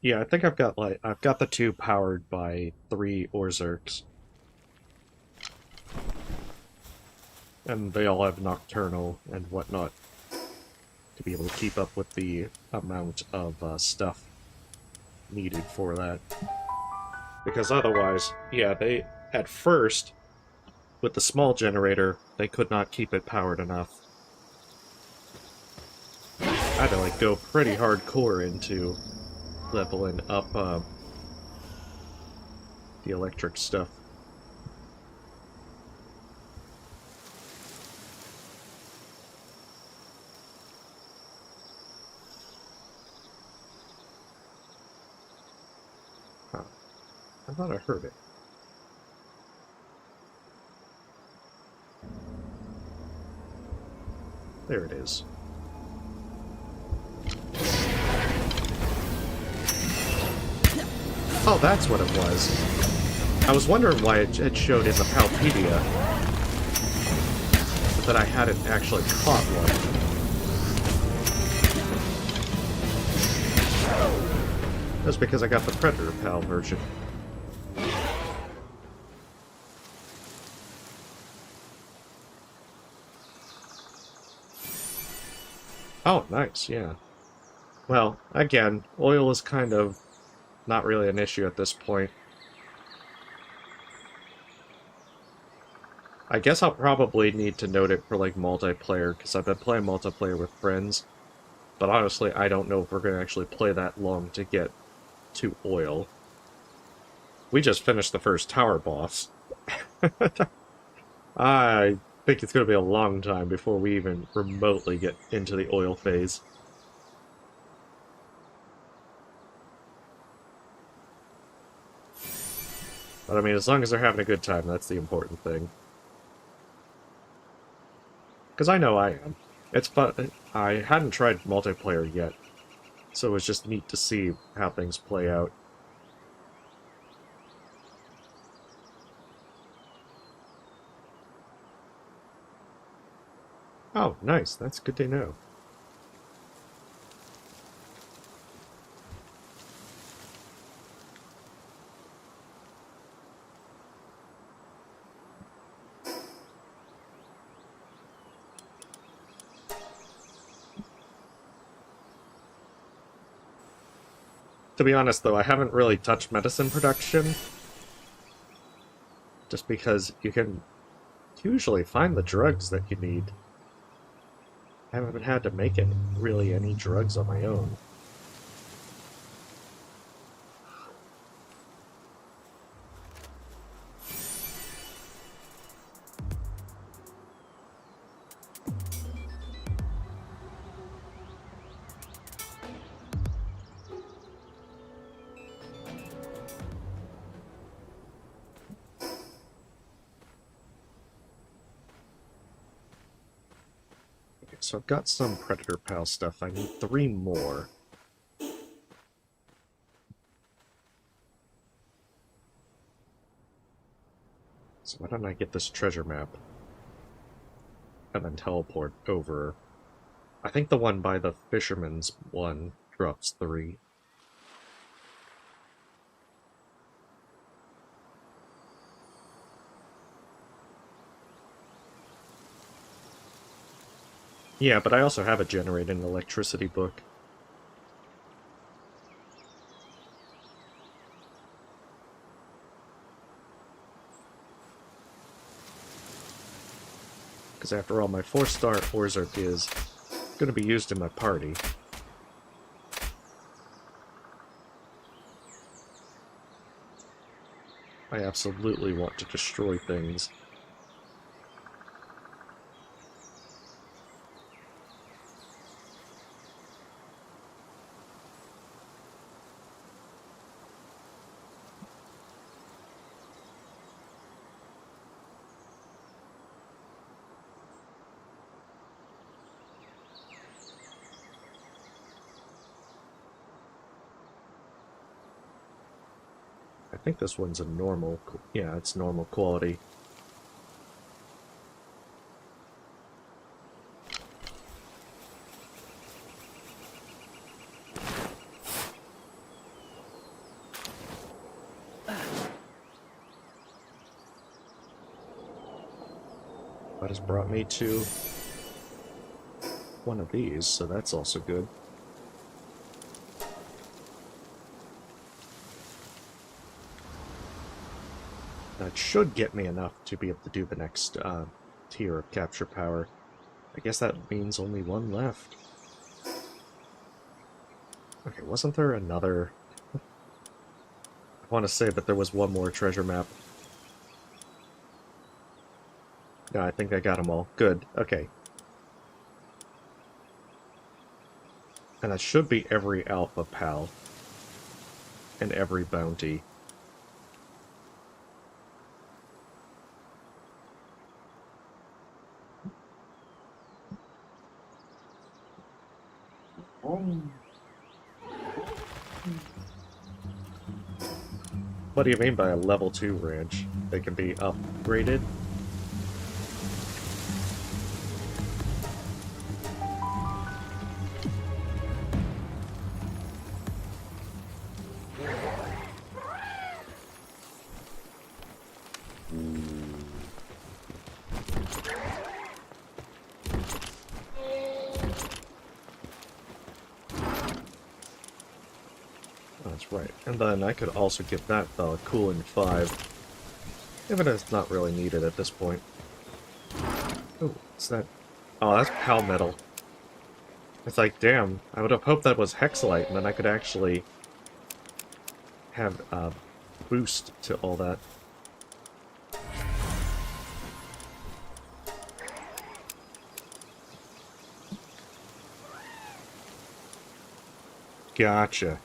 Yeah, I think I've got the two powered by 3 Orzerks. And they all have Nocturnal and whatnot to be able to keep up with the amount of stuff needed for that. Because otherwise, yeah, at first, with the small generator, they could not keep it powered enough. I had to, like, go pretty hardcore into leveling up the electric stuff. Huh. I thought I heard it. There it is. Oh, that's what it was. I was wondering why it showed in the Palpedia that I hadn't actually caught one. That's because I got the Predator Pal version. Oh, nice, yeah. Well, again, oil is kind of not really an issue at this point. I guess I'll probably need to note it for, like, multiplayer, because I've been playing multiplayer with friends. But honestly, I don't know if we're going to actually play that long to get to oil. We just finished the first tower boss. I think it's going to be a long time before we even remotely get into the oil phase. But I mean, as long as they're having a good time, that's the important thing. Because I know I am. It's fun. I hadn't tried multiplayer yet, so it was just neat to see how things play out. Oh, nice. That's good to know. To be honest, though, I haven't really touched medicine production. Just because you can usually find the drugs that you need. I haven't had to make really any drugs on my own. So I've got some Predator Pal stuff. I need 3 more. So why don't I get this treasure map? And then teleport over. I think the one by the fisherman's one drops 3. Yeah, but I also have a generating electricity book. Because after all, my 4-star Orzerk is going to be used in my party. I absolutely want to destroy things. think this one's a normal... Yeah, it's normal quality. That has brought me to one of these, so that's also good. That should get me enough to be able to do the next tier of capture power. I guess that means only one left. Okay, wasn't there another... I want to say that there was one more treasure map. No, I think I got them all. Good, okay. And that should be every Alpha Pal. And every bounty. What do you mean by a level 2 ranch? They can be upgraded? That's right. And then I could also get that cooling 5. Even if it's not really needed at this point. Oh, what's that? Oh, that's Pal Metal. It's like, damn, I would have hoped that was Hexalite, and then I could actually have a boost to all that. Gotcha.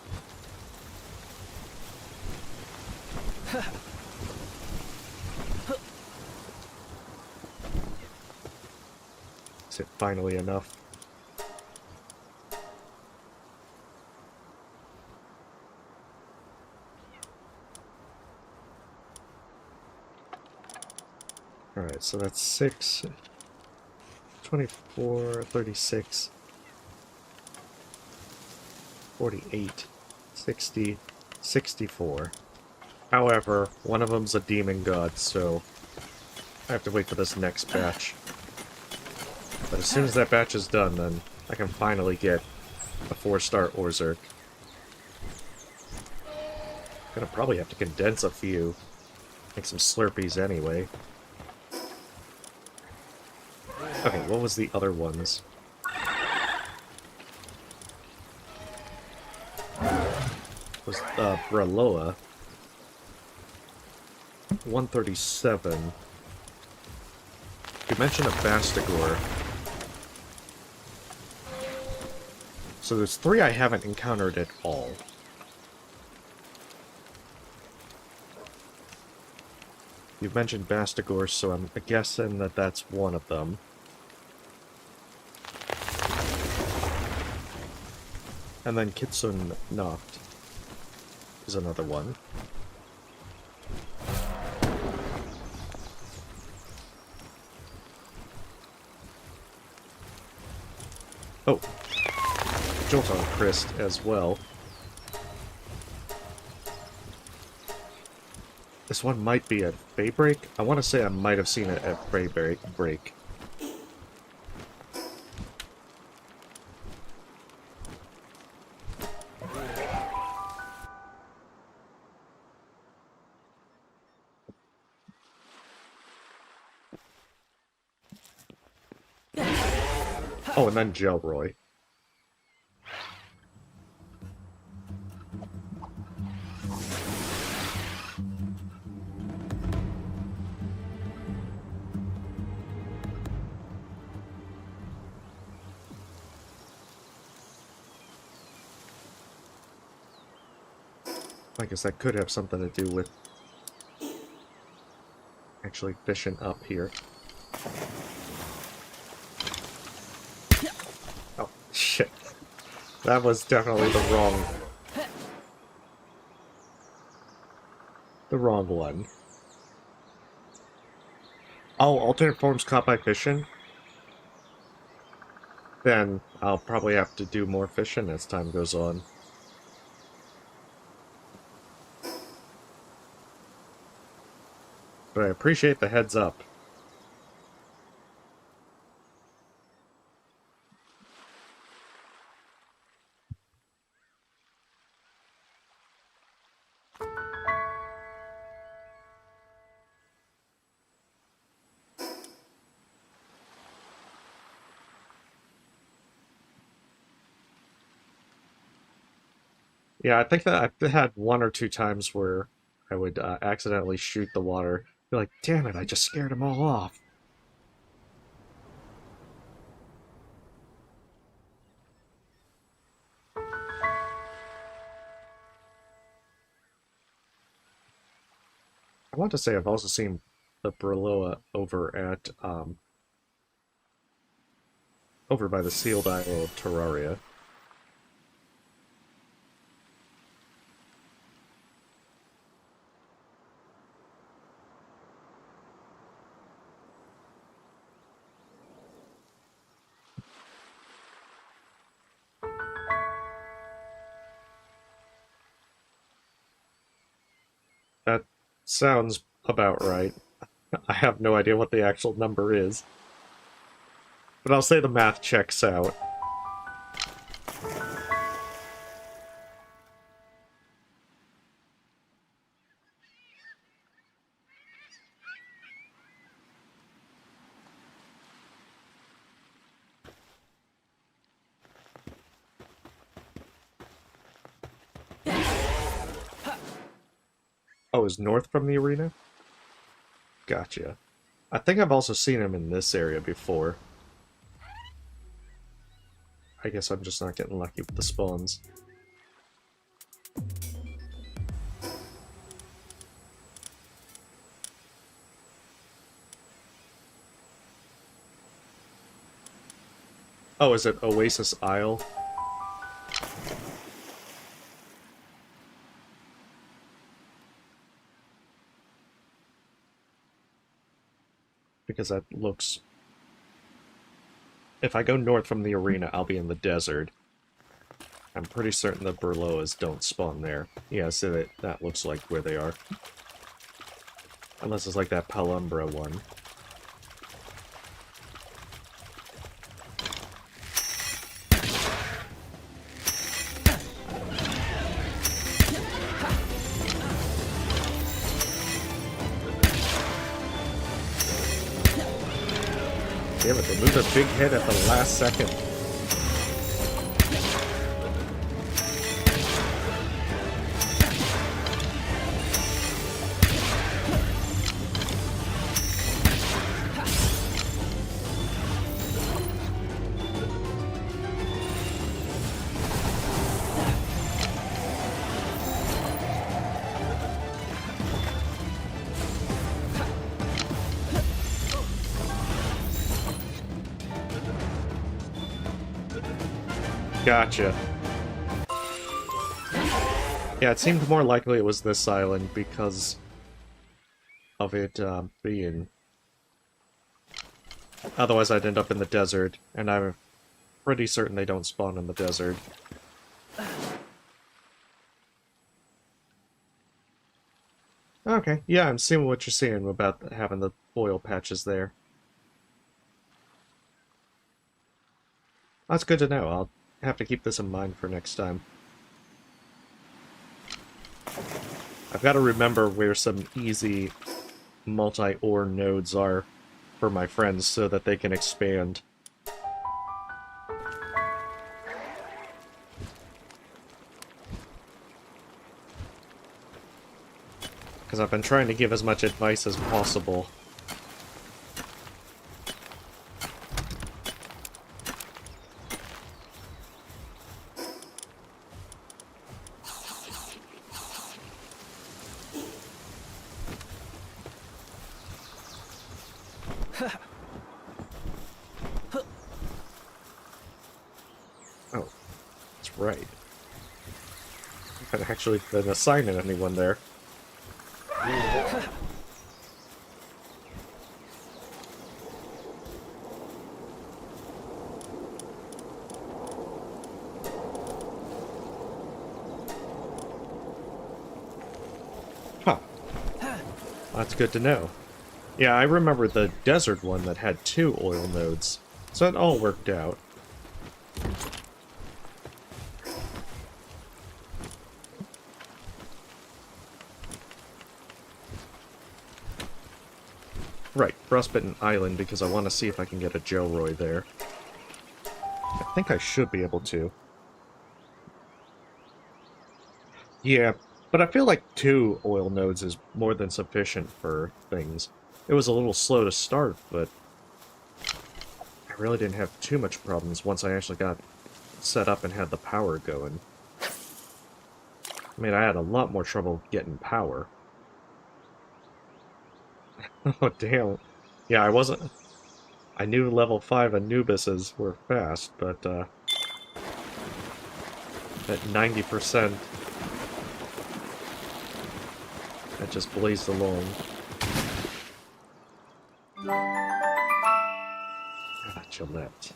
Is it finally enough? Alright, so that's 6, 24, 36, 48, 60, 64. However, one of them's a demon god, so I have to wait for this next batch. But as soon as that batch is done, then I can finally get a 4-star Orzerk. Gonna probably have to condense a few. Make some Slurpees anyway. Okay, what was the other ones? Was Breloa. 137. You mentioned a Bastigor. So there's 3 I haven't encountered at all. You've mentioned Bastigor, so I'm guessing that that's one of them. And then Kitsune Nacht is another one. Oh, Jolton Christ as well. This one might be at Feybreak. I want to say I might have seen it at Feybreak. Oh, and then Gelroy. I guess that could have something to do with actually fishing up here. Oh, shit. That was definitely the wrong... the wrong one. Oh, alternate forms caught by fishing? Then I'll probably have to do more fishing as time goes on. But I appreciate the heads up. Yeah, I think that I've had one or two times where I would accidentally shoot the water. Be like, damn it, I just scared them all off. I want to say I've also seen the Berloa over by the sealed isle of Terraria. That sounds about right. I have no idea what the actual number is. But I'll say the math checks out. Oh, is north from the arena? Gotcha. I think I've also seen him in this area before. I guess I'm just not getting lucky with the spawns. Oh, is it Oasis Isle? Because that looks... If I go north from the arena, I'll be in the desert. I'm pretty certain the Berloas don't spawn there. Yeah, so that looks like where they are. Unless it's like that Palumbra one. Damn it, they moved a big head at the last second. Gotcha. Yeah, it seemed more likely it was this island because of it being... Otherwise I'd end up in the desert, and I'm pretty certain they don't spawn in the desert. Okay, yeah, I'm seeing what you're saying about having the oil patches there. That's good to know. I'll have to keep this in mind for next time. I've got to remember where some easy multi-ore nodes are for my friends so that they can expand. Because I've been trying to give as much advice as possible. Oh, that's right. I haven't actually been assigning anyone there. That's good to know. Yeah, I remember the desert one that had 2 oil nodes, so it all worked out. Right, Frostbitten Island, because I want to see if I can get a Jelroy there. I think I should be able to. Yeah, but I feel like 2 oil nodes is more than sufficient for things. It was a little slow to start, but I really didn't have too much problems once I actually got set up and had the power going. I mean, I had a lot more trouble getting power. Oh, damn. Yeah, I wasn't... I knew level 5 Anubises were fast, but, at 90%, that just blazed along. Ah, Gillette.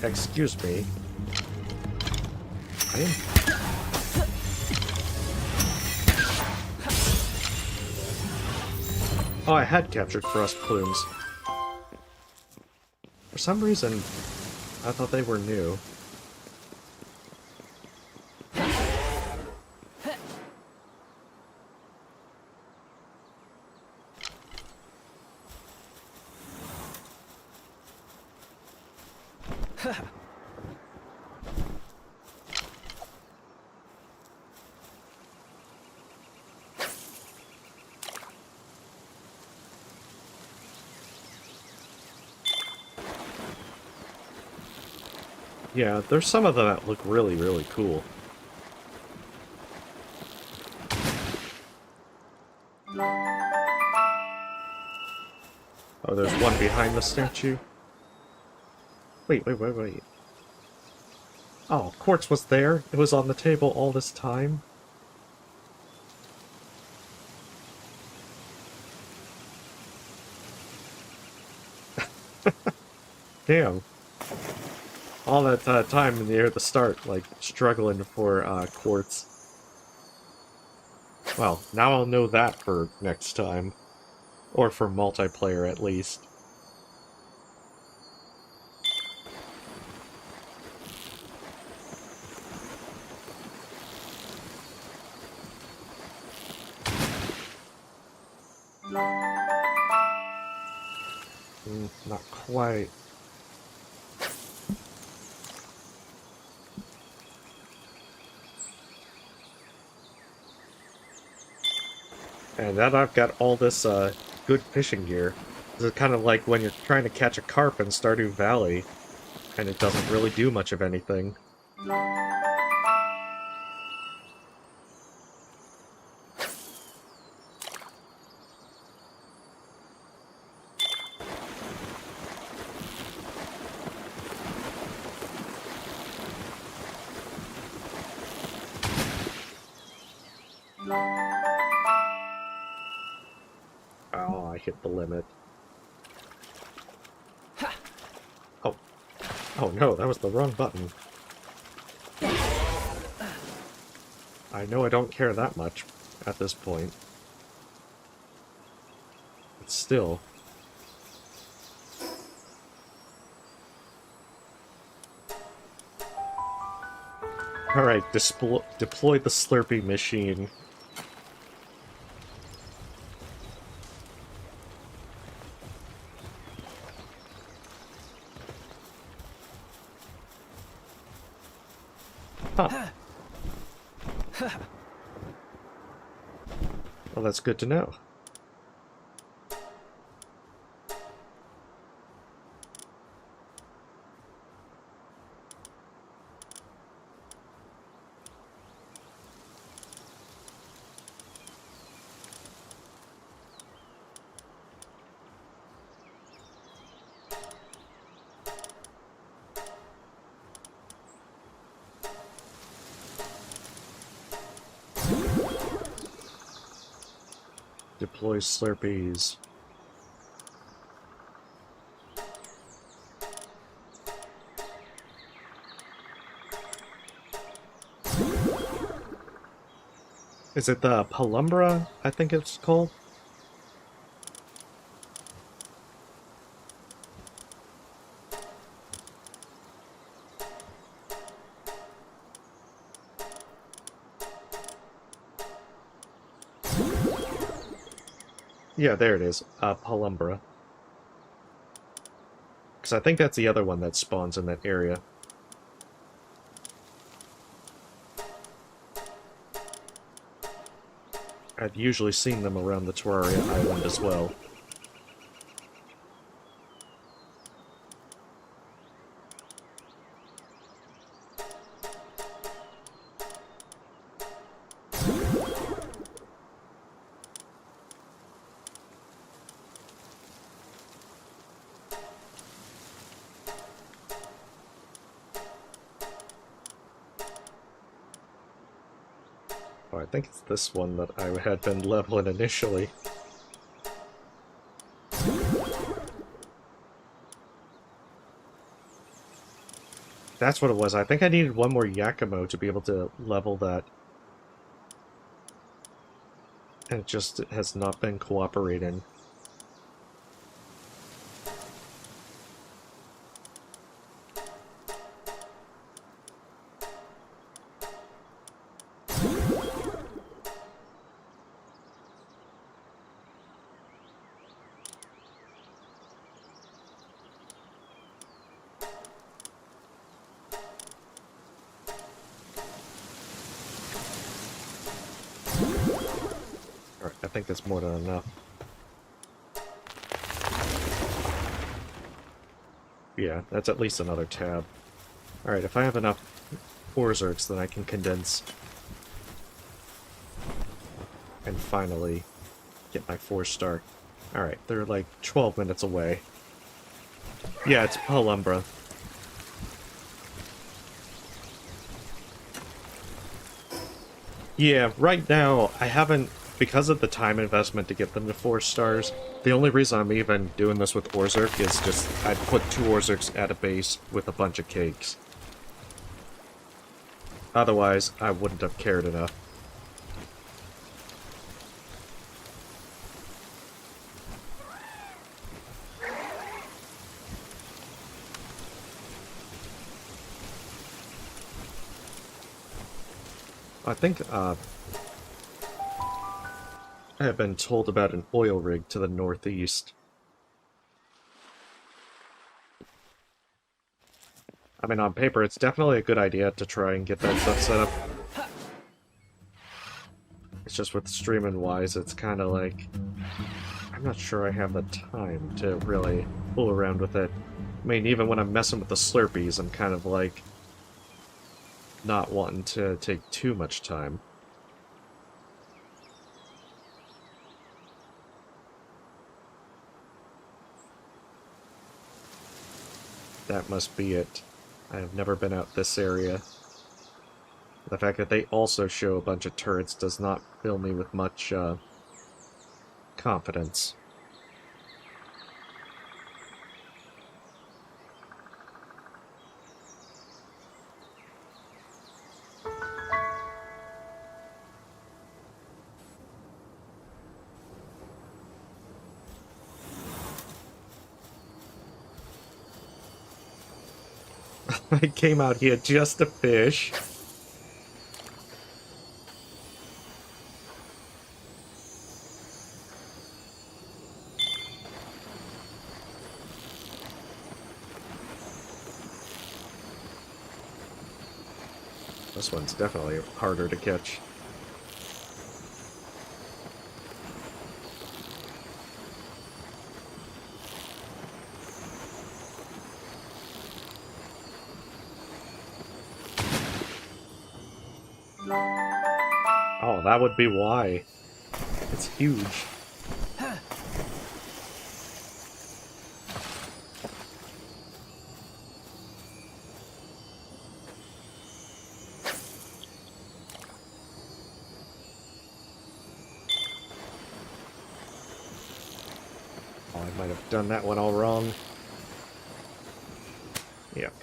Excuse me. I am... Oh, I had captured frost plumes. For some reason, I thought they were new. Yeah, there's some of them that look really, really cool. Oh, there's one behind the statue? Wait. Oh, Quartz was there? It was on the table all this time? Damn. All that time near the start, like, struggling for Quartz. Well, now I'll know that for next time. Or for multiplayer, at least. Not quite. And then I've got all this good fishing gear. This is kind of like when you're trying to catch a carp in Stardew Valley, and it doesn't really do much of anything. Oh, I hit the limit. Oh. Oh no, that was the wrong button. I know I don't care that much at this point. But still. Alright, deploy the Slurpee machine. Huh. Well, that's good to know. Deploy Slurpees. Is it the Palumbra, I think it's called? Yeah, there it is. Palumbra. Because I think that's the other one that spawns in that area. I've usually seen them around the Terraria Island as well. Oh, I think it's this one that I had been leveling initially. That's what it was. I think I needed one more Yakimo to be able to level that. And it just has not been cooperating. Alright, I think that's more than enough. Yeah, that's at least another tab. Alright, if I have enough Orzerks, then I can condense. And finally get my 4-star. Alright, they're like 12 minutes away. Yeah, it's Palumbra. Yeah, right now, I haven't, because of the time investment to get them to 4 stars, the only reason I'm even doing this with Orzerk is just, I'd put 2 Orzerks at a base with a bunch of cakes. Otherwise, I wouldn't have cared enough. I think, I have been told about an oil rig to the northeast. I mean, on paper, it's definitely a good idea to try and get that stuff set up. It's just with streaming-wise, it's kind of like... I'm not sure I have the time to really fool around with it. I mean, even when I'm messing with the Slurpees, I'm kind of like... not wanting to take too much time. That must be it. I have never been out this area. The fact that they also show a bunch of turrets does not fill me with much, confidence. I came out here just to fish. This one's definitely harder to catch. Oh, that would be why. It's huge. Oh, I might have done that one all wrong. Yep.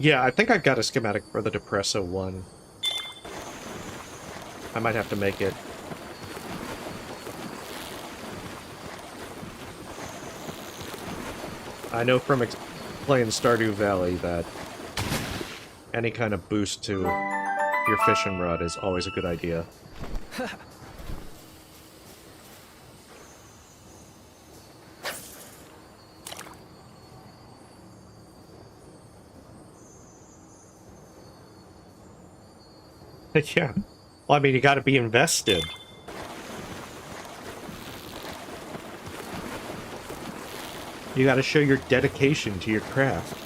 Yeah, I think I've got a schematic for the Depresso one. I might have to make it. I know from playing Stardew Valley that any kind of boost to your fishing rod is always a good idea. Yeah. Well, I mean, you gotta be invested. You gotta show your dedication to your craft.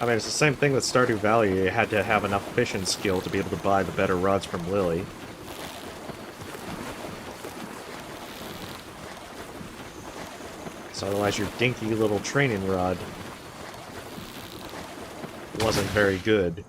I mean, it's the same thing with Stardew Valley. You had to have enough fishing skill to be able to buy the better rods from Lily. So otherwise your dinky little training rod wasn't very good.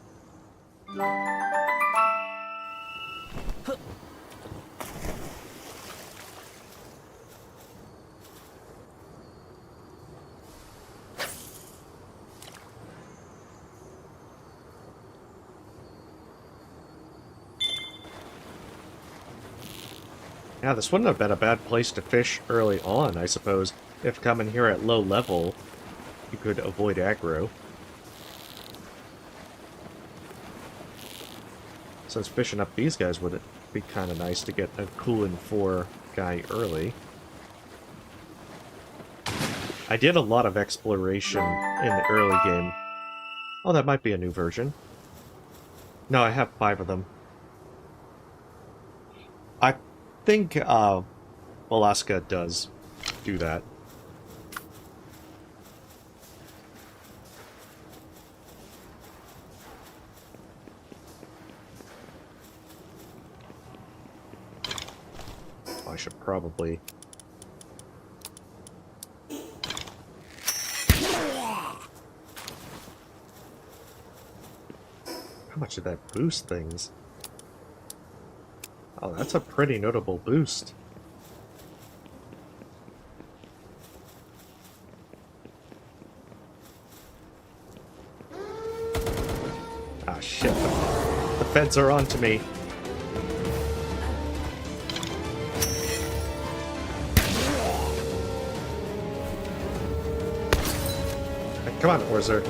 Yeah, this wouldn't have been a bad place to fish early on, I suppose. If coming here at low level, you could avoid aggro. Since fishing up these guys would be kind of nice to get a Coolin 4 guy early. I did a lot of exploration in the early game. Oh, that might be a new version. No, I have 5 of them. I think Alaska does do that. I should probably... How much did that boost things? Oh, that's a pretty notable boost. Ah, shit. The feds are onto me. Hey, come on, Orzer.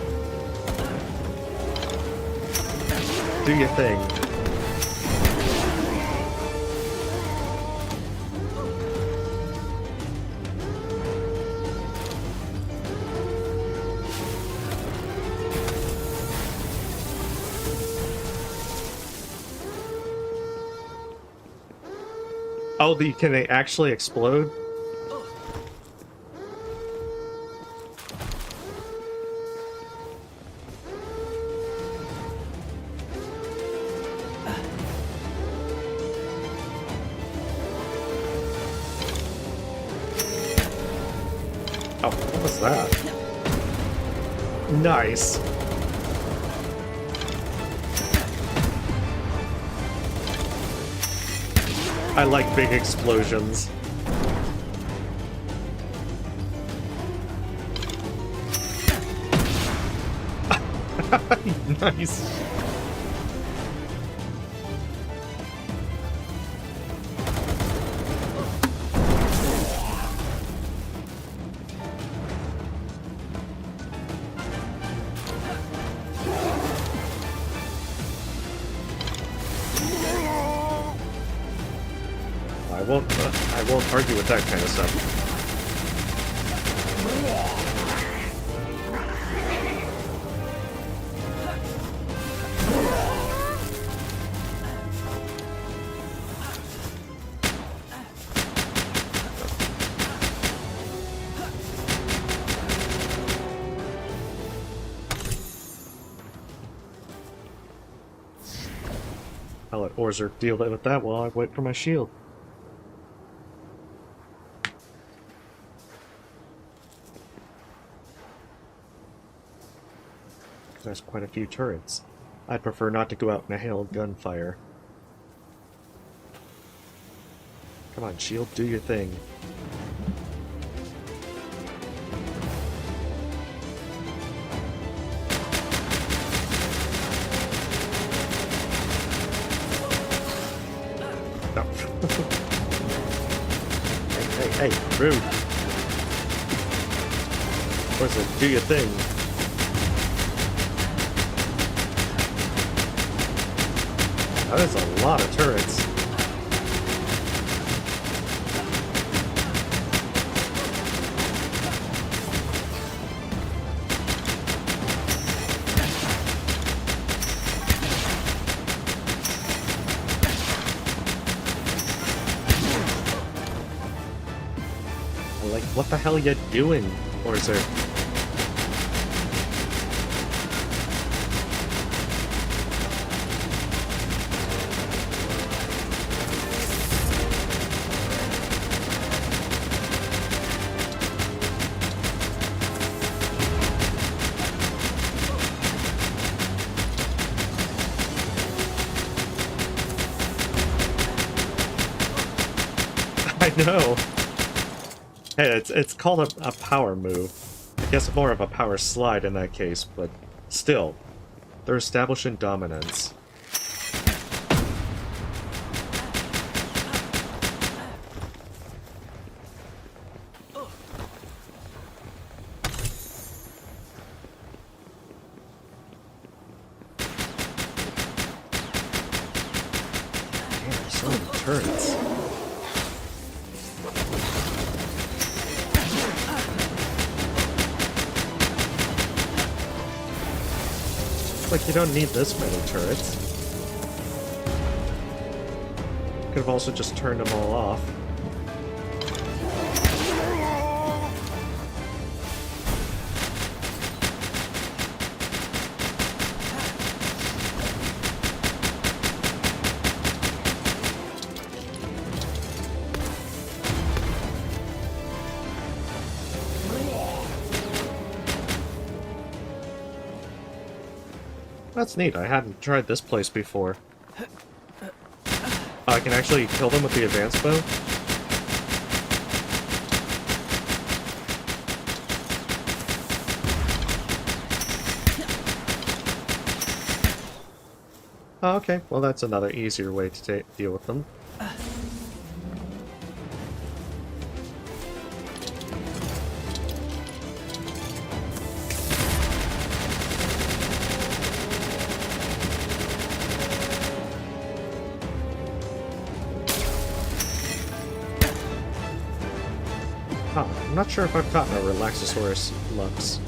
Do your thing. Oh, can they actually explode? Oh, what was that? Nice. I like big explosions. Nice. I won't argue with that kind of stuff. I'll let Orzer deal with that while I wait for my shield. There's quite a few turrets. I'd prefer not to go out in a hail of gunfire. Come on, shield, do your thing. Hey, rude. Of course, do your thing. That is a lot of turrets. Like, what the hell are you doing, Orzer? I know. Hey, it's called a power move. I guess more of a power slide in that case, but still, they're establishing dominance. Damn, so many turrets. Like, you don't need this many turrets. Could have also just turned them all off. That's neat. I hadn't tried this place before. I can actually kill them with the advanced bow? Oh, okay. Well, that's another easier way to deal with them. I'm not sure if I've gotten a Relaxosaurus Lux.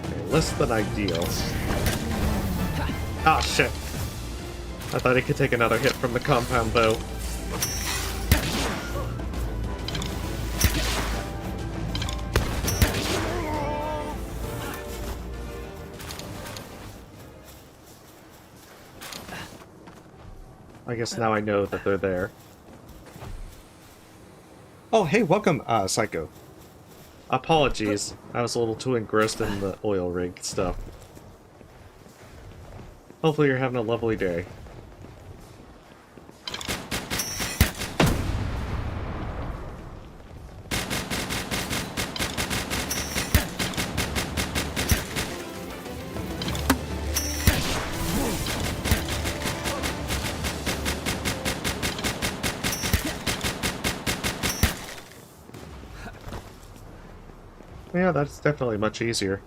Okay, less than ideal. Ah, shit. I thought he could take another hit from the compound bow. I guess now I know that they're there. Oh, hey, welcome, Psycho. Apologies, I was a little too engrossed in the oil rig stuff. Hopefully you're having a lovely day. Yeah, that's definitely much easier.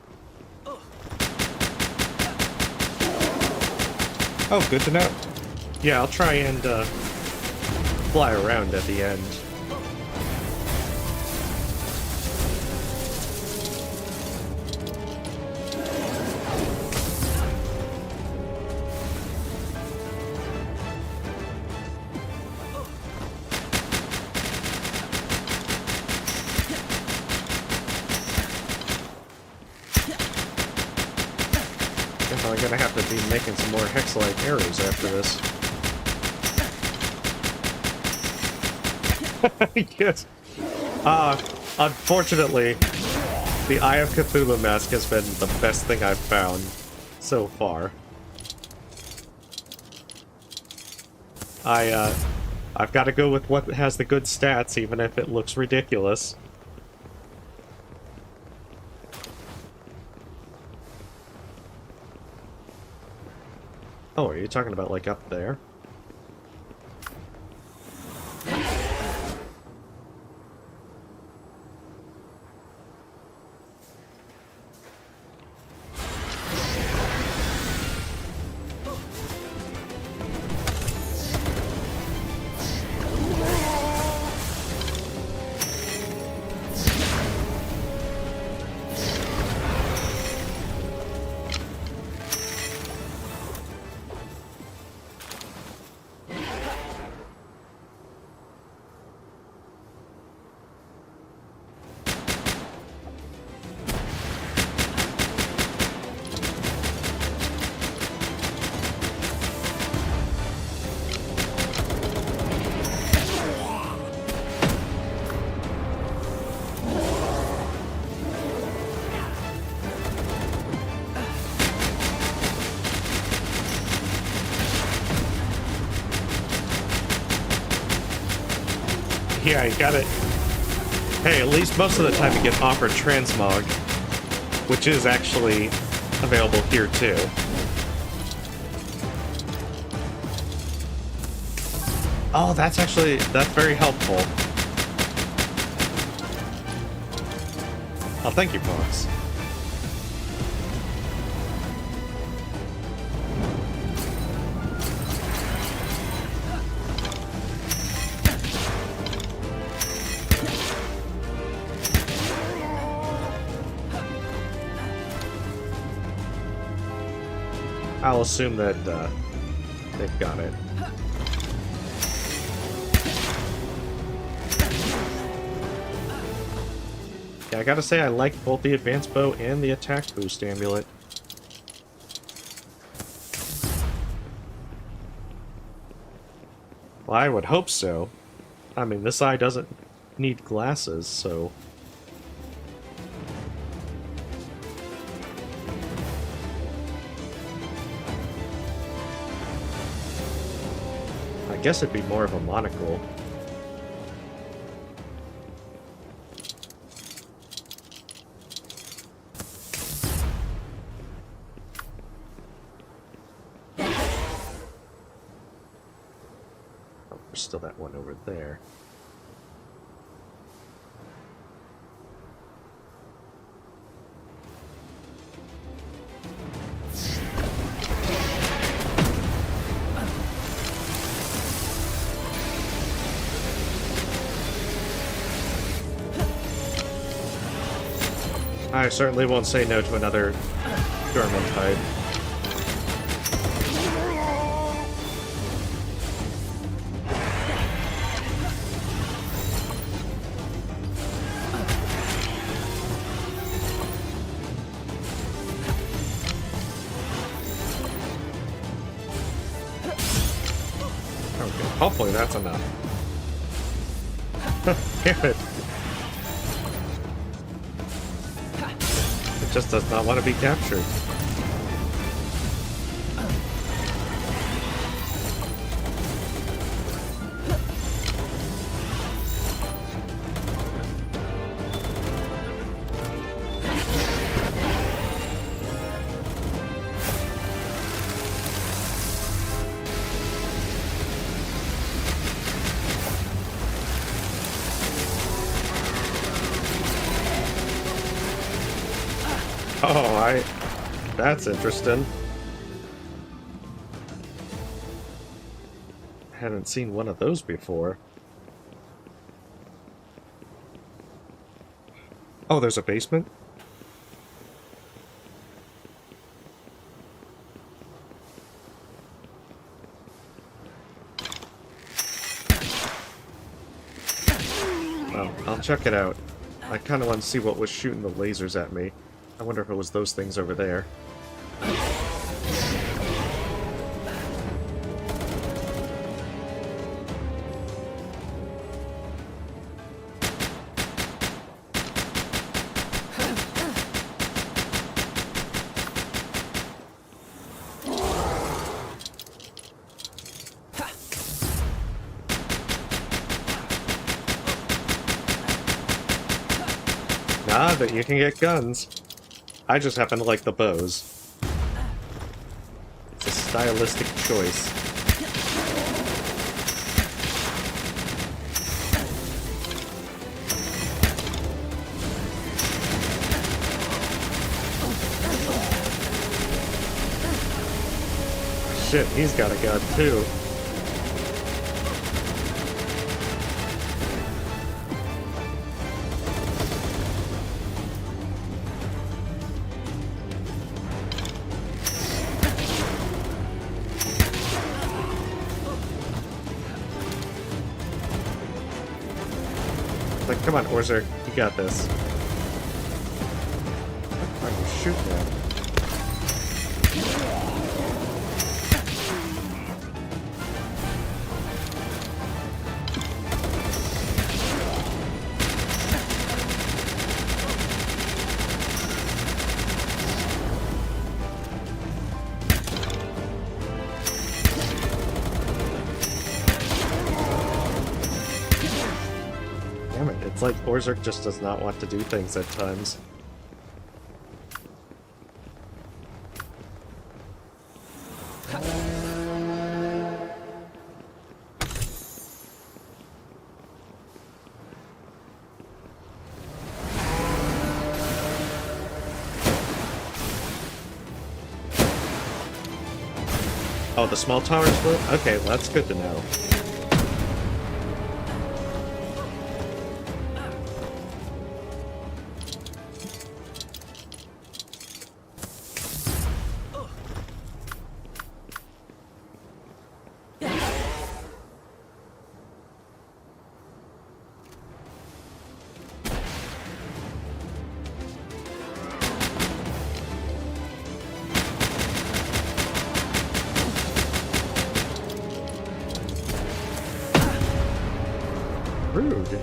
Oh, good to know. Yeah, I'll try and fly around at the end. I'm gonna have to be making some more Hexalite arrows after this. Yes. Unfortunately, the Eye of Cthulhu mask has been the best thing I've found. so far. I've got to go with what has the good stats, even if it looks ridiculous. Oh, are you talking about, like, up there? Yeah, you got it. Hey, at least most of the time you get offered transmog, which is actually available here too. Oh, that's very helpful. Oh, thank you, Fox. I'll assume that they've got it. Yeah, I gotta say I like both the advanced bow and the attack boost amulet. Well, I would hope so. I mean, this eye doesn't need glasses, so... I guess it'd be more of a monocle. Oh, there's still that one over there. I certainly won't say no to another German type. Okay, hopefully that's enough. Damn it. Just does not want to be captured. Oh, that's interesting. Hadn't seen one of those before. Oh, there's a basement? Well, I'll check it out. I kind of want to see what was shooting the lasers at me. I wonder if it was those things over there. Nah, but you can get guns. I just happen to like the bows. It's a stylistic choice. Shit, he's got a gun too. Like, come on, Orzer, you got this. What are you shooting at? Damn it, it's like Orzer just does not want to do things at times. Oh, the small towers will? Okay, well, that's good to know. Rude.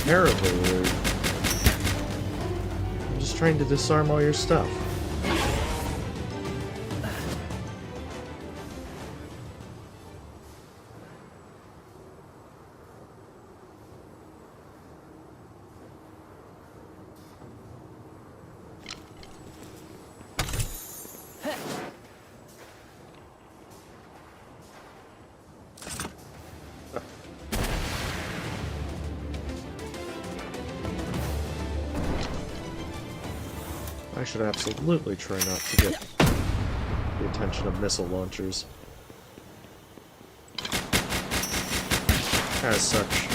Terribly rude. I'm just trying to disarm all your stuff. I should absolutely try not to get the attention of missile launchers. As such.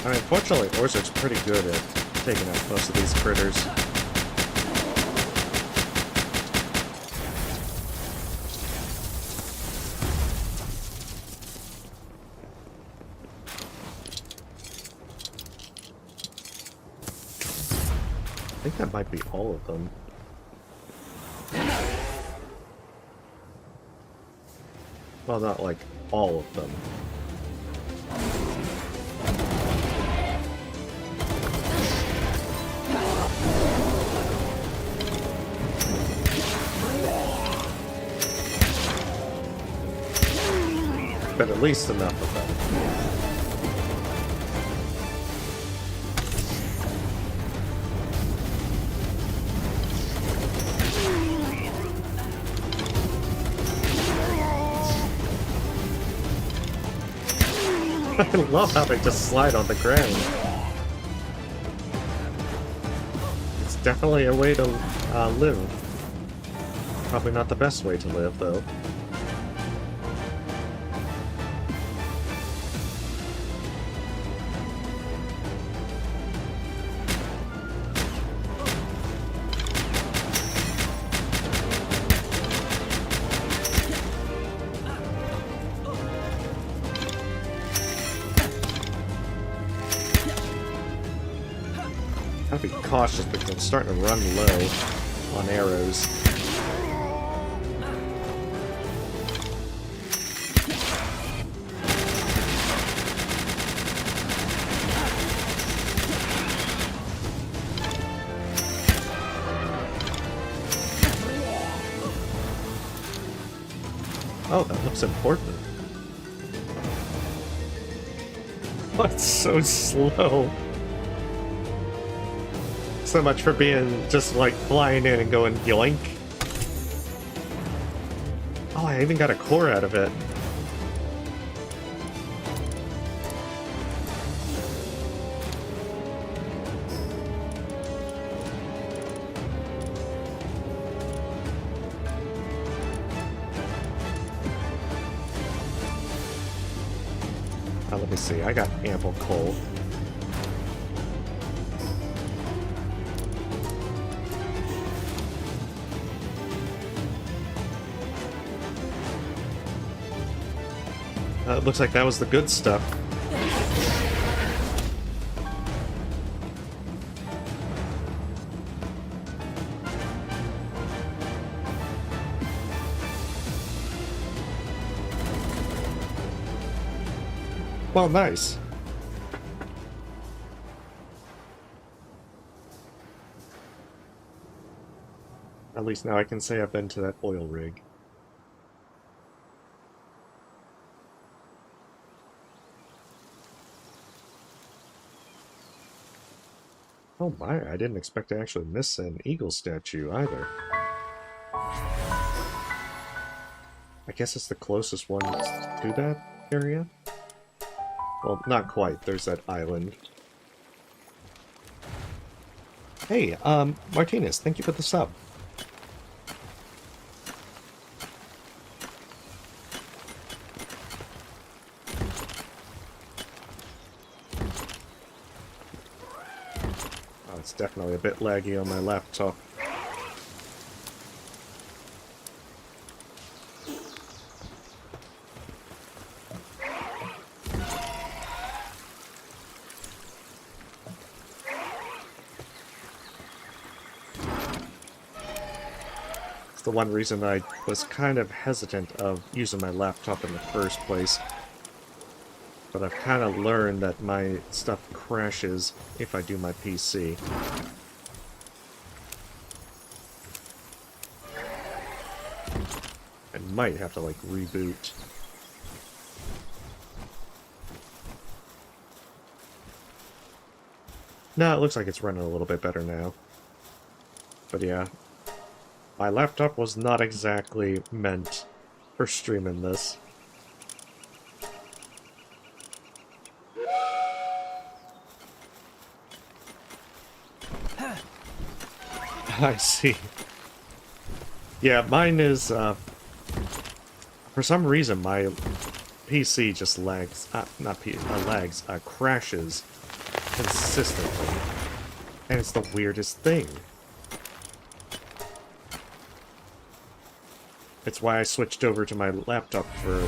I mean, fortunately, Orzer's pretty good at taking out most of these critters. I think that might be all of them. Well, not like all of them. But at least enough of them. I love how they just slide on the ground. It's definitely a way to live. Probably not the best way to live, though. be cautious because I'm starting to run low on arrows. Oh, that looks important. Oh, it's so slow. So much for being just like flying in and going yoink. Oh, I even got a core out of it. Let me see, I got ample coal. It looks like that was the good stuff. Well, nice. At least now I can say I've been to that oil rig. Oh my, I didn't expect to actually miss an eagle statue either. I guess it's the closest one to that area? Well, not quite. There's that island. Hey, Martinez, thank you for the sub. Oh, it's definitely a bit laggy on my laptop. The one reason I was kind of hesitant of using my laptop in the first place. But I've kind of learned that my stuff crashes if I do my PC. I might have to, like, reboot. No, it looks like it's running a little bit better now. But yeah. My laptop was not exactly meant for streaming this. I see. Yeah, mine is, for some reason my PC just lags, crashes consistently. And it's the weirdest thing. It's why I switched over to my laptop for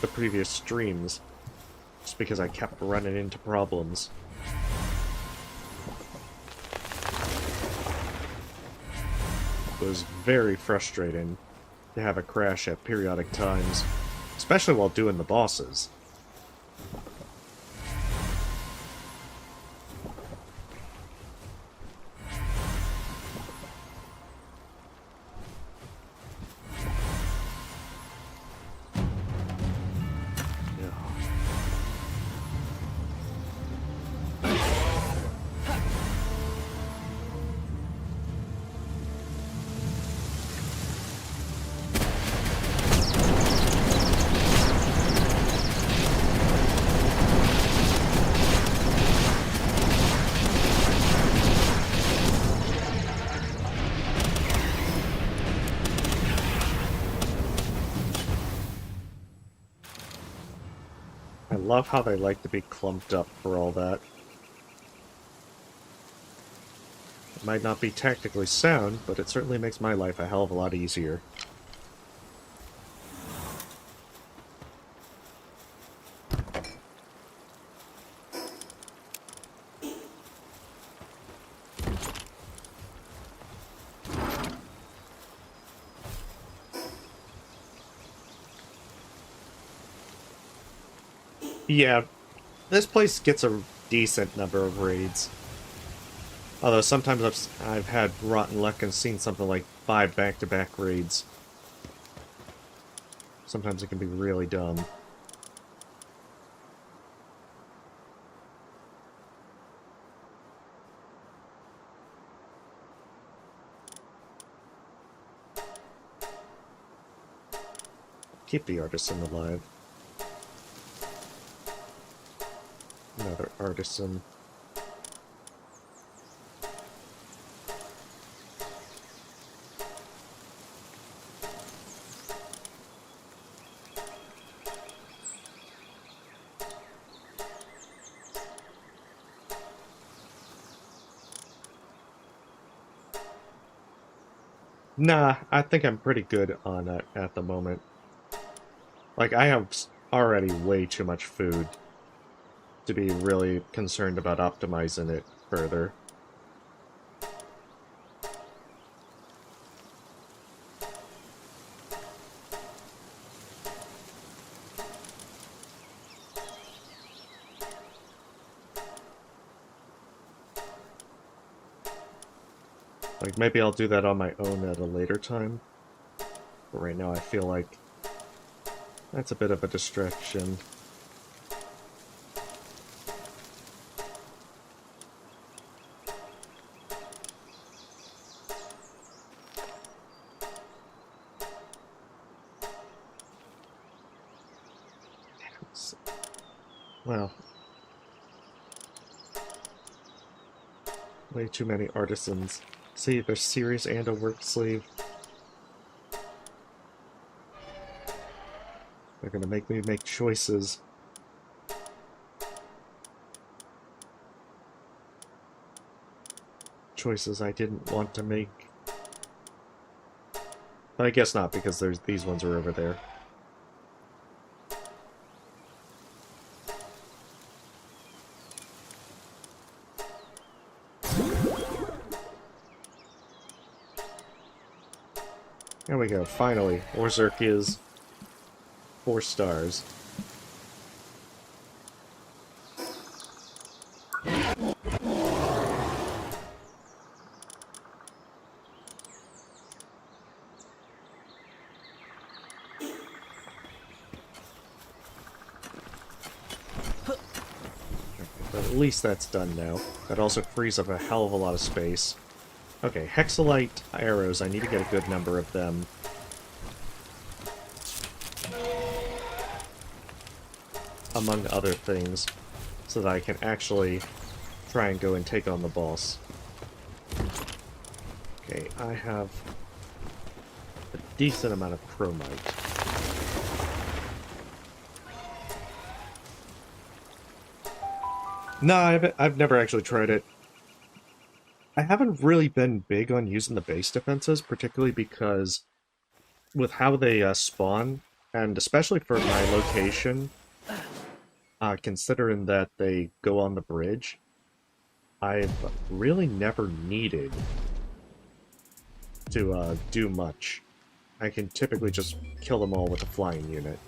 the previous streams. Just because I kept running into problems. It was very frustrating to have a crash at periodic times. Especially while doing the bosses. I love how they like to be clumped up for all that. It might not be tactically sound, but it certainly makes my life a hell of a lot easier. Yeah, this place gets a decent number of raids. Although sometimes I've had rotten luck and seen something like 5 back-to-back raids. Sometimes it can be really dumb. Keep the artisan alive. Another artisan. Nah, I think I'm pretty good on it at the moment. Like, I have already way too much food to be really concerned about optimizing it further. Like, maybe I'll do that on my own at a later time. But right now I feel like that's a bit of a distraction. Well, way too many artisans. See, they're serious and a work sleeve. They're gonna make me make choices. Choices I didn't want to make. But I guess not, because these ones are over there. There we go, finally. Orzurk is 4 stars. But at least that's done now. That also frees up a hell of a lot of space. Okay, Hexalite arrows, I need to get a good number of them. Among other things, so that I can actually try and go and take on the boss. Okay, I have a decent amount of chromite. No, I've never actually tried it. I haven't really been big on using the base defenses, particularly because with how they spawn, and especially for my location, considering that they go on the bridge, I've really never needed to do much. I can typically just kill them all with a flying unit.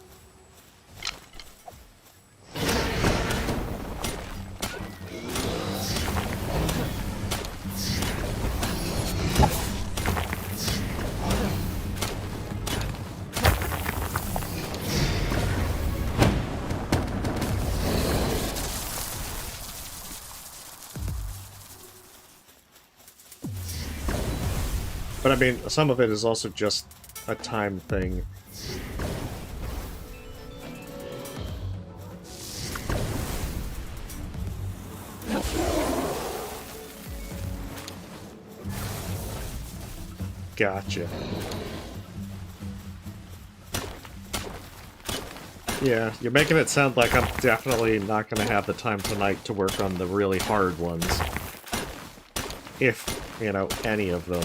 But I mean, some of it is also just a time thing. Gotcha. Yeah, you're making it sound like I'm definitely not going to have the time tonight to work on the really hard ones. If, you know, any of them.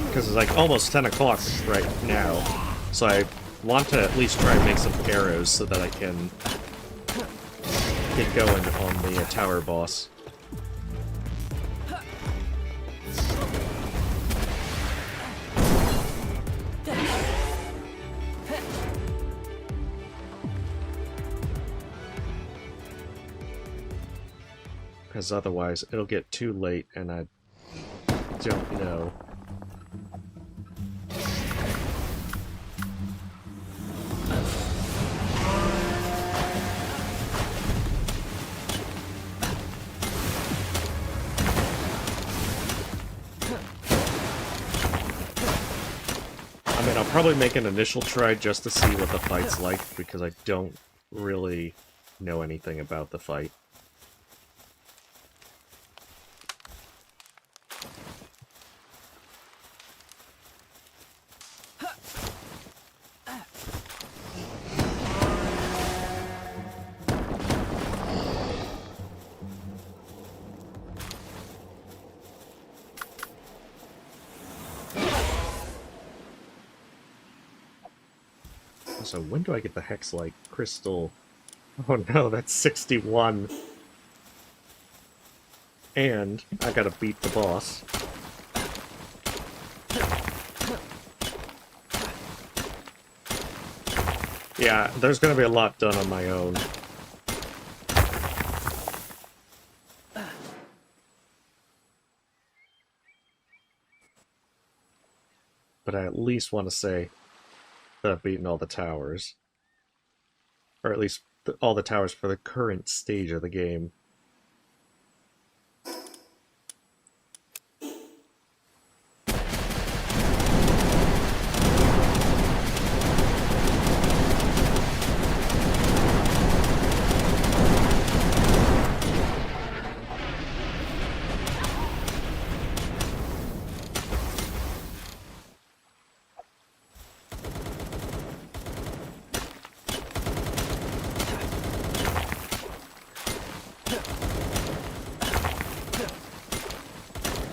Because it's like almost 10 o'clock right now, so I want to at least try and make some arrows so that I can get going on the tower boss. Because otherwise it'll get too late and I don't know. I mean, I'll probably make an initial try just to see what the fight's like, because I don't really know anything about the fight. So when do I get the Hexlight Crystal? Oh no, that's 61. And I gotta beat the boss. Yeah, there's gonna be a lot done on my own. But I at least want to say that I've beaten all the towers. Or at least all the towers for the current stage of the game.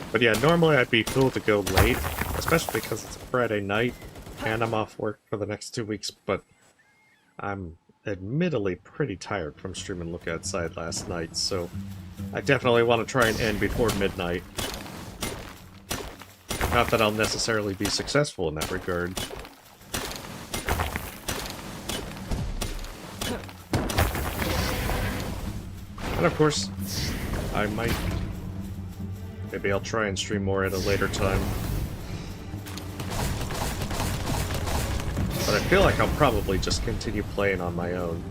But yeah, normally I'd be cool to go late, especially because it's a Friday night, and I'm off work for the next 2 weeks, but I'm admittedly pretty tired from streaming Look Outside last night, so I definitely want to try and end before midnight. Not that I'll necessarily be successful in that regard. And of course, I might... maybe I'll try and stream more at a later time. But I feel like I'll probably just continue playing on my own.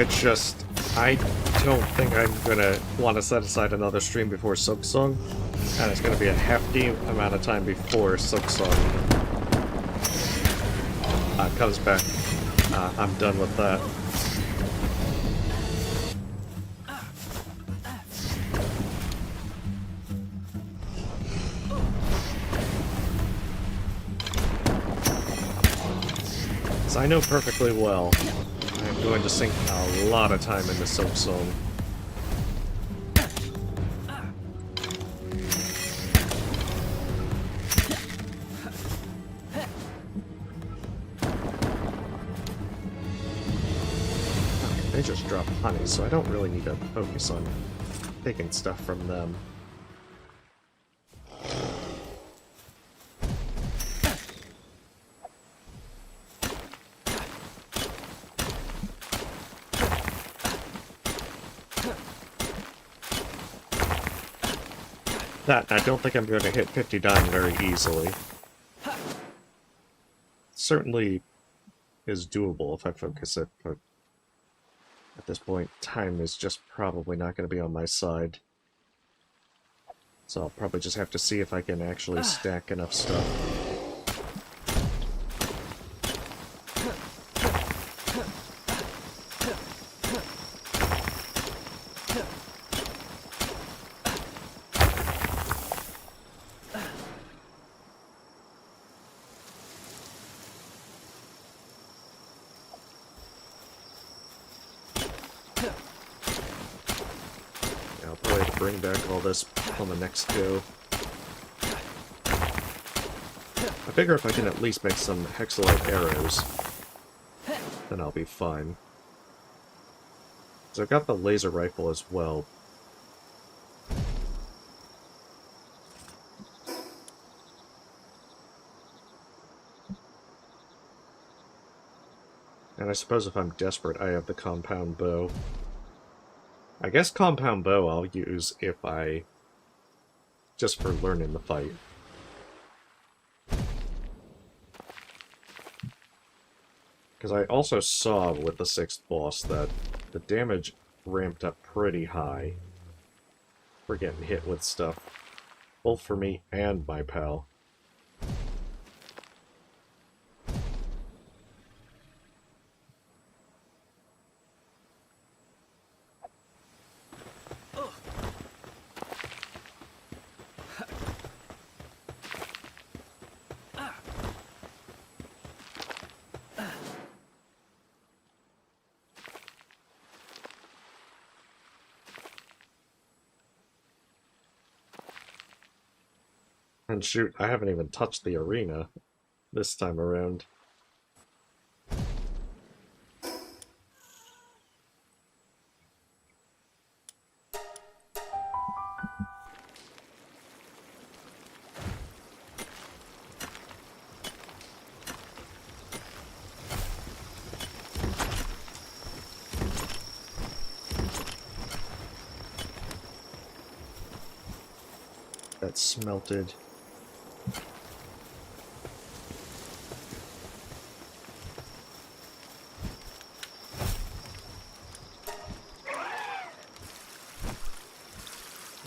It's just, I don't think I'm gonna want to set aside another stream before Silksong, and it's gonna be a hefty amount of time before Silksong comes back. I'm done with that. As I know perfectly well, I'm going to sink a lot of time into Silksong. They just drop honey, so I don't really need to focus on taking stuff from them. That, I don't think I'm going to hit 50 dying very easily. Certainly is doable if I focus it, but at this point, time is just probably not going to be on my side. So I'll probably just have to see if I can actually stack enough stuff. bring back all this on the next go. I figure if I can at least make some hexalite arrows, then I'll be fine. So I've got the laser rifle as well. And I suppose if I'm desperate, I have the compound bow. I guess compound bow I'll use if I... just for learning the fight. Because I also saw with the 6th boss that the damage ramped up pretty high for getting hit with stuff. Both for me and my pal. And shoot, I haven't even touched the arena this time around. That's smelted.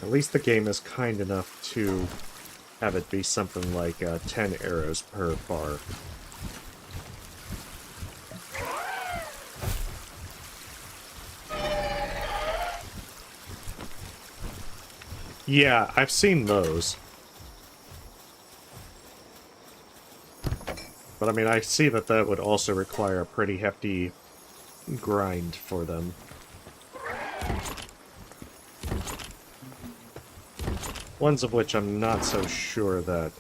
At least the game is kind enough to have it be something like 10 arrows per bar. Yeah, I've seen those. But I mean, I see that that would also require a pretty hefty grind for them. Ones of which I'm not so sure that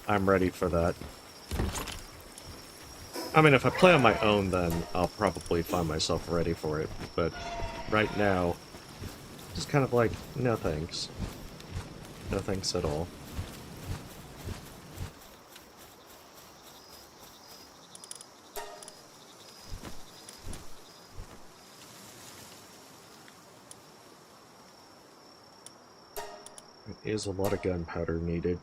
I'm ready for that. I mean, if I play on my own, then I'll probably find myself ready for it. But right now, just kind of like, no thanks. No thanks at all. There is a lot of gunpowder needed.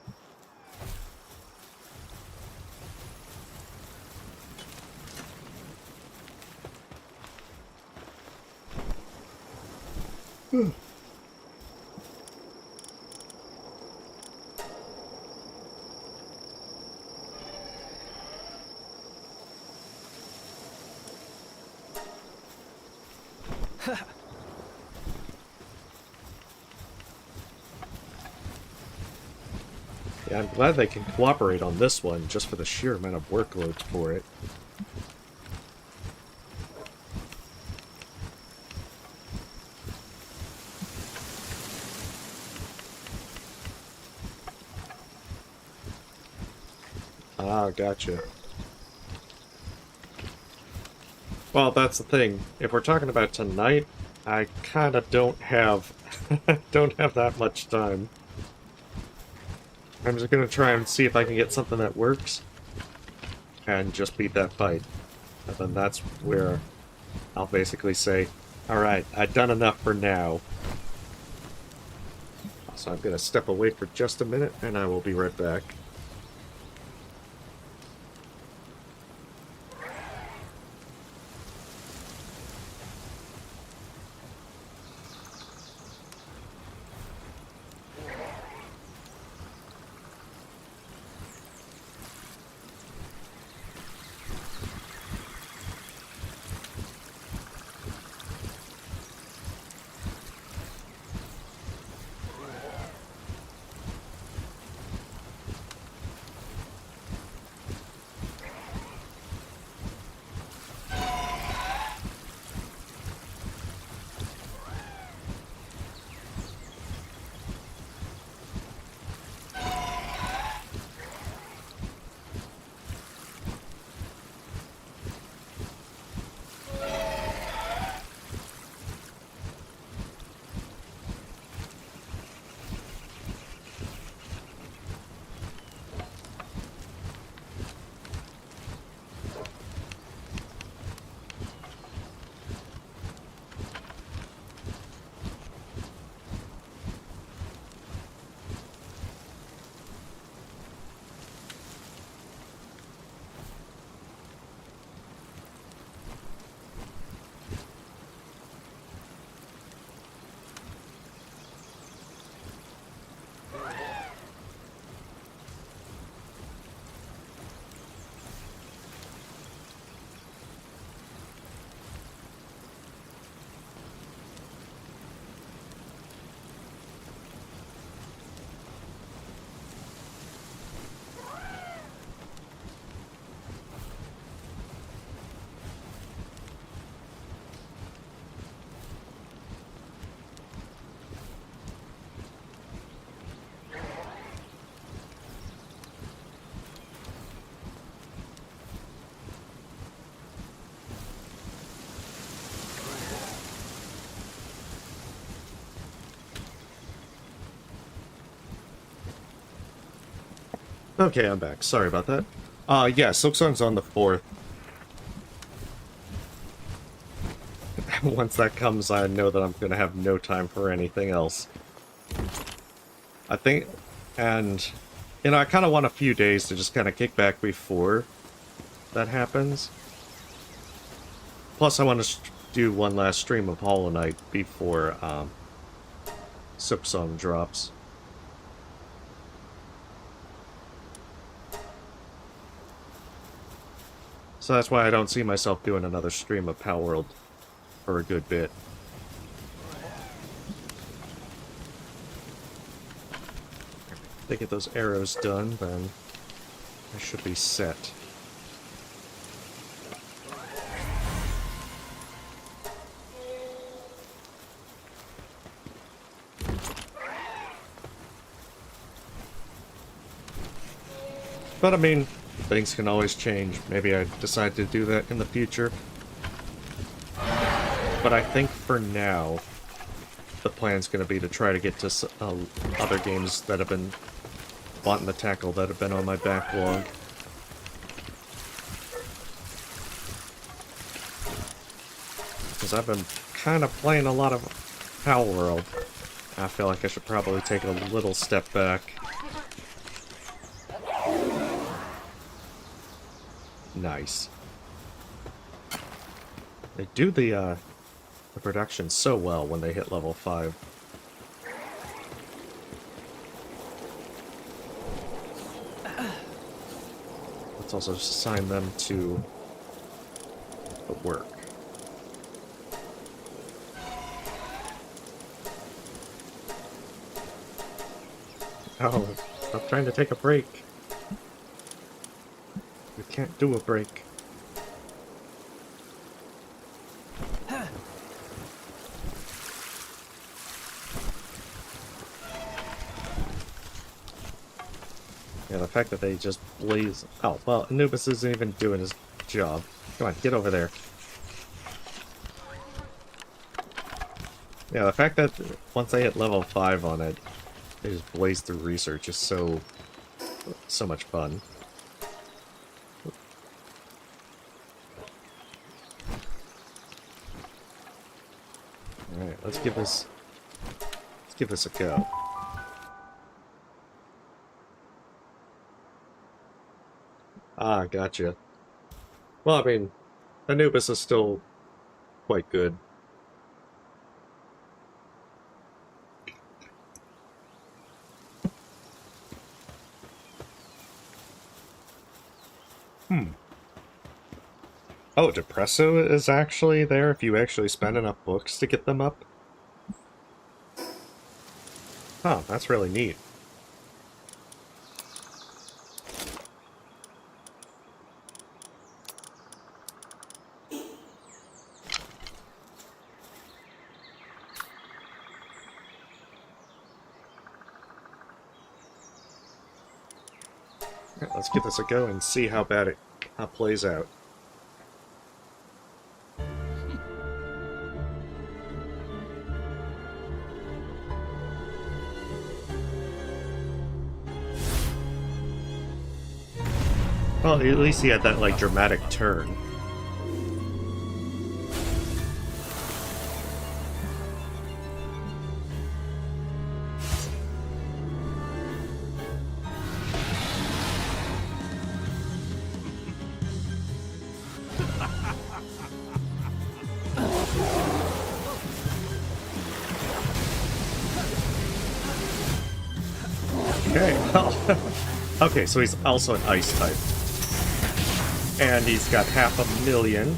Yeah, I'm glad they can cooperate on this one, just for the sheer amount of workload for it. Ah, gotcha. Well, that's the thing. If we're talking about tonight, I kind of don't have don't have that much time. I'm just gonna try and see if I can get something that works, and just beat that fight. And then that's where I'll basically say, alright, I've done enough for now. So I'm gonna step away for just a minute, and I will be right back. Okay, I'm back. Sorry about that. Yeah, Silksong's on the 4th. Once that comes, I know that I'm gonna have no time for anything else. I think, and, you know, I kind of want a few days to just kind of kick back before that happens. Plus, I want to do one last stream of Hollow Knight before, Silksong drops. So that's why I don't see myself doing another stream of Palworld for a good bit. If they get those arrows done, then I should be set. But I mean, things can always change. Maybe I decide to do that in the future. But I think for now, the plan's going to be to try to get to other games that have been wanting to tackle that have been on my backlog. Because I've been kind of playing a lot of Palworld. I feel like I should probably take a little step back. Nice. They do the production so well when they hit level 5. Let's also assign them to the work. Oh, stop trying to take a break. You can't do a break. Yeah, the fact that they just blaze... Oh, well, Anubis isn't even doing his job. Come on, get over there. Yeah, the fact that once they hit level 5 on it, they just blaze through research is so much fun. Alright, let's give this a go. Ah, gotcha. Well, I mean, Anubis is still quite good. Oh, Depresso is actually there if you actually spend enough books to get them up? Huh, that's really neat. Alright, let's give this a go and see how bad it plays out. Well, at least he had that, like, dramatic turn. Okay, well... okay, so he's also an ice type. And he's got 500,000.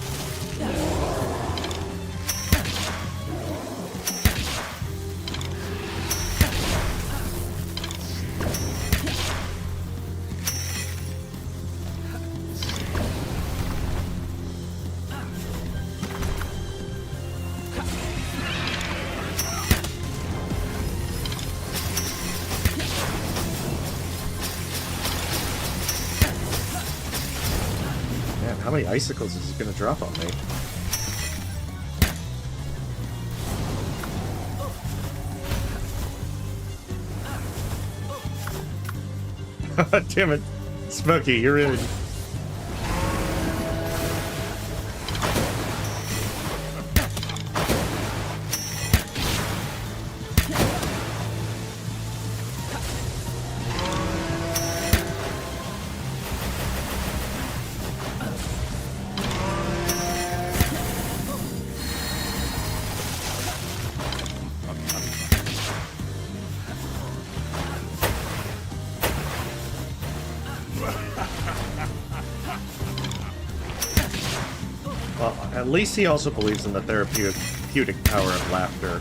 Man, how many icicles is he gonna drop on me? Damn it. Smokey, you're in. Well, at least he also believes in the therapeutic power of laughter.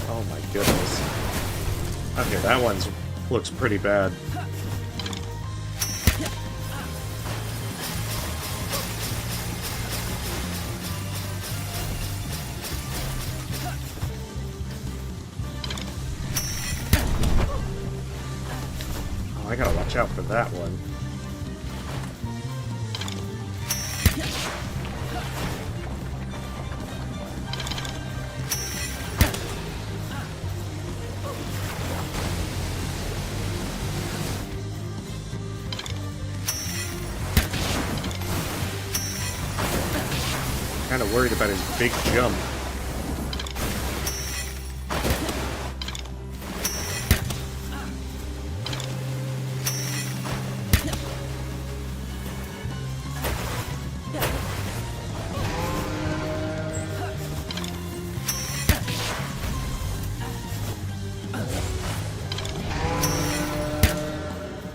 Oh my goodness. Okay, that one looks pretty bad. I gotta watch out for that one. Kinda worried about his big jump.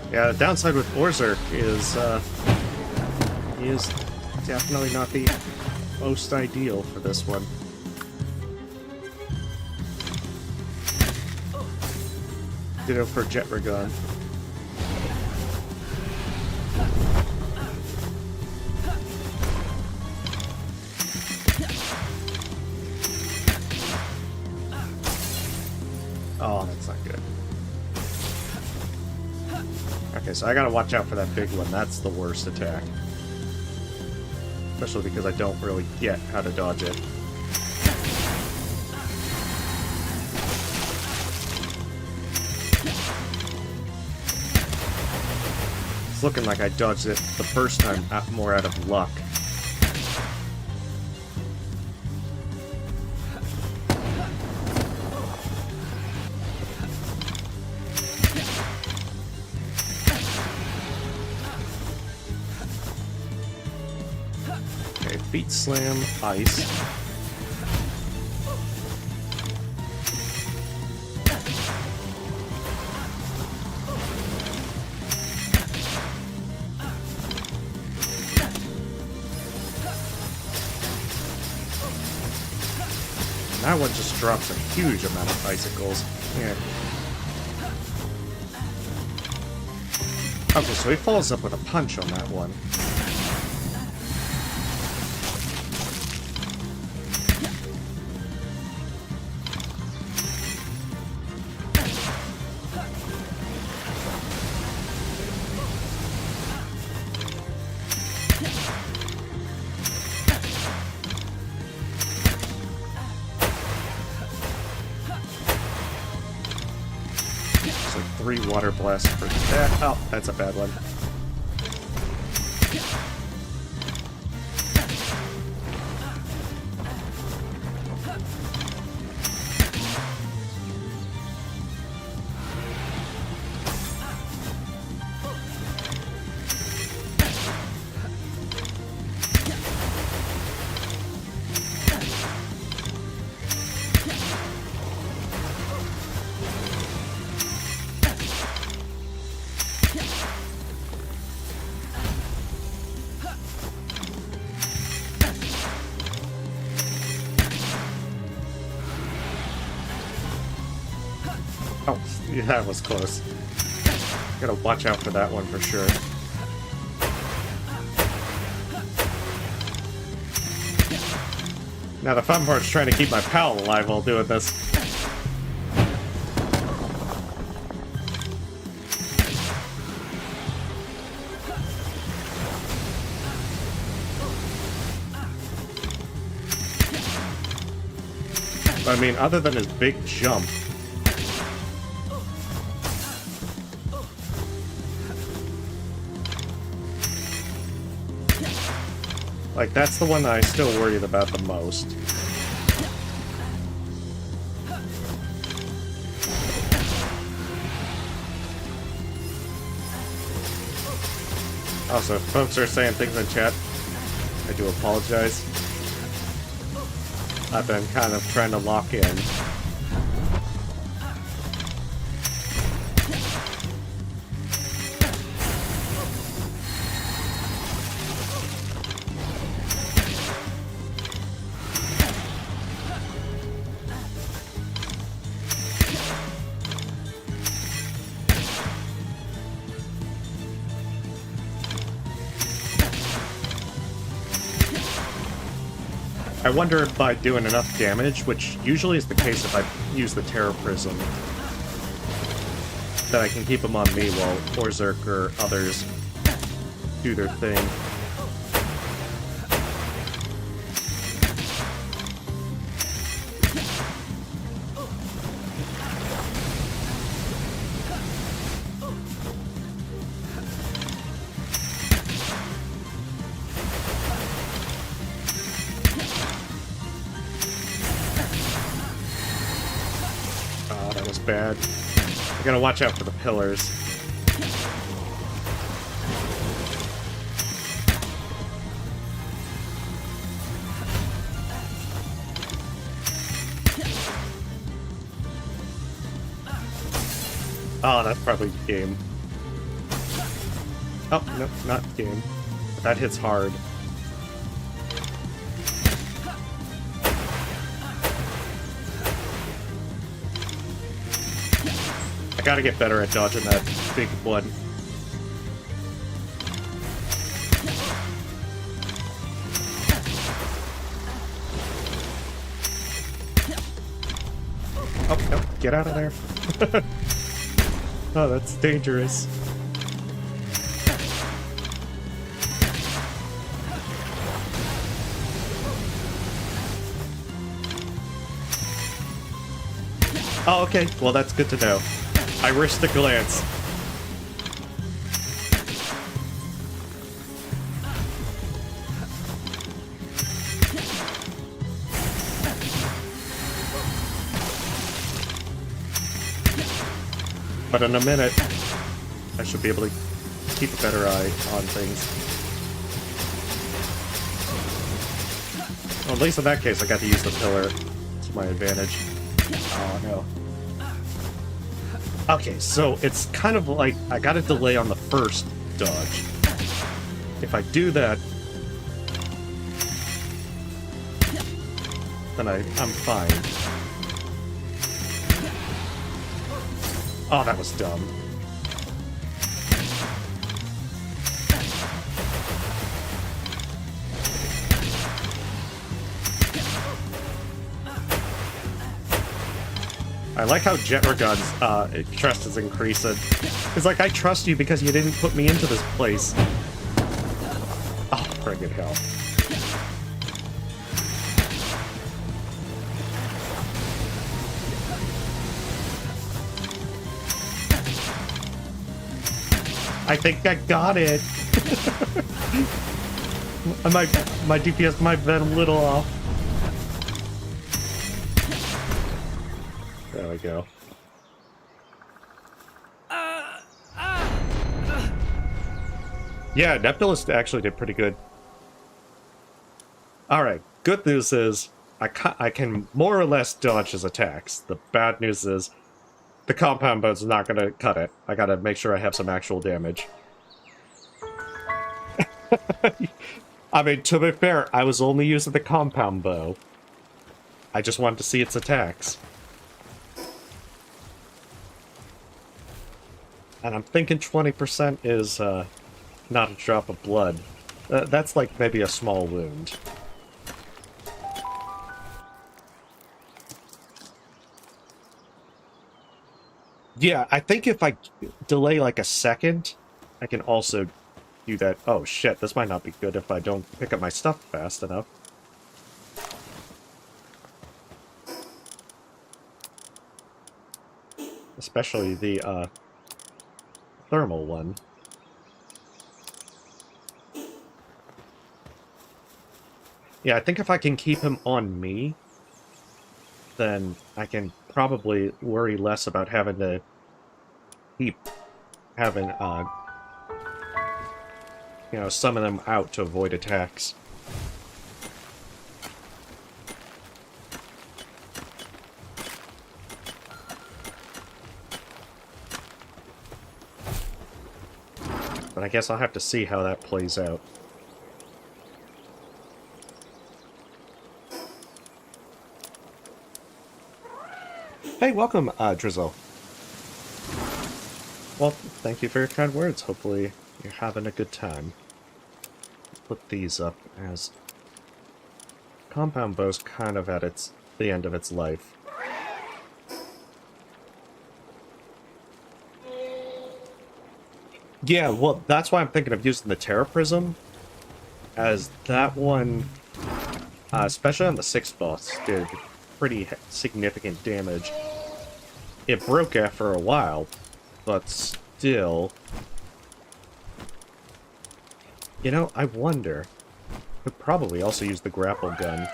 Yeah, the downside with Berserk is, he is definitely not the most ideal for this one. Ditto for Jetragon. Oh, that's not good. Okay, so I gotta watch out for that big one. That's the worst attack. Especially because I don't really get how to dodge it. It's looking like I dodged it the first time more out of luck. Okay, feet slam, ice. That one just drops a huge amount of icicles. Yeah. Okay, so he follows up with a punch on that one. So 3 water blasts for that. Oh, that's a bad one. Oh, yeah, that was close. Gotta watch out for that one for sure. Now the fun part's trying to keep my pal alive while doing this. I mean, other than his big jump. Like, that's the one that I'm still worried about the most. Also, if folks are saying things in chat, I do apologize. I've been kind of trying to lock in. I wonder if by doing enough damage, which usually is the case if I use the Terror Prism, that I can keep them on me while Orzerk or others do their thing. Bad. I gotta watch out for the pillars. Oh, that's probably game. Oh, no, not game. That hits hard. Gotta get better at dodging that big one. Oh, no, get out of there. Oh, that's dangerous. Oh, okay. Well, that's good to know. I risked a glance. But in a minute, I should be able to keep a better eye on things. Well, at least in that case, I got to use the pillar to my advantage. Oh, no. Okay, so it's kind of like I got a delay on the first dodge. If I do that, then I'm fine. Oh, that was dumb. I like how Jetragon's trust is increasing. It's like, I trust you because you didn't put me into this place. Oh, friggin' hell. I think I got it. My DPS might have been a little off. There we go. Yeah, Neptulus actually did pretty good. Alright, good news is I can more or less dodge his attacks. The bad news is the compound bow's not going to cut it. I gotta make sure I have some actual damage. I mean, to be fair, I was only using the compound bow. I just wanted to see its attacks. And I'm thinking 20% is not a drop of blood. That's like maybe a small wound. Yeah, I think if I delay like a second, I can also do that. Oh shit, this might not be good if I don't pick up my stuff fast enough. especially the thermal one. Yeah, I think if I can keep him on me, then I can probably worry less about having to keep having, you know, summon them out to avoid attacks. But I guess I'll have to see how that plays out. Hey, welcome, Drizzle. Well, thank you for your kind words. Hopefully you're having a good time. Put these up as compound bow's kind of at the end of its life. Yeah, well, that's why I'm thinking of using the Terra Prism, as that one, especially on the 6th boss, did pretty significant damage. It broke after a while, but still... You know, I wonder... Could probably also use the grapple gun.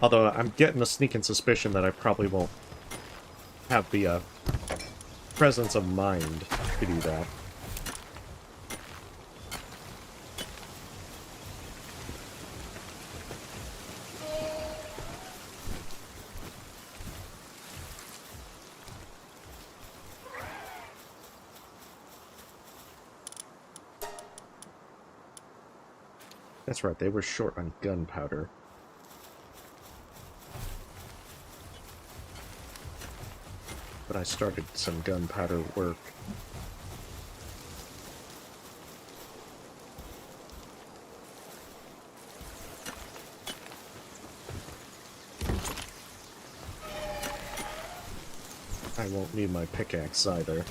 Although I'm getting a sneaking suspicion that I probably won't have the presence of mind to do that. That's right, they were short on gunpowder. But I started some gunpowder work. I won't need my pickaxe either.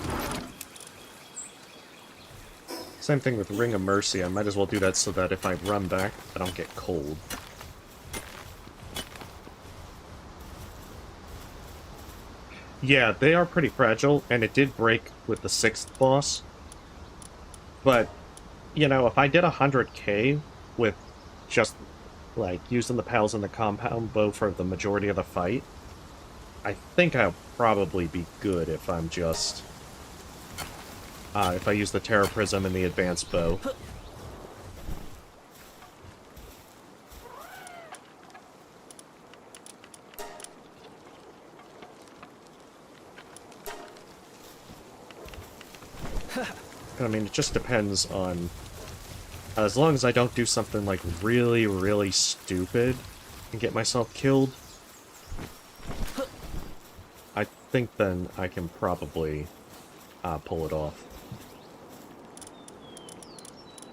Same thing with Ring of Mercy. I might as well do that so that if I run back, I don't get cold. Yeah, they are pretty fragile, and it did break with the 6th boss. But, you know, if I did 100k with just, like, using the pals and the compound bow for the majority of the fight, I think I'll probably be good if I'm just... if I use the Terra Prism and the Advanced Bow. I mean, it just depends on... as long as I don't do something, like, really, really stupid and get myself killed, I think then I can probably pull it off.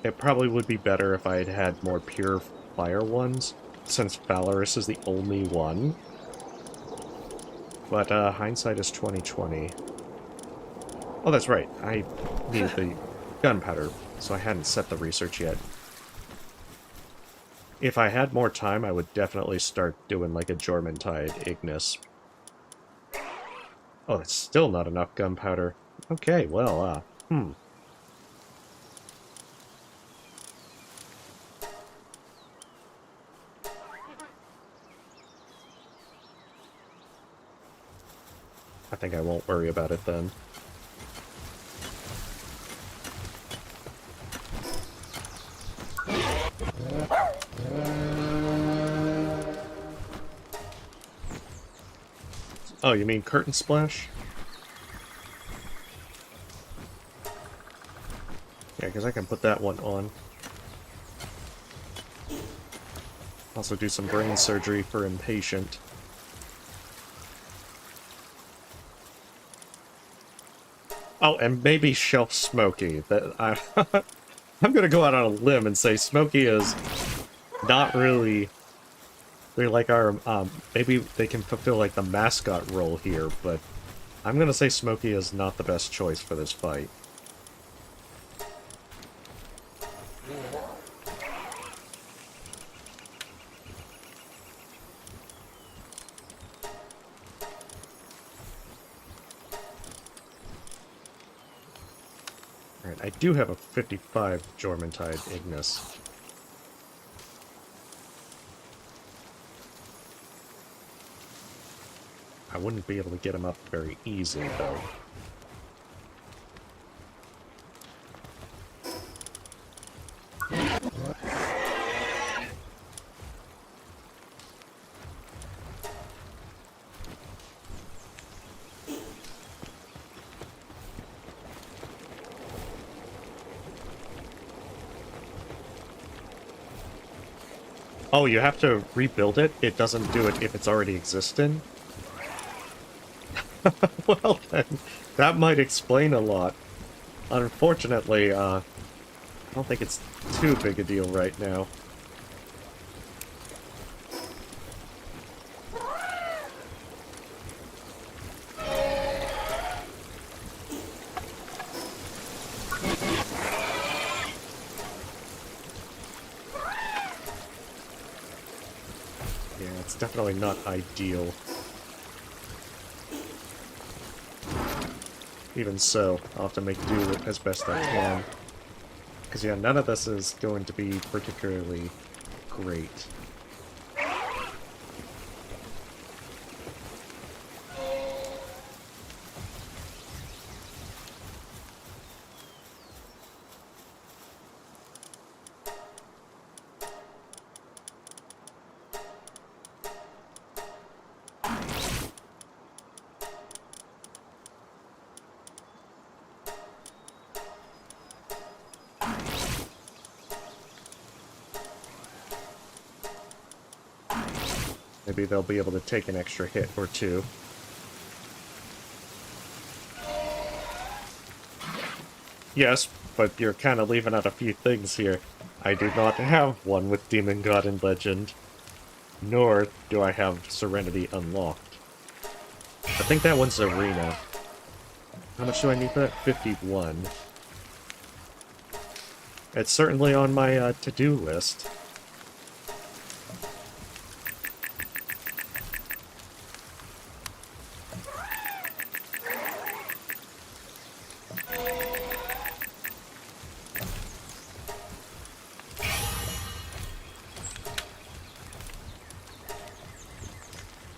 It probably would be better if I had had more pure fire ones, since Valorous is the only one. But hindsight is 20/20. Oh, that's right. I needed the gunpowder, so I hadn't set the research yet. If I had more time, I would definitely start doing like a Jormuntide Ignis. Oh, that's still not enough gunpowder. Okay, well, I think I won't worry about it then. Oh, you mean Curtain Splash? Yeah, because I can put that one on. Also do some brain surgery for Impatient. Oh, and maybe Shelf Smokey. I'm gonna go out on a limb and say Smokey is not really... They're like our, maybe they can fulfill like the mascot role here, but I'm gonna say Smokey is not the best choice for this fight. Alright, I do have a 55 Jormuntide Ignis. I wouldn't be able to get him up very easy, though. Oh, you have to rebuild it? It doesn't do it if it's already existing? Well then, that might explain a lot. Unfortunately, I don't think it's too big a deal right now. Yeah, it's definitely not ideal. Even so, I'll have to make do with as best I can. Because, yeah, none of this is going to be particularly great. Maybe they'll be able to take an extra hit or two. Yes, but you're kind of leaving out a few things here. I do not have one with Demon God and Legend. Nor do I have Serenity unlocked. I think that one's Arena. How much do I need for that? 51. It's certainly on my to-do list.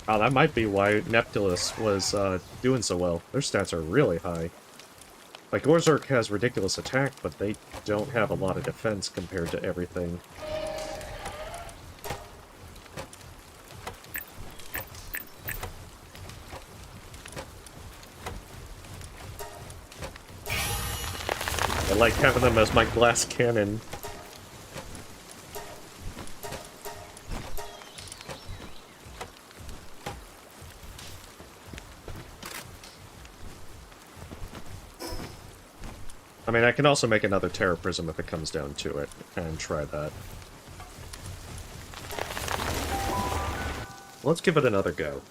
Oh, that might be why Neptulus was doing so well. Their stats are really high. Like, Orzhok has ridiculous attack, but they don't have a lot of defense compared to everything. I like having them as my glass cannon. I mean, I can also make another Terror Prism if it comes down to it, and try that. Let's give it another go.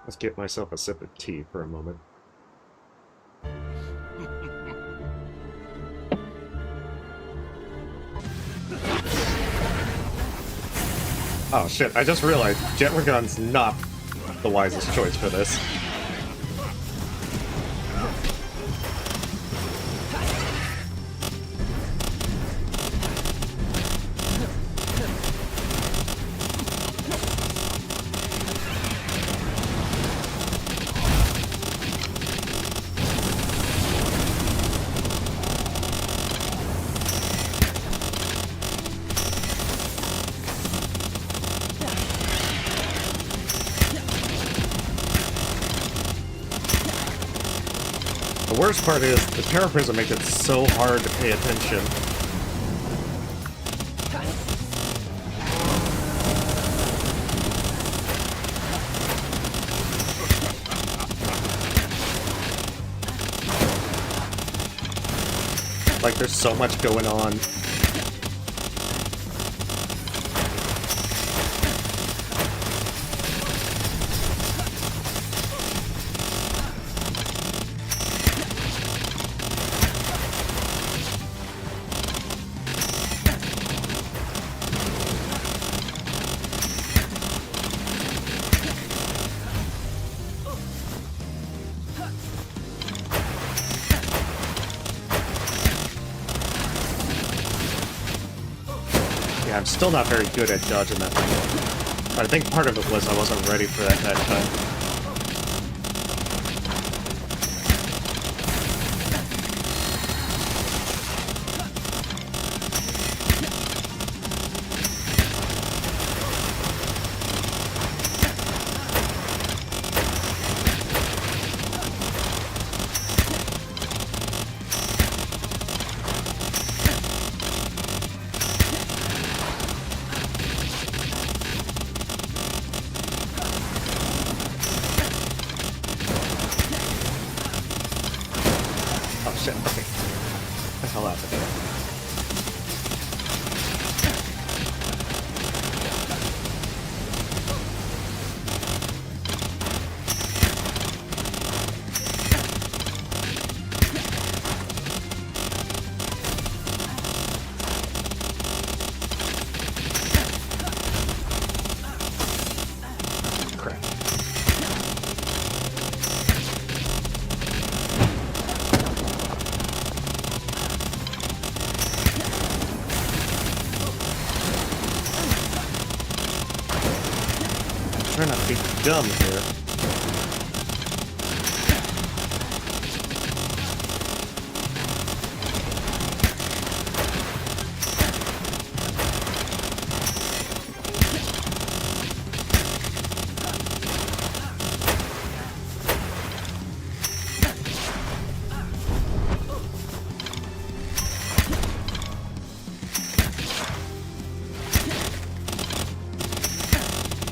Let's get myself a sip of tea for a moment. Oh shit, I just realized Jetragon's not the wisest choice for this. The worst part is, the Terror Prism makes it so hard to pay attention. Like, there's so much going on. still not very good at dodging that thing. But I think part of it was I wasn't ready for that time. Shit, okay. What the hell happened there? Crap. Try not to be dumb here.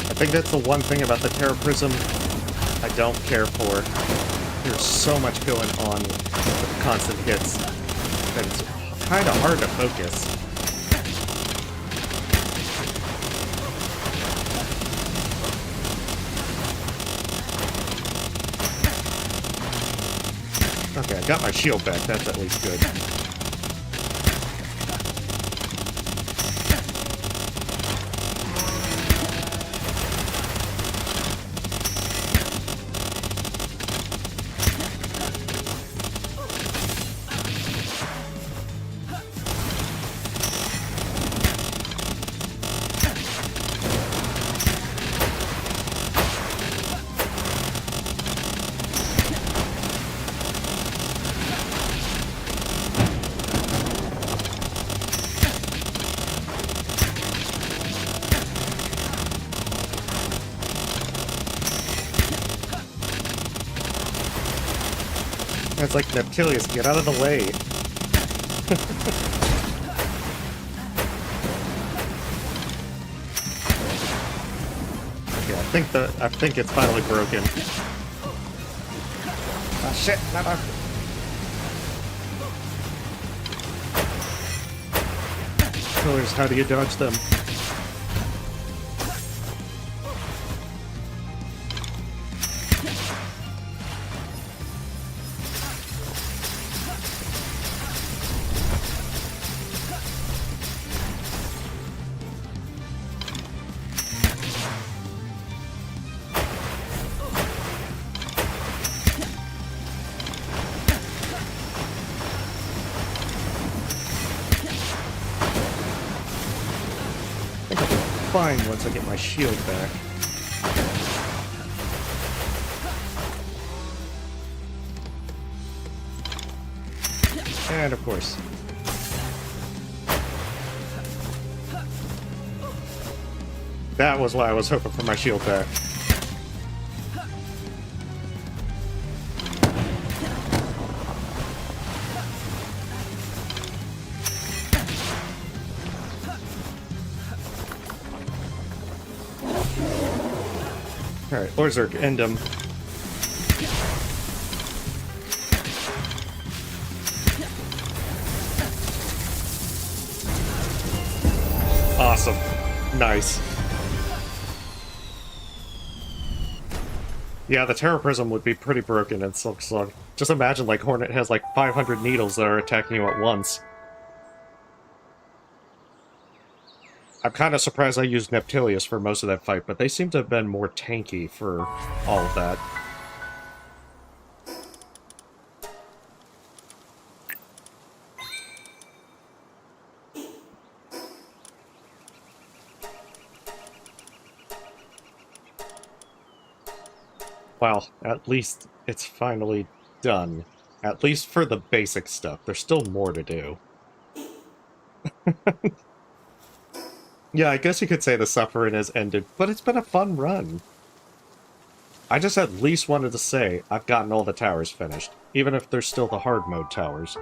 I think that's the one thing about the Terror Prism I don't care for. There's so much going on with constant hits that it's kind of hard to focus. Okay, I got my shield back. That's at least good. It's like Neptilius, get out of the way. Okay, I think it's finally broken. Ah, shit, never. Pillars, how do you dodge them? Fine once I get my shield back. And of course. That was why I was hoping for my shield back. Alright, Lorzerk, end him. Awesome. Nice. Yeah, the Terror Prism would be pretty broken in Silksong. Just imagine, like, Hornet has like 500 needles that are attacking you at once. I'm kind of surprised I used Neptilius for most of that fight, but they seem to have been more tanky for all of that. Well, at least it's finally done. At least for the basic stuff. There's still more to do. Yeah, I guess you could say the suffering has ended, but it's been a fun run. I just at least wanted to say I've gotten all the towers finished, even if there's still the hard mode towers.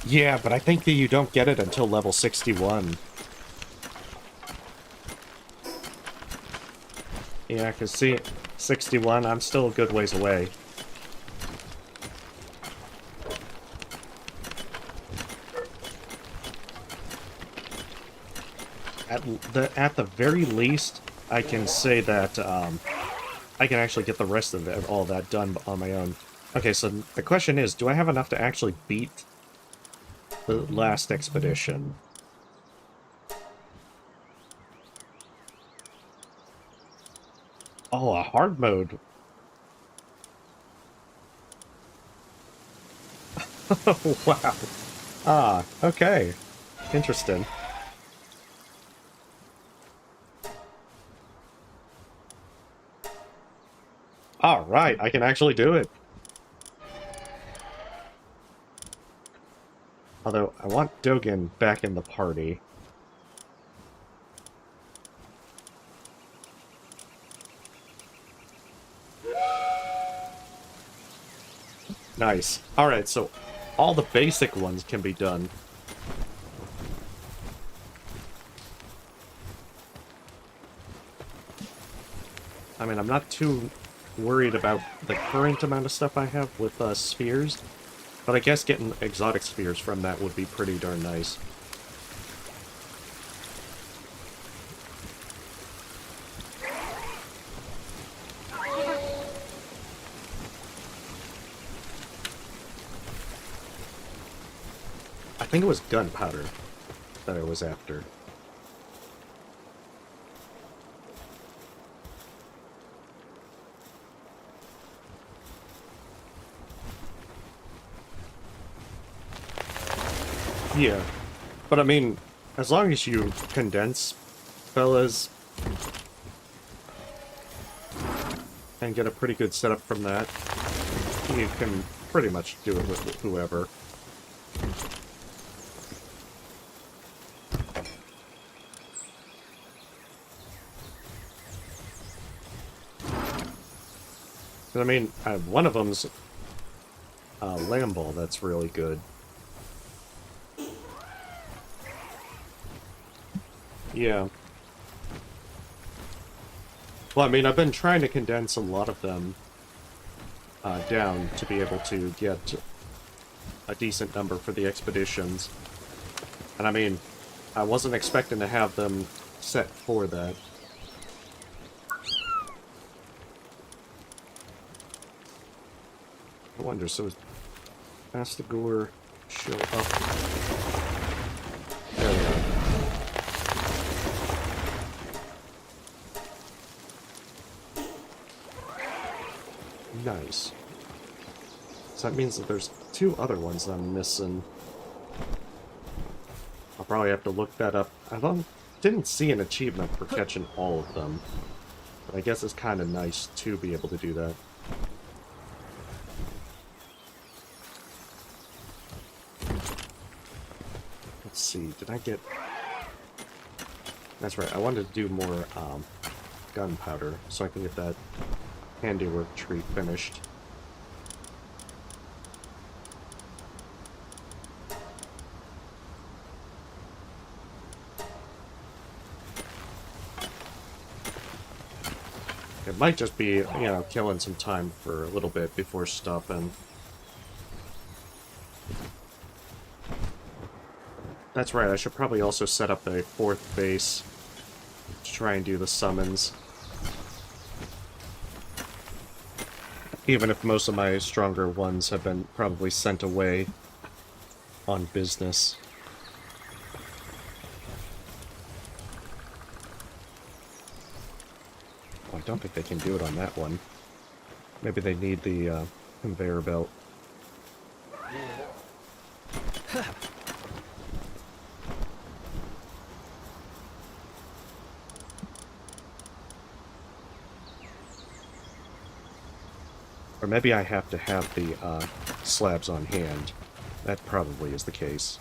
Yeah, but I think that you don't get it until level 61. Yeah, because see, 61, I'm still a good ways away. At the very least, I can say that I can actually get the rest of all that done on my own. Okay, so the question is, do I have enough to actually beat the last expedition? Oh, a hard mode. Wow. Ah, okay. Interesting. Alright, I can actually do it. Although, I want Dogen back in the party. Nice. Alright, so all the basic ones can be done. I mean, I'm not too worried about the current amount of stuff I have with spheres, but I guess getting exotic spheres from that would be pretty darn nice. I think it was gunpowder that I was after. Yeah, but I mean, as long as you condense, fellas, and get a pretty good setup from that, you can pretty much do it with whoever. I mean, one of them's Lamball, that's really good. Yeah. Well, I mean, I've been trying to condense a lot of them down to be able to get a decent number for the expeditions. And I mean, I wasn't expecting to have them set for that. I wonder, so is Astigore show up? There we go. Nice. So that means that there's two other ones that I'm missing. I'll probably have to look that up. Didn't see an achievement for catching all of them. But I guess it's kind of nice to be able to do that. Let's see, did I get... That's right, I wanted to do more gunpowder so I can get that handiwork tree finished. It might just be, you know, killing some time for a little bit before stopping. That's right, I should probably also set up a fourth base to try and do the summons. Even if most of my stronger ones have been probably sent away on business. Oh, I don't think they can do it on that one. Maybe they need the conveyor belt. Or maybe I have to have the slabs on hand. That probably is the case.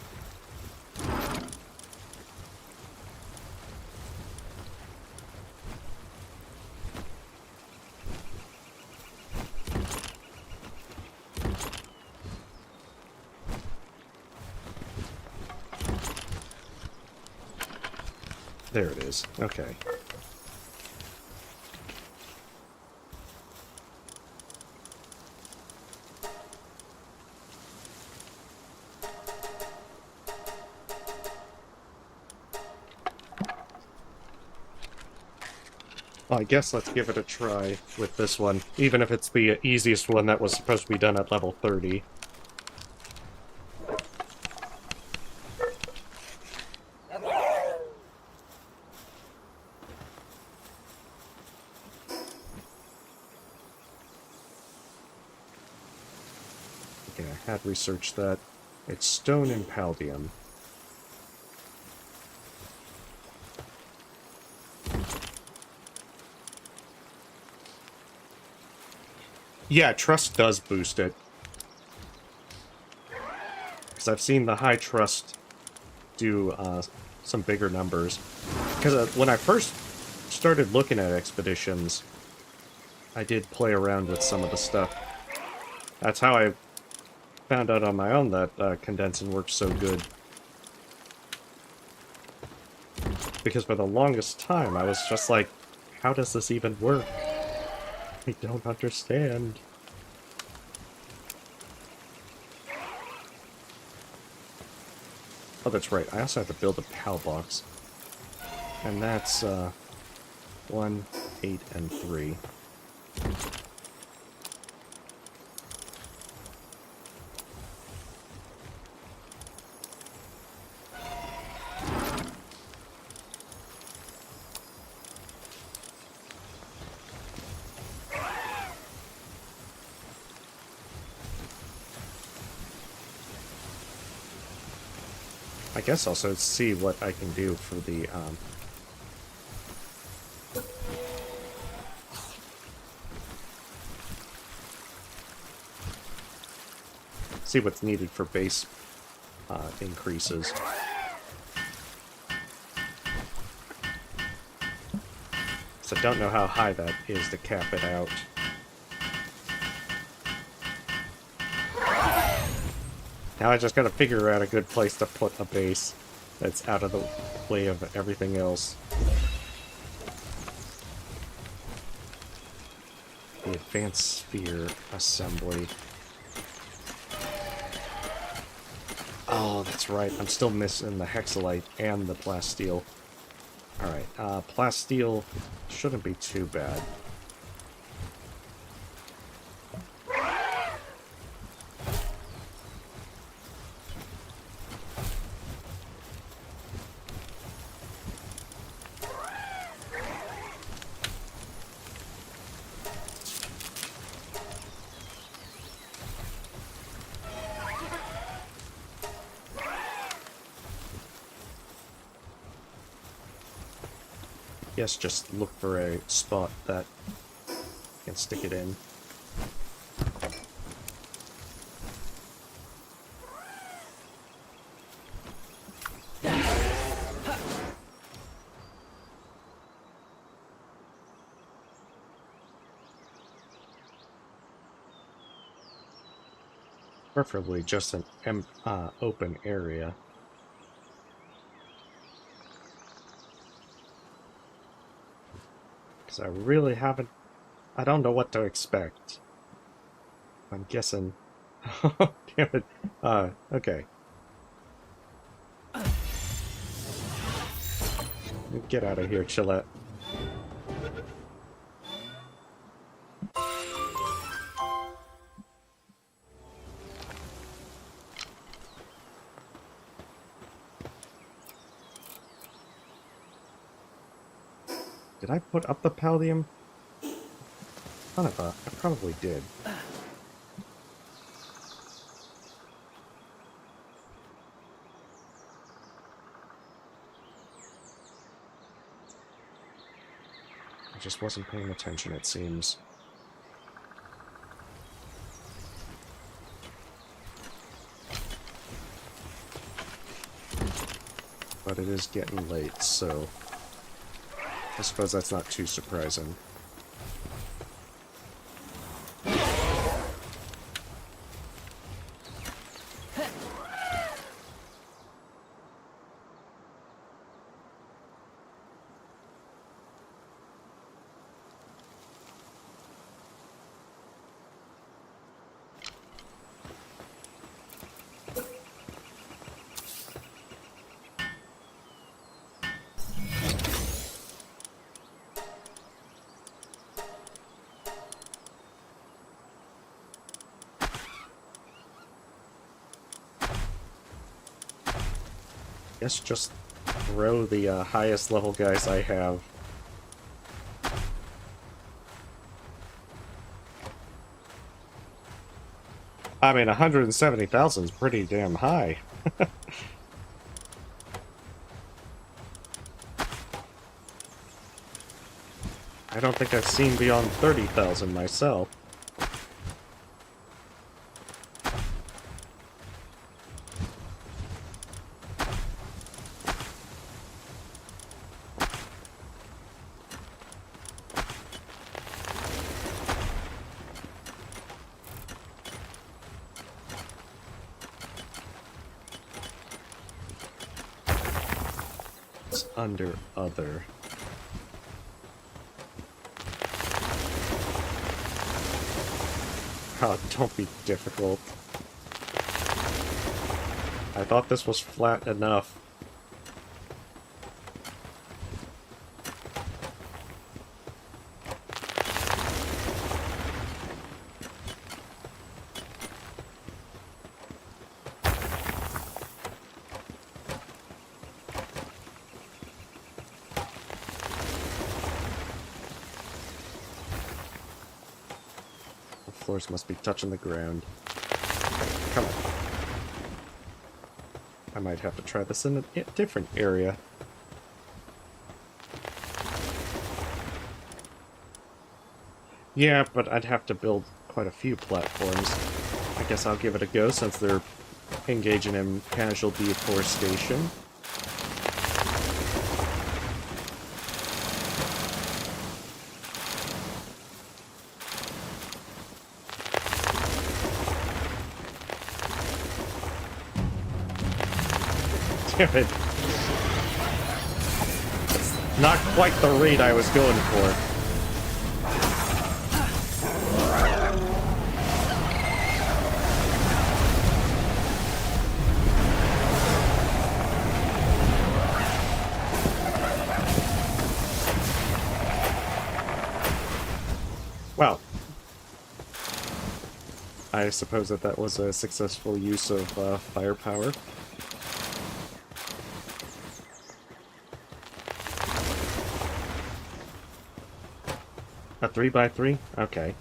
There it is. Okay. Well, I guess let's give it a try with this one, even if it's the easiest one that was supposed to be done at level 30. Okay, I had researched that. It's stone and paldium. Yeah, trust does boost it. Because I've seen the high trust do some bigger numbers. Because when I first started looking at expeditions, I did play around with some of the stuff. That's how I found out on my own that condensing works so good. Because for the longest time, I was just like, how does this even work? I don't understand. Oh, that's right. I also have to build a PAL box. And that's 1, 8, and 3. I guess also see what I can do for the, see what's needed for base increases. So I don't know how high that is to cap it out. Now I just gotta figure out a good place to put a base that's out of the way of everything else. The advanced sphere assembly. Oh, that's right. I'm still missing the hexalite and the plasteel. Alright, plasteel shouldn't be too bad. Yes, just look for a spot that you can stick it in. Preferably just an open area. Because I really haven't... I don't know what to expect. I'm guessing... Damn it. Okay. Get out of here, Chillette. Did I put up the paldium? Son of a... I probably did. I just wasn't paying attention, it seems. but it is getting late, so I suppose that's not too surprising. Guess just throw the highest level guys I have. I mean, 170,000 is pretty damn high. I don't think I've seen beyond 30,000 myself. It's under other. Oh, don't be difficult. I thought this was flat enough. Floors must be touching the ground. Okay, come on. I might have to try this in a different area. Yeah, but I'd have to build quite a few platforms. I guess I'll give it a go since they're engaging in casual deforestation. Damn it. Not quite the rate I was going for. Well, I suppose that was a successful use of firepower. A 3x3? Okay.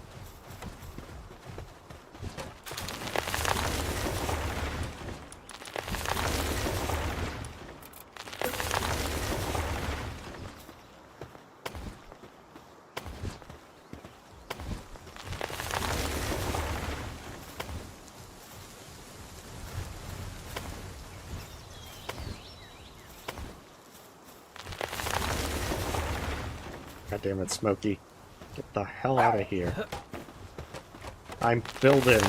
God damn it, Smokey. Get the hell out of here. I'm building.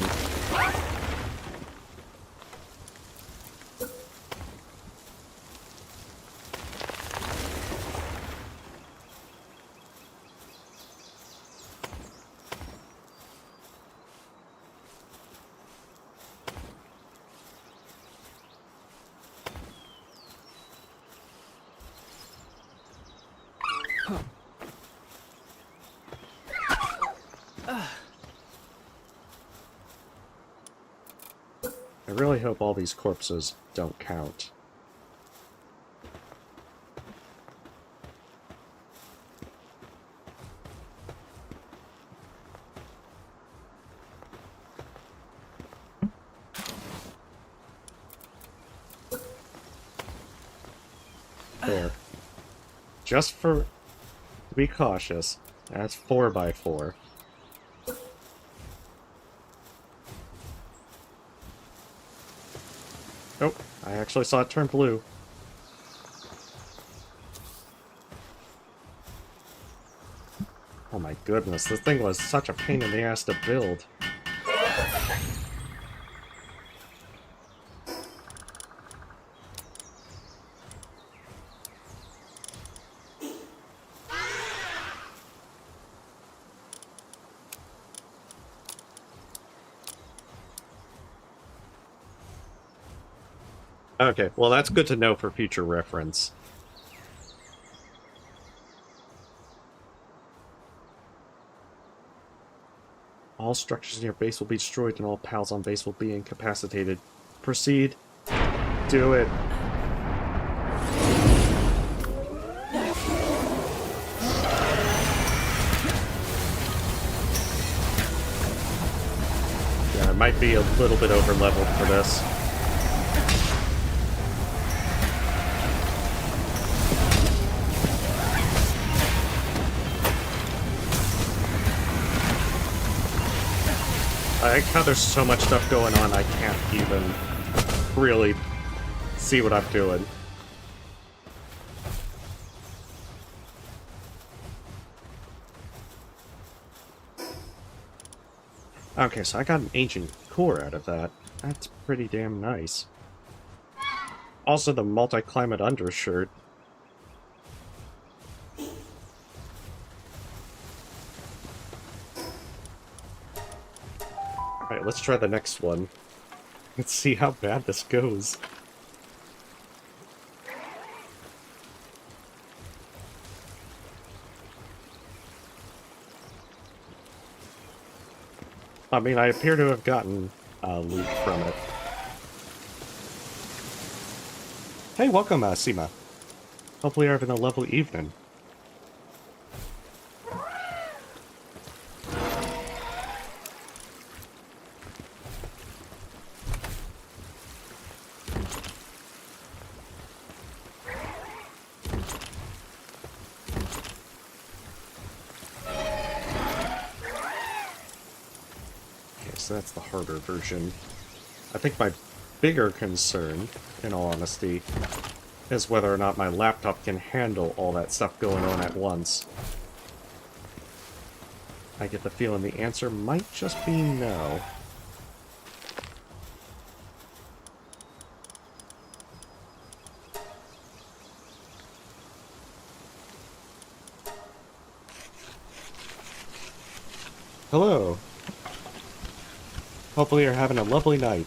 I really hope all these corpses don't count. There. Just for... to be cautious. That's 4x4. Oh, I actually saw it turn blue. Oh my goodness, this thing was such a pain in the ass to build. Okay, well that's good to know for future reference. All structures in your base will be destroyed and all pals on base will be incapacitated. Proceed. Do it. Yeah, I might be a little bit over leveled for this. I like how there's so much stuff going on, I can't even really see what I'm doing. Okay, so I got an ancient core out of that. That's pretty damn nice. Also, the multi-climate undershirt. Alright, let's try the next one. Let's see how bad this goes. I mean, I appear to have gotten loot from it. Hey, welcome, Seema. Hopefully you're having a lovely evening. So that's the harder version. I think my bigger concern, in all honesty, is whether or not my laptop can handle all that stuff going on at once. I get the feeling the answer might just be no. Hello. Hopefully you're having a lovely night.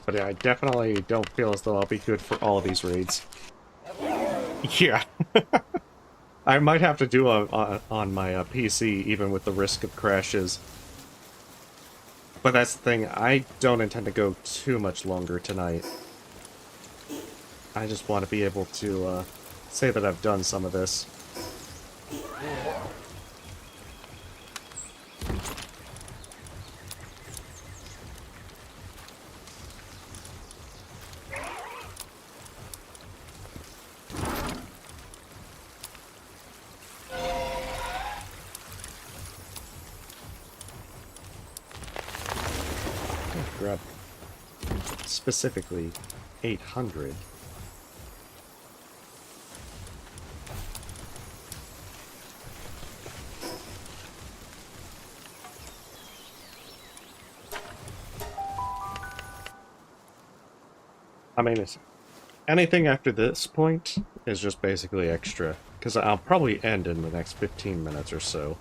But yeah, I definitely don't feel as though I'll be good for all of these raids. Yeah. I might have to do on my PC, even with the risk of crashes. But that's the thing, I don't intend to go too much longer tonight. I just want to be able to say that I've done some of this. Grab specifically 800. I mean, anything after this point is just basically extra, because I'll probably end in the next 15 minutes or so.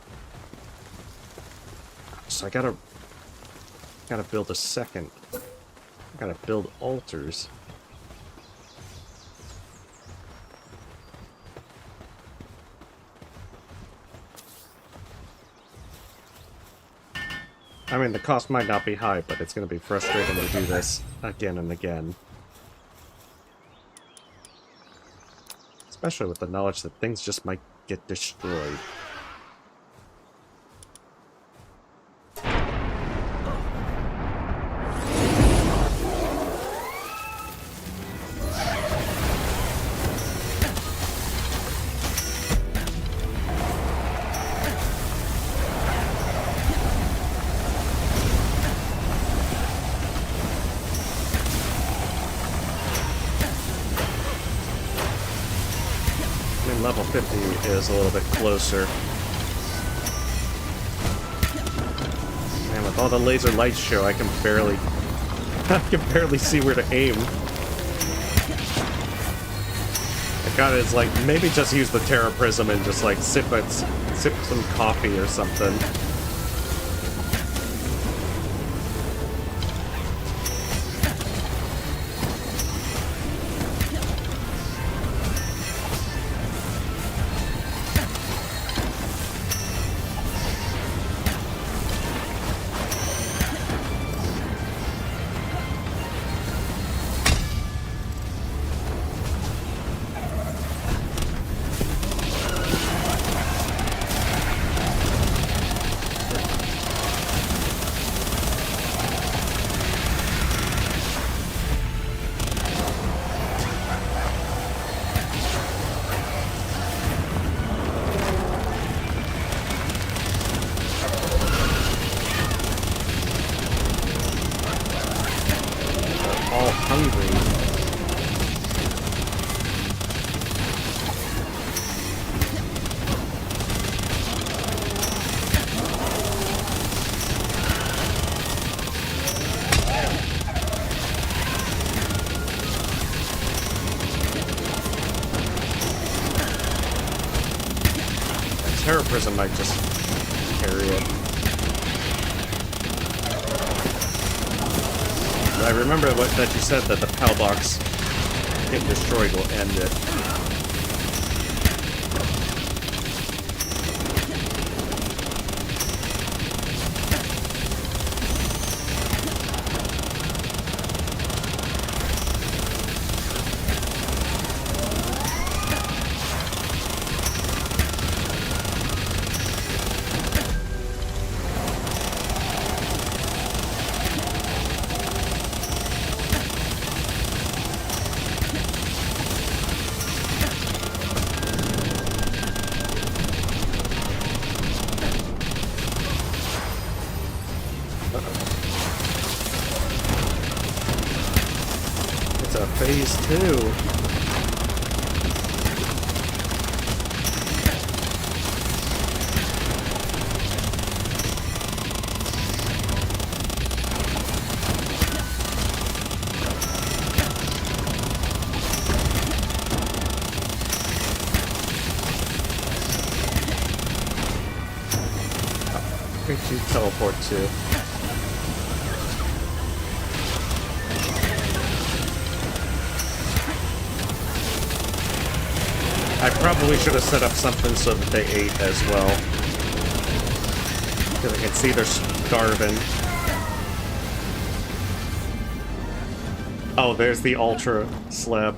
So I gotta build a second. I gotta build altars. I mean, the cost might not be high, but it's gonna be frustrating to do this again and again. Especially with the knowledge that things just might get destroyed. 250 is a little bit closer. Man, with all the laser lights show, I can barely see where to aim. I got it's like, maybe just use the Terra Prism and just like sip some coffee or something. Terra Prism might just carry it. I remember that you said that the PAL box getting destroyed will end it. Phase 2. Where'd you teleport to? I probably should have set up something so that they ate as well. Because I can see they're starving. Oh, there's the Ultra Slab.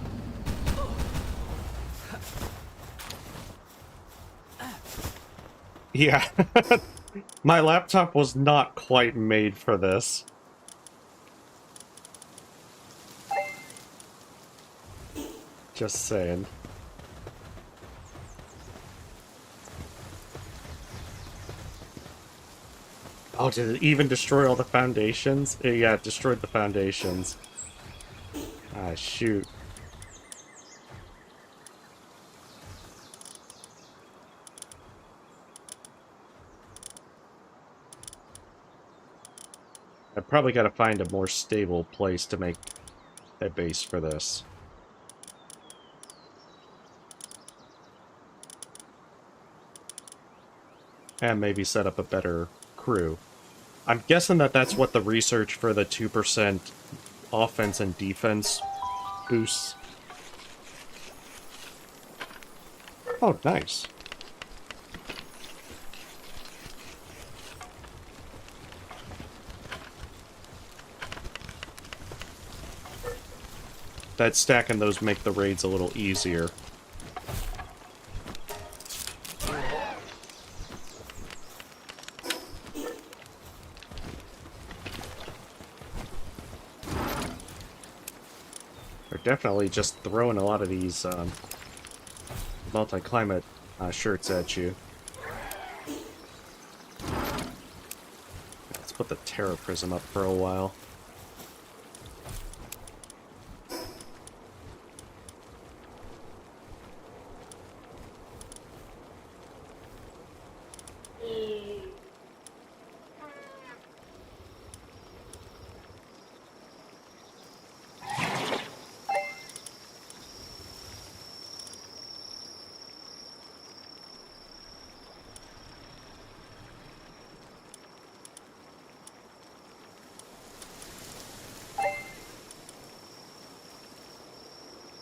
Yeah. My laptop was not quite made for this. Just saying. Oh, did it even destroy all the foundations? Yeah, it destroyed the foundations. Ah, shoot. I probably gotta find a more stable place to make a base for this. And maybe set up a better crew. I'm guessing that that's what the research for the 2% offense and defense boosts. Oh, nice. That stacking those make the raids a little easier. Definitely just throwing a lot of these multi-climate shirts at you. Let's put the Terra Prism up for a while.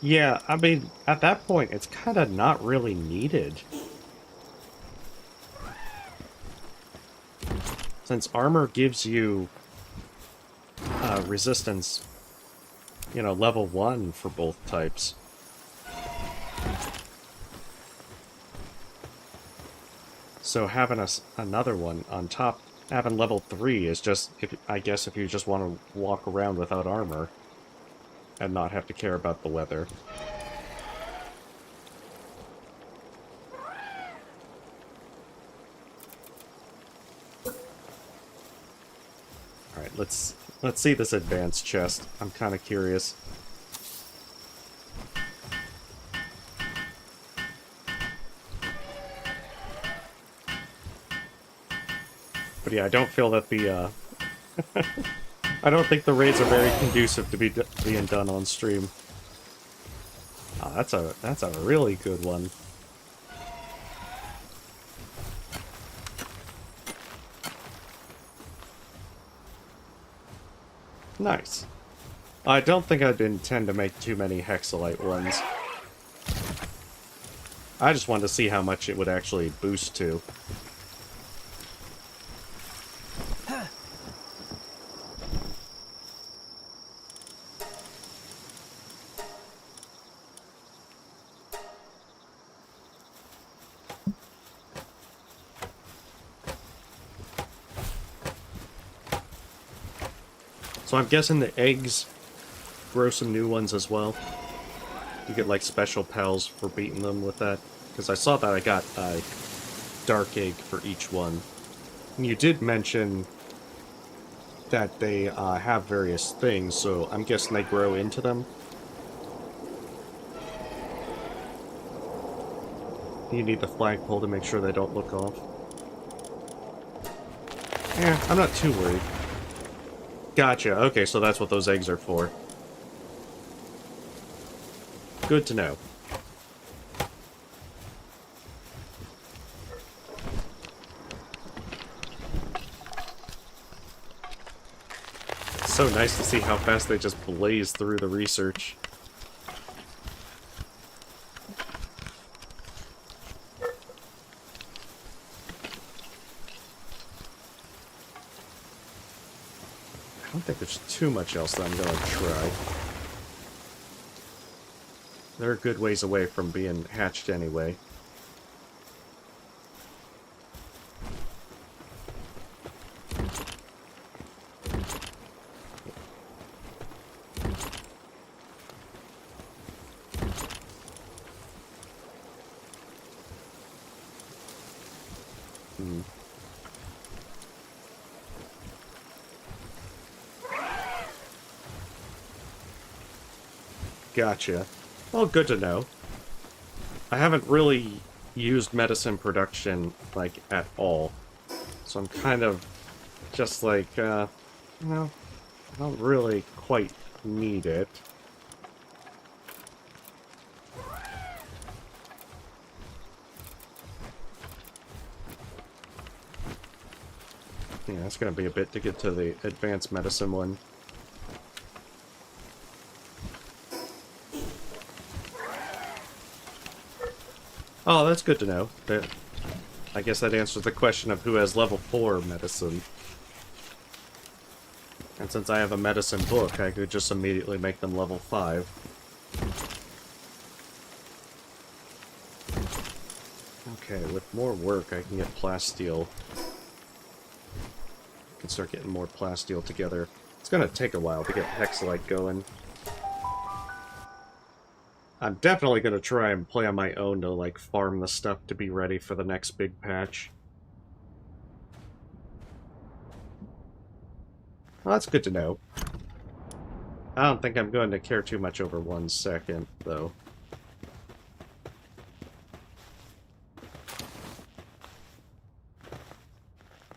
Yeah, I mean, at that point, it's kind of not really needed. Since armor gives you resistance, you know, level 1 for both types. So having another one on top, having level 3 is just, if I guess if you just want to walk around without armor and not have to care about the weather. Alright, let's see this advanced chest. I'm kind of curious. But yeah, I don't feel that the, I don't think the raids are very conducive to being done on stream. Oh, that's a really good one. Nice. I don't think I'd intend to make too many Hexalite ones. I just wanted to see how much it would actually boost to. So I'm guessing the eggs grow some new ones as well. You get like special pals for beating them with that. Because I saw that I got a dark egg for each one. And you did mention that they have various things, so I'm guessing they grow into them. You need the flagpole to make sure they don't look off. I'm not too worried. Gotcha, okay, so that's what those eggs are for. Good to know. It's so nice to see how fast they just blaze through the research. I don't think there's too much else that I'm going to try. They're a good ways away from being hatched anyway. Gotcha. Well, good to know. I haven't really used medicine production, like, at all. So I'm kind of just like, you know, I don't really quite need it. Yeah, it's gonna be a bit to get to the advanced medicine one. Oh, that's good to know. I guess that answers the question of who has level 4 medicine. And since I have a medicine book, I could just immediately make them level 5. Okay, with more work, I can get plasteel. I can start getting more plasteel together. It's gonna take a while to get Hexalite going. I'm definitely gonna try and play on my own to, like, farm the stuff to be ready for the next big patch. Well, that's good to know. I don't think I'm going to care too much over 1 second, though.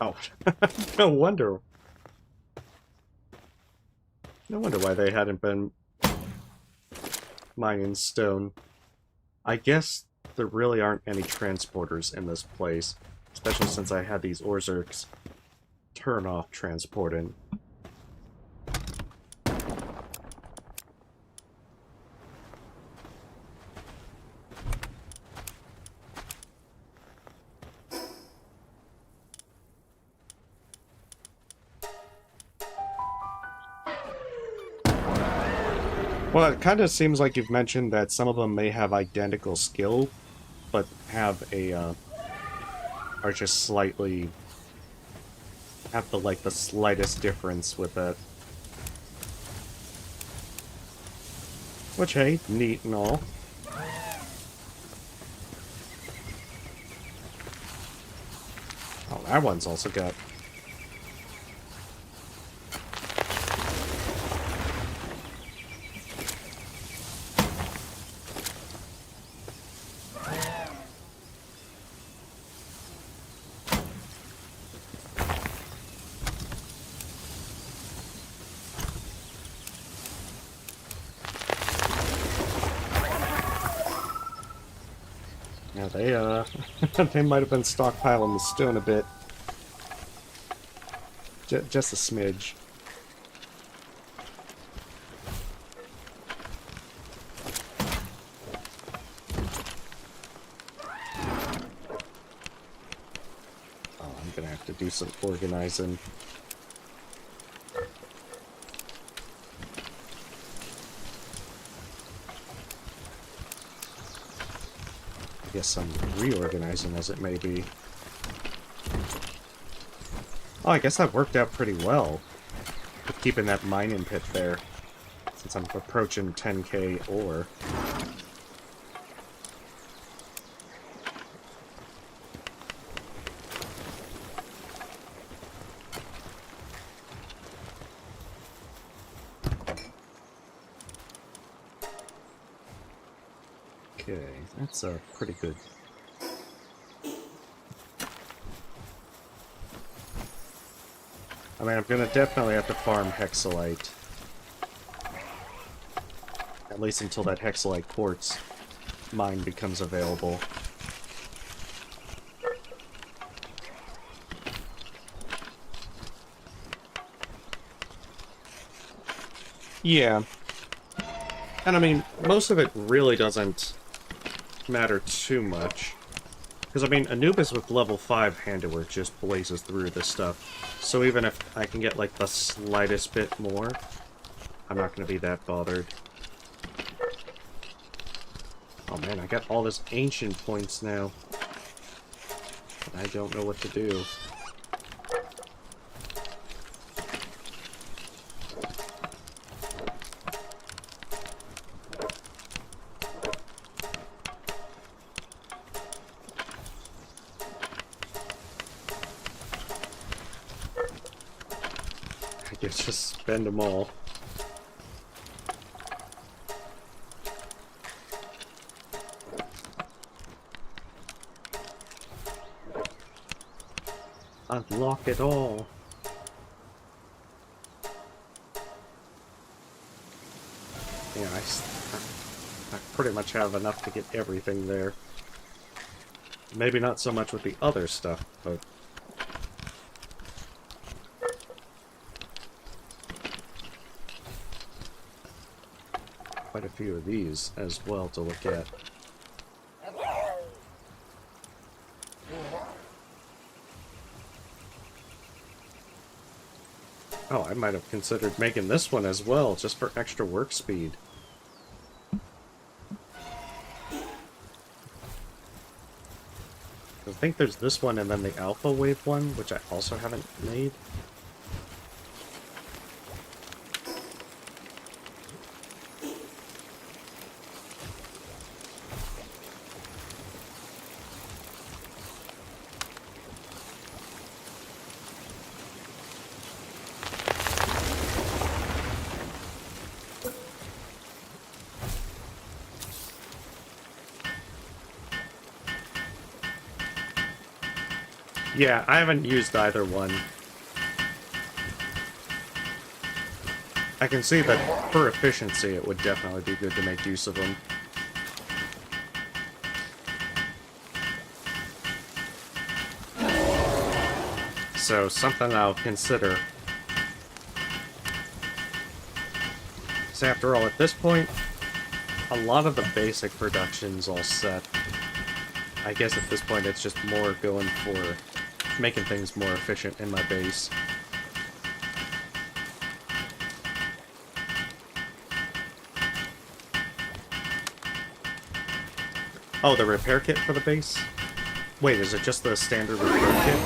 Oh, no wonder. No wonder why they hadn't been mining stone. I guess there really aren't any transporters in this place, especially since I had these Orzerks turn off transporting. Well, it kind of seems like you've mentioned that some of them may have identical skill, but have are just slightly, have the slightest difference with it. Which, hey, neat and all. Oh, that one's also got... Yeah, they, they might have been stockpiling the stone a bit. Just a smidge. Oh, I'm gonna have to do some organizing. I guess some reorganizing as it may be. Oh, I guess that worked out pretty well. With keeping that mining pit there. Since I'm approaching 10k ore. Okay, that's pretty good. I mean, I'm gonna definitely have to farm hexalite. At least until that hexalite quartz mine becomes available. Yeah. And I mean, most of it really doesn't matter too much. Because, I mean, Anubis with level 5 handiwork just blazes through this stuff. So even if I can get, like, the slightest bit more, I'm not going to be that bothered. Oh man, I got all this ancient points now. I don't know what to do. I guess just spend them all. Unlock it all. Yeah, I pretty much have enough to get everything there. Maybe not so much with the other stuff, but... quite a few of these as well to look at. Oh, I might have considered making this one as well, just for extra work speed. I think there's this one and then the Alpha Wave one, which I also haven't made. Yeah, I haven't used either one. I can see that for efficiency it would definitely be good to make use of them. So, something I'll consider. So after all, at this point, a lot of the basic production's all set. I guess at this point it's just more going for making things more efficient in my base. Oh, the repair kit for the base? Wait, is it just the standard repair kit?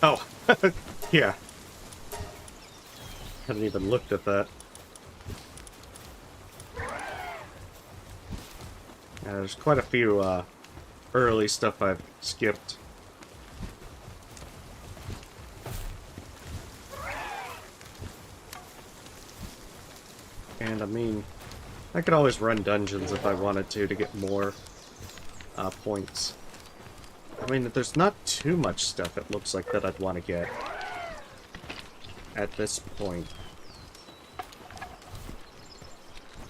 Oh, yeah. Hadn't even looked at that. Yeah, there's quite a few early stuff I've skipped. And I mean, I could always run dungeons if I wanted to get more points. I mean, there's not too much stuff it looks like that I'd want to get at this point.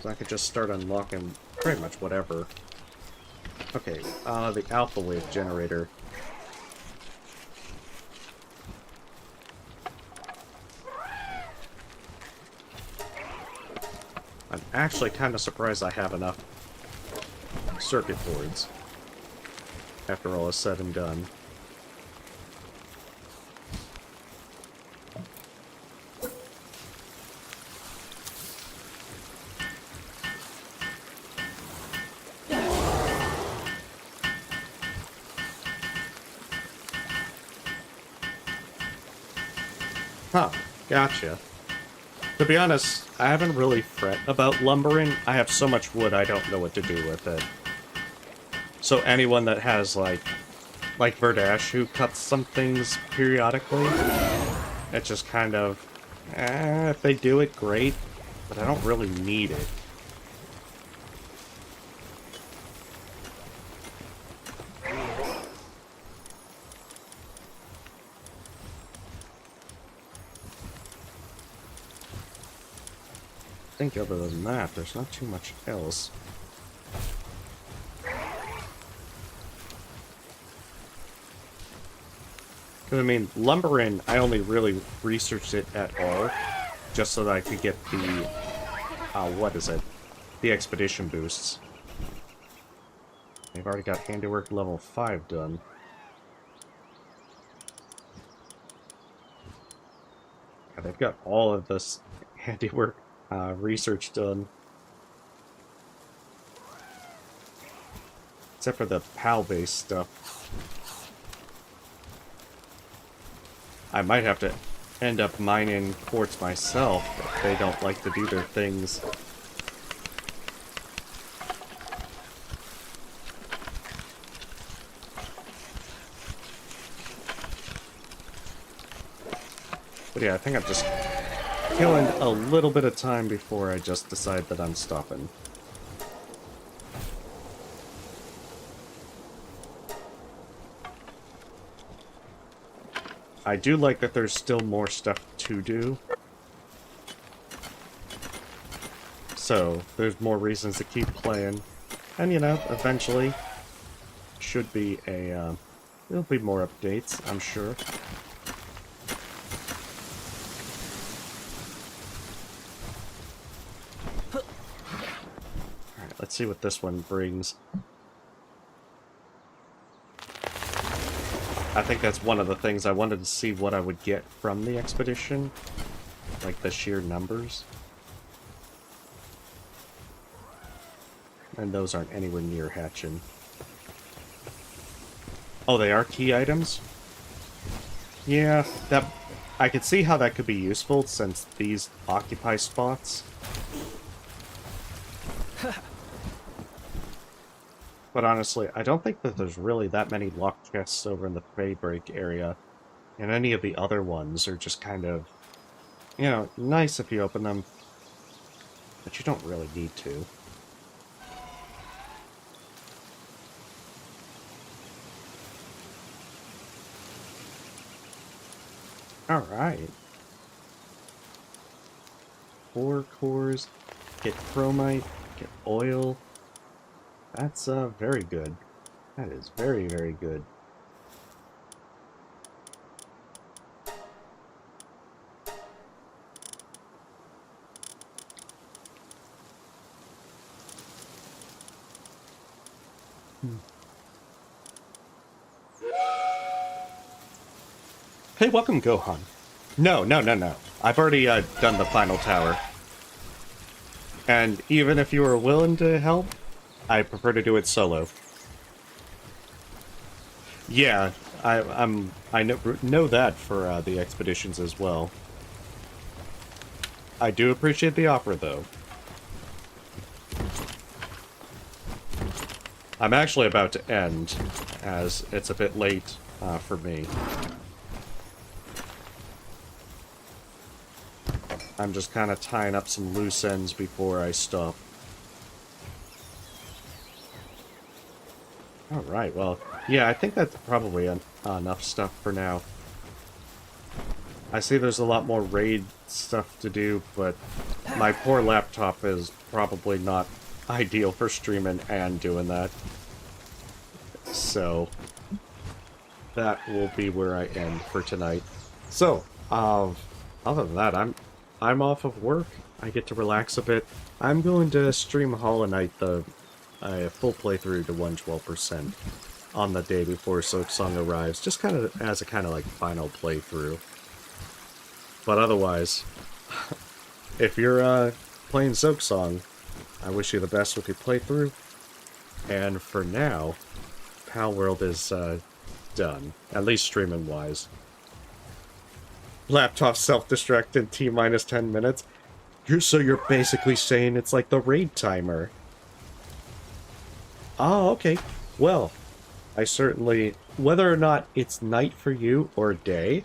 So I could just start unlocking pretty much whatever. Okay, the alpha wave generator. I'm actually kind of surprised I have enough circuit boards after all is said and done. Huh, gotcha. To be honest, I haven't really fret about lumbering. I have so much wood I don't know what to do with it. So anyone that has, like Verdash, who cuts some things periodically, it's just kind of, if they do it, great, but I don't really need it. I think other than that, there's not too much else. Because, I mean, lumbering, I only really researched it at all, just so that I could get the, what is it? The expedition boosts. They've already got handiwork level 5 done. Yeah, they've got all of this handiwork research done. Except for the PAL-based stuff. I might have to end up mining quartz myself if they don't like to do their things. But yeah, I think I'm just killing a little bit of time before I just decide that I'm stopping. I do like that there's still more stuff to do. So, there's more reasons to keep playing. And, you know, eventually, should be a, there'll be more updates, I'm sure. Alright, let's see what this one brings. I think that's one of the things I wanted to see what I would get from the expedition. Like the sheer numbers. And those aren't anywhere near hatching. Oh, they are key items? Yeah, that I could see how that could be useful since these occupy spots. But honestly, I don't think that there's really that many locked chests over in the Feybreak area. And any of the other ones are just kind of, you know, nice if you open them, but you don't really need to. Alright. 4 cores, get chromite, get oil. That's, very good. That is very, very good. Hey, welcome, Gohan. No, no, no, no. I've already done the final tower. And even if you were willing to help, I prefer to do it solo. Yeah, I know that for the expeditions as well. I do appreciate the offer, though. I'm actually about to end, as it's a bit late for me. I'm just kind of tying up some loose ends before I stop. Alright, well, yeah, I think that's probably enough stuff for now. I see there's a lot more raid stuff to do, but my poor laptop is probably not ideal for streaming and doing that. So, that will be where I end for tonight. So, other than that, I'm off of work. I get to relax a bit. I'm going to stream Hollow Knight a full playthrough to 112% on the day before Silksong arrives, just kind of as a kind of like final playthrough. But otherwise, if you're playing Silksong, I wish you the best with your playthrough. And for now, Palworld is done, at least streaming wise. Laptop self-destruct in T-minus 10 minutes. So you're basically saying it's like the raid timer. Oh, okay. Well, I certainly... Whether or not it's night for you, or day,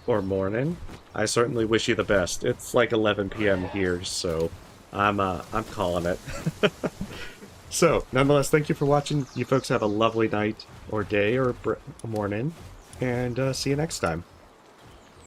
or morning, I certainly wish you the best. It's like 11 p.m. here, so I'm calling it. So, nonetheless, thank you for watching. You folks have a lovely night, or day, or morning, and see you next time.